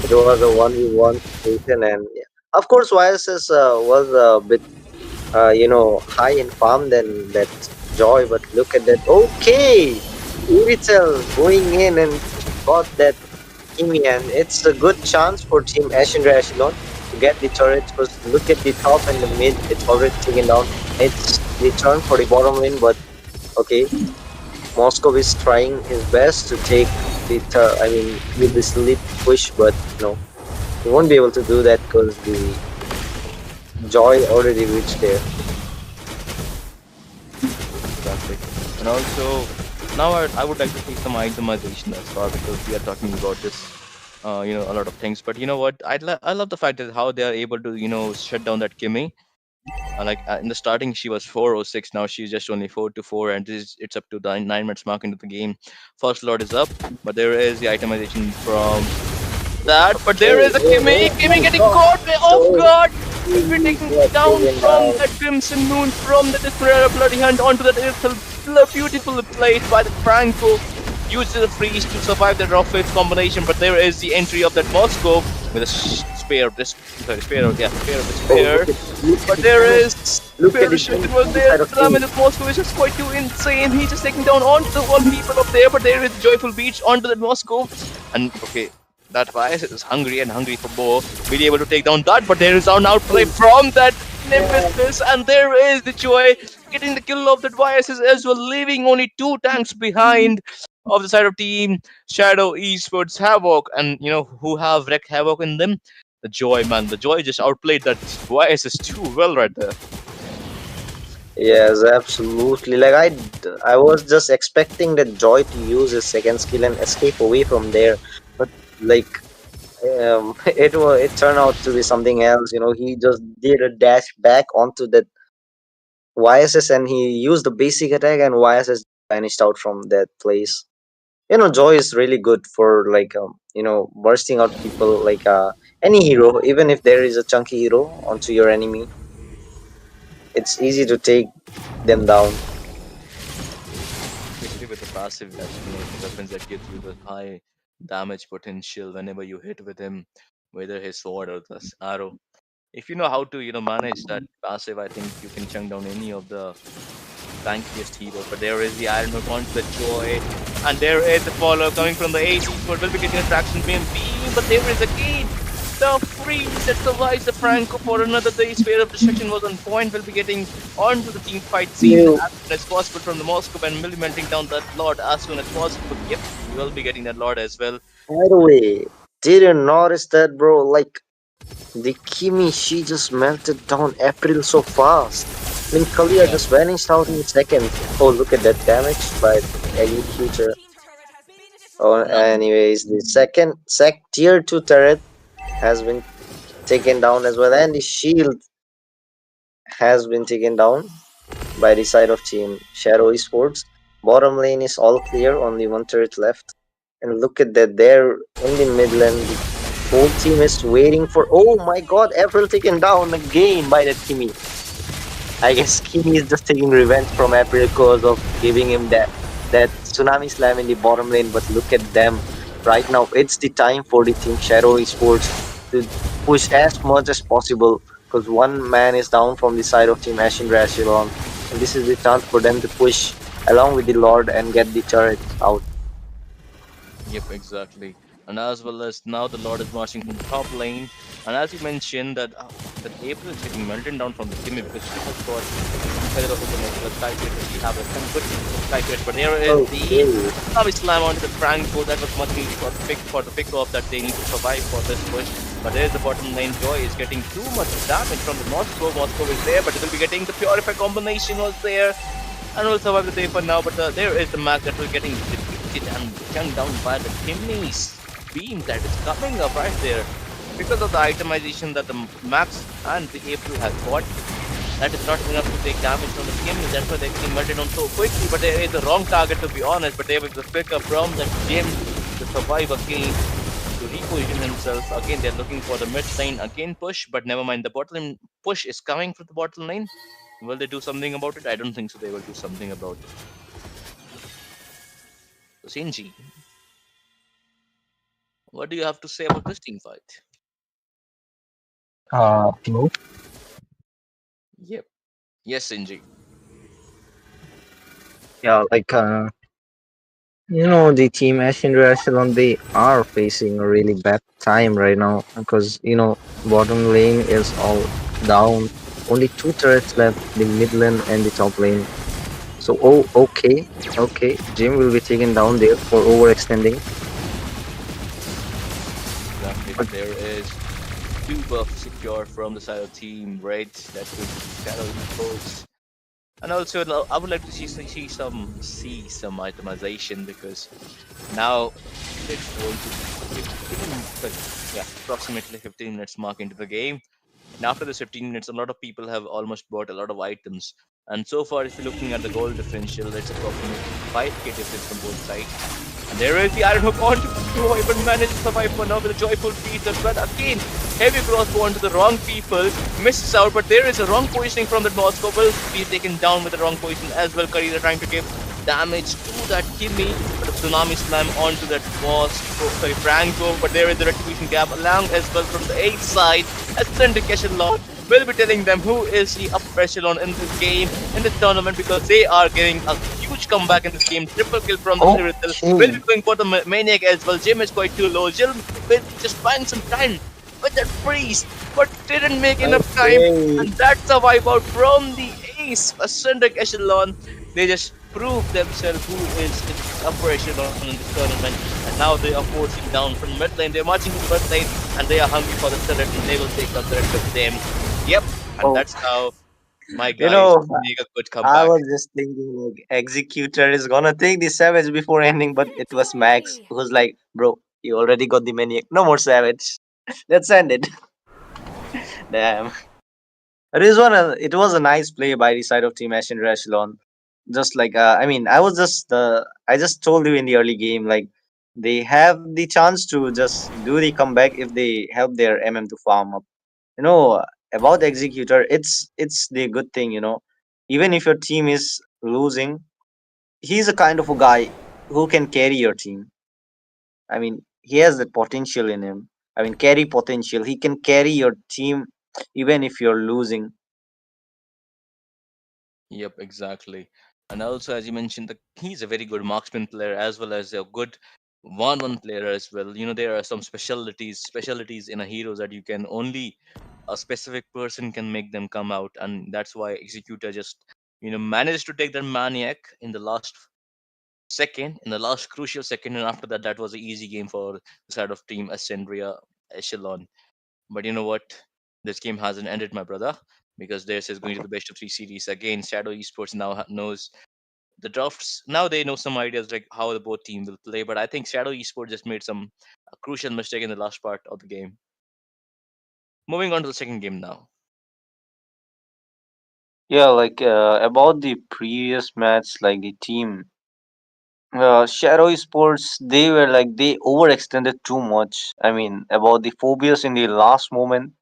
I: It was a 1v1 situation, and yeah. Of course, YSS was a bit, high in farm than that Joy, but look at that. Okay! Uritel going in and got that Kimi, and it's a good chance for Team Ashendra Echelon to get the turret because look at the top and the mid, it's already taken down. It's the turn for the bottom lane, but okay. Moscow is trying his best to take the with this lead push, but no, he won't be able to do that because the Joy already reached there.
H: Exactly. And also, now I would like to take some itemization as well because we are talking about this, a lot of things. But you know what? I love the fact that how they are able to shut down that Kimmy. In the starting, she was 406. Now she's just only 4-4, and it's up to the 9 minutes mark into the game. First Lord is up, but there is the itemization from that. But there
I: Oh,
H: is a
I: oh,
H: Kimmy.
I: oh
H: Kimmy
I: my
H: getting
I: god!
H: caught off
I: So
H: guard. Will be
I: he
H: taken
I: got
H: down
I: taken
H: from
I: down.
H: that Crimson Moon, from the Desperado Bloody Hand onto that beautiful played by the Franco. Uses the freeze to survive the rough wave combination, but there is the entry of that Moscow with a spare of this. Sorry, spare of the
I: Oh,
H: spare.
I: look at
H: But
I: the
H: there
I: damage.
H: is
I: Look at the
H: Parachute
I: damage
H: was
I: on the
H: there.
I: side of
H: I mean,
I: King.
H: the Moscow is just quite too insane. He's just taking down onto the wall people up there, but there is Joyful Beach onto the Moscow. And okay, that Bias is hungry and hungry for more. Be able to take down that, but there is an outplay from that Nemesis, and there is the Joy getting the kill of that Bias as well, leaving only 2 tanks behind of the side of team Shadow Esports Havoc, and who have wrecked Havoc in them. The Joy, man, the Joy just outplayed that YSS too well right there.
I: Yes, absolutely. Like I was just expecting that Joy to use his second skill and escape away from there, but like it turned out to be something else. He just did a dash back onto that YSS and he used the basic attack and YSS vanished out from that place. Joy is really good for like bursting out people like any hero, even if there is a chunky hero onto your enemy, it's easy to take them down.
H: Especially with the passive that the weapons that gives you the high damage potential whenever you hit with him, whether his sword or the arrow. If you know how to manage that passive, I think you can chunk down any of the tankiest heroes. But there is the Iron Hook onto the Joy, and there is the follow coming from the AC, but will be getting a traction beam, but there is again the freeze that survives the Franco for another day. Sphere of Destruction was on point, will be getting onto the team fight scene
I: You,
H: as soon as possible from the Moscow and implementing down that Lord as soon as possible. Yep, we will be getting that Lord as well.
I: by the way, did you notice that, bro? Like the Kimi, she just melted down April so fast. I mean, Kalia
H: Yeah.
I: just vanished out in seconds. Oh, look at that damage by Executor. Oh,
H: Now,
I: anyways, the second tier 2 turret has been taken down as well, and the shield has been taken down by the side of Team Shadow Esports. Bottom lane is all clear, only one turret left. And look at that, there in the mid lane, the whole team is waiting for. Oh my god, April taken down again by that Kimi. I guess Kimi is just taking revenge from April because of giving him that tsunami slam in the bottom lane. But look at them right now. It's the time for the Team Shadow Esports to push as much as possible because one man is down from the side of Team Ashin Rassilon. And this is the chance for them to push along with the Lord and get the turret out.
H: Yep, exactly. And as well as now the Lord is marching from the top lane. And as you mentioned that April is getting melted down from the Kimmy because she has got the feather of open as well as Sky Creator. She have some good pieces of Sky Creator. But there is the
I: Okay.
H: Navi slam onto the Franco. That was much needed for the pick off that they need to survive for this push. But there is the bottom lane. Joy is getting too much damage from the Moscow. Moscow is there, but they will be getting the Purify combination was there and will survive the day for now. But there is the Mac that will getting defeated and gunned down by the Chimney's beam that is coming up right there. Because of the itemization that the Max and the April has got, that is not enough to take damage from the Chimney. That's why they're getting melted on so quickly. But there is the wrong target to be honest. But they will the pick up from the gym to survive again. To reposition themselves again, they're looking for the mid lane again push, but never mind. The bottom lane push is coming from the bottom lane. Will they do something about it? I don't think so. They will do something about it. So, Shinji, what do you have to say about this team fight?
G: No.
H: Yep. Yes, Shinji.
I: Yeah, like the team Ashendra Echelon, they are facing a really bad time right now because bottom lane is all down. Only two turrets left, the mid lane and the top lane. So okay, Jim will be taken down there for overextending.
H: Exactly.
I: But
H: But there is two buffs secure from the side of Team Red. That would be Shadow Esports. And also, I would like to see some itemization because now it's going to be 15, sorry, yeah, approximately 15 minutes mark into the game. And after this 15 minutes, a lot of people have almost bought a lot of items. And so far, if you're looking at the gold differential, it's approximately 5k difference from both sides. And there is the Iron Hook onto who even managed to survive for now with a joyful feat. But again, heavy crossbow onto the wrong people, misses out. But there is a wrong positioning from the Moscow. Will be taken down with the wrong position as well. Karina trying to give damage to that Kimmy, but a tsunami slam onto that Franco. But there is the retribution gap along as well from the 8th side. Ascending Echelon will be telling them who is the upper echelon in this game, in this tournament, because they are getting a huge comeback in this game. Triple kill from the Cyril. Will
I: okay,
H: be going for the Maniac as well. Jim is quite too low. Jim will just buying some time with that freeze, but didn't make enough time.
I: okay.
H: And that's a wipeout from the Ace Ascending Echelon. They just proved themselves who is in this upper echelon in this tournament. And now they are forcing down from mid lane. They're marching to mid lane and they are hungry for the turret and they will take the turret with them. Yep, and
I: Oh,
H: that's how my
I: you
H: guys
I: know,
H: make a good
I: I
H: comeback.
I: was just thinking like Executor is gonna take the Savage before ending, but it was Max
F: Victory!
I: who's like, bro, you already got the Maniac. No more Savage. Let's end it. Damn. It was a nice play by the side of Team Ashen Echelon. Just like I mean, I just told you in the early game, like they have the chance to just do the comeback if they help their MM to farm up. You know, about the Executor, it's the good thing, even if your team is losing, he's a kind of a guy who can carry your team. I mean, he has the potential in him. I mean, carry potential. He can carry your team even if you're losing.
H: Yep, exactly. And also, as you mentioned, he's a very good marksman player as well as a good one-one player as well. There are some specialities in a hero that you can only a specific person can make them come out, and that's why Executor just managed to take the Maniac in the last second, in the last crucial second, and after that, that was an easy game for the side of Team Ascendria Echelon. But you know what? This game hasn't ended, my brother, because this is going to the best of three series again. Shadow Esports now knows the drafts. Now they know some ideas like how the both team will play. But I think Shadow Esports just made some crucial mistake in the last part of the game. Moving on to the second game now.
I: Yeah, like about the previous match, like the team, Shadow Sports, they overextended too much. I mean, about the phobias in the last moment,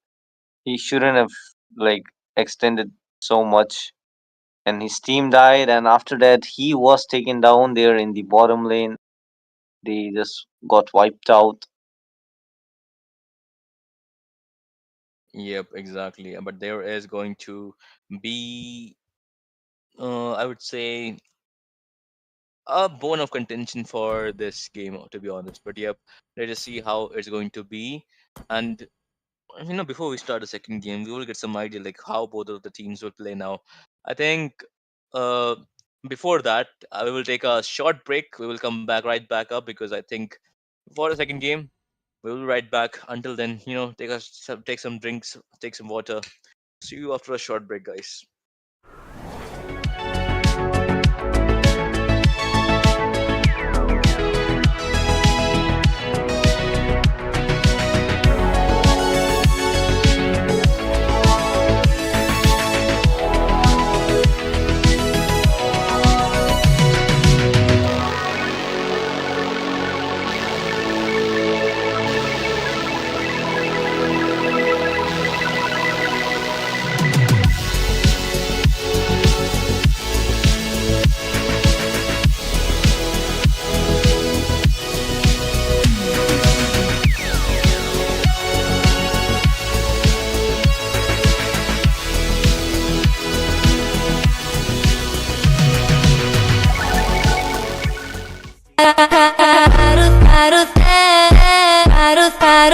I: he shouldn't have like extended so much. And his team died, and after that, he was taken down there in the bottom lane. They just got wiped out.
H: Yep, exactly. But there is going to be, I would say, a bone of contention for this game, to be honest. But yep, let us see how it's going to be. And before we start the second game, we will get some idea like how both of the teams will play now. I think uh, before that, we will take a short break. We will come back right back up because I think for the second game, we will be right back. Until then, take some drinks, take some water. See you after a short break, guys.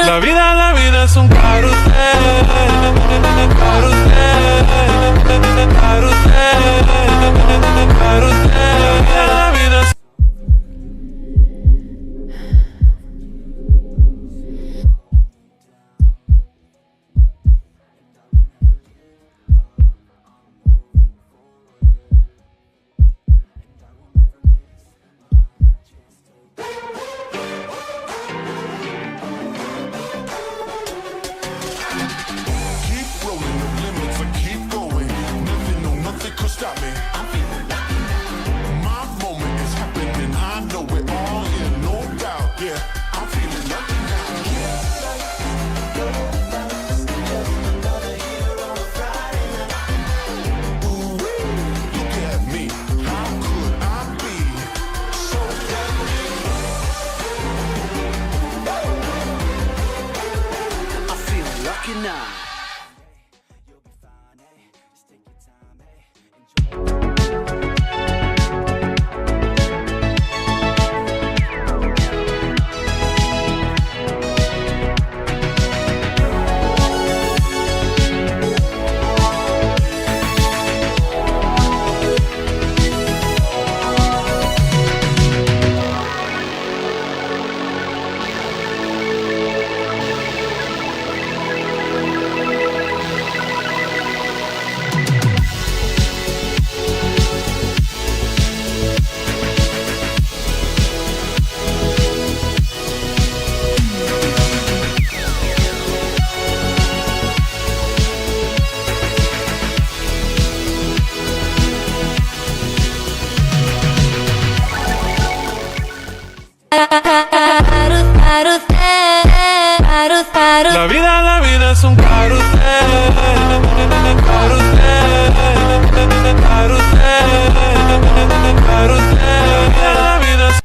B: La vida es un carrusel, carrusel, carrusel, carrusel. La vida es
C: Keep rolling the limits and keep going. Nothing, no, nothing could stop me. My moment is happening. I know it all in, no doubt. Yeah, I'm feeling lucky now. Ooh-wee, look at me. How could I be so
A: I feel lucky now.
B: La vida es un carrusel, carrusel, carrusel, carrusel. La vida es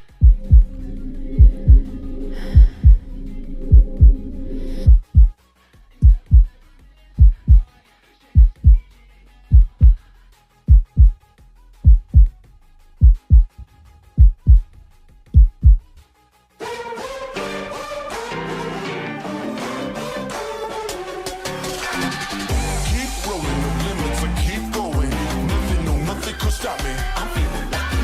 C: Keep rolling the limits and keep going. Nothing, no, nothing could stop me. I'm feeling lucky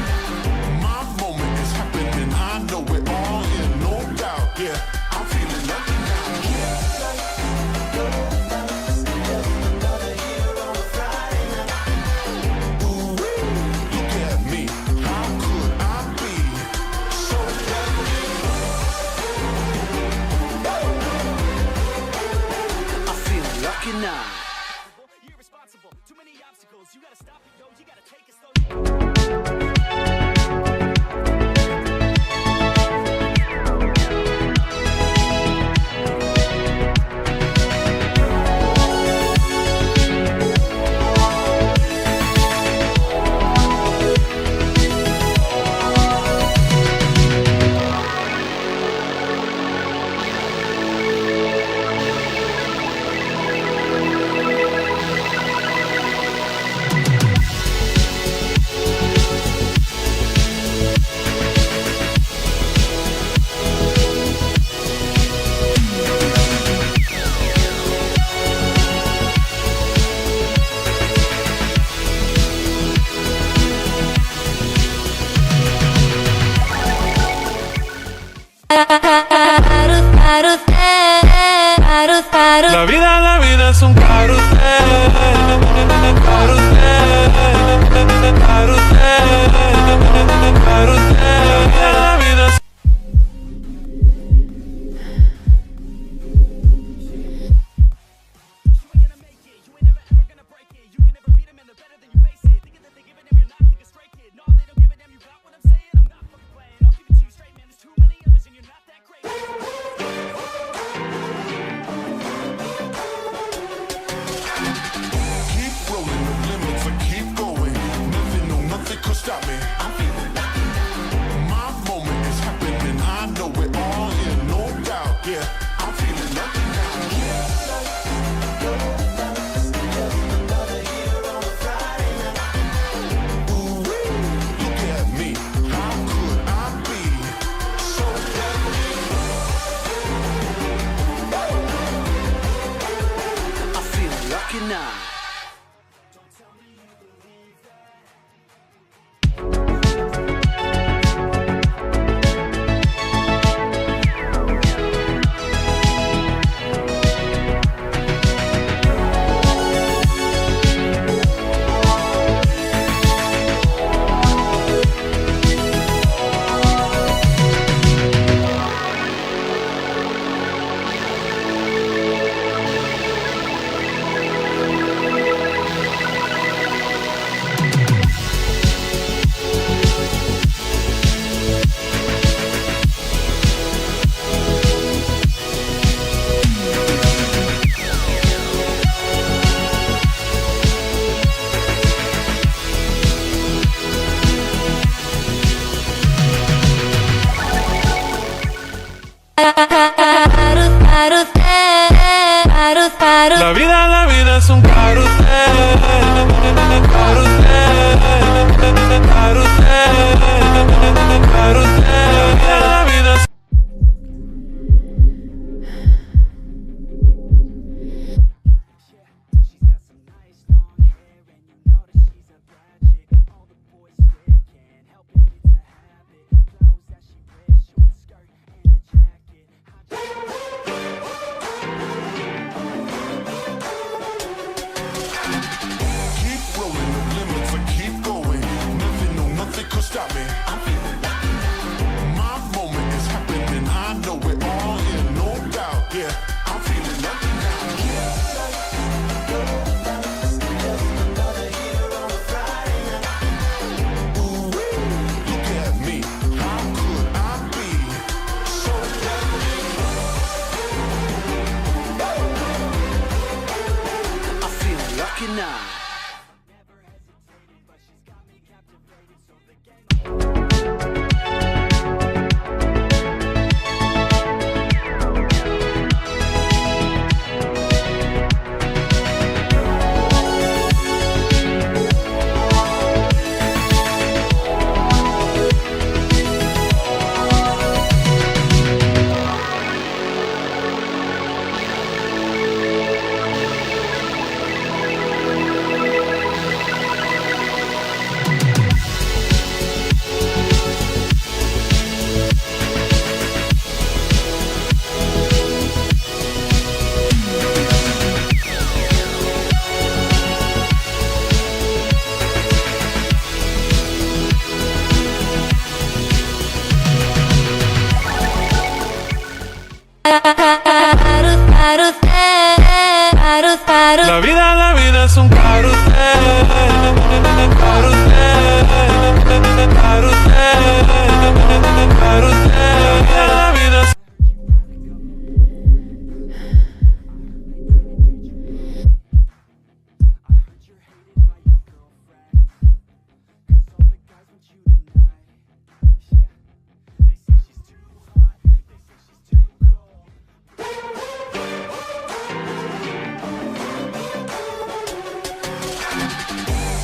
B: La vida es un carrusel, carrusel, carrusel, carrusel. La vida es
C: Keep rolling the limits and keep going. Nothing, no, nothing could stop me. I'm feeling lucky now. My moment is happening. I know it all in, no doubt. Yeah, I'm feeling lucky now. Ooh, look at me. How could I be so
A: I feel lucky now.
B: La vida es un carrusel, carrusel, carrusel, carrusel. La vida es
C: Keep rolling the limits and keep going. Nothing, no, nothing could stop me. I'm feeling lucky now. My moment is happening. I know it all in, no doubt. Yeah, I'm feeling lucky now. Ooh, look at me. How could I be so
A: I feel lucky now.
B: La vida es un carrusel, carrusel, carrusel, carrusel. La vida es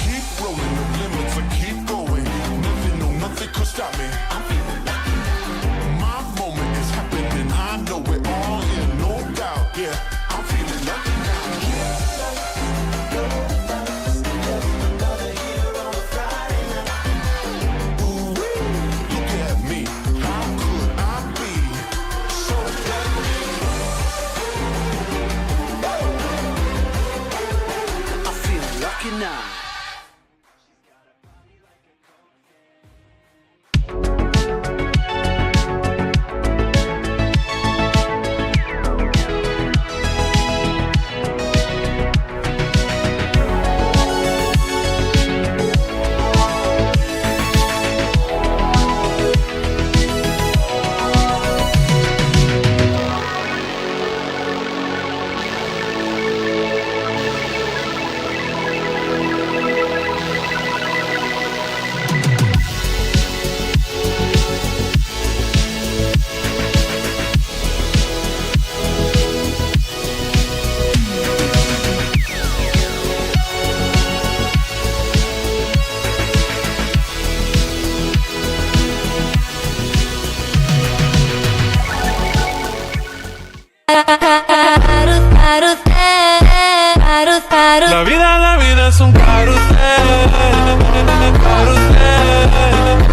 C: Keep rolling the limits and keep going. Nothing, no,
B: La vida es un carrusel, carrusel.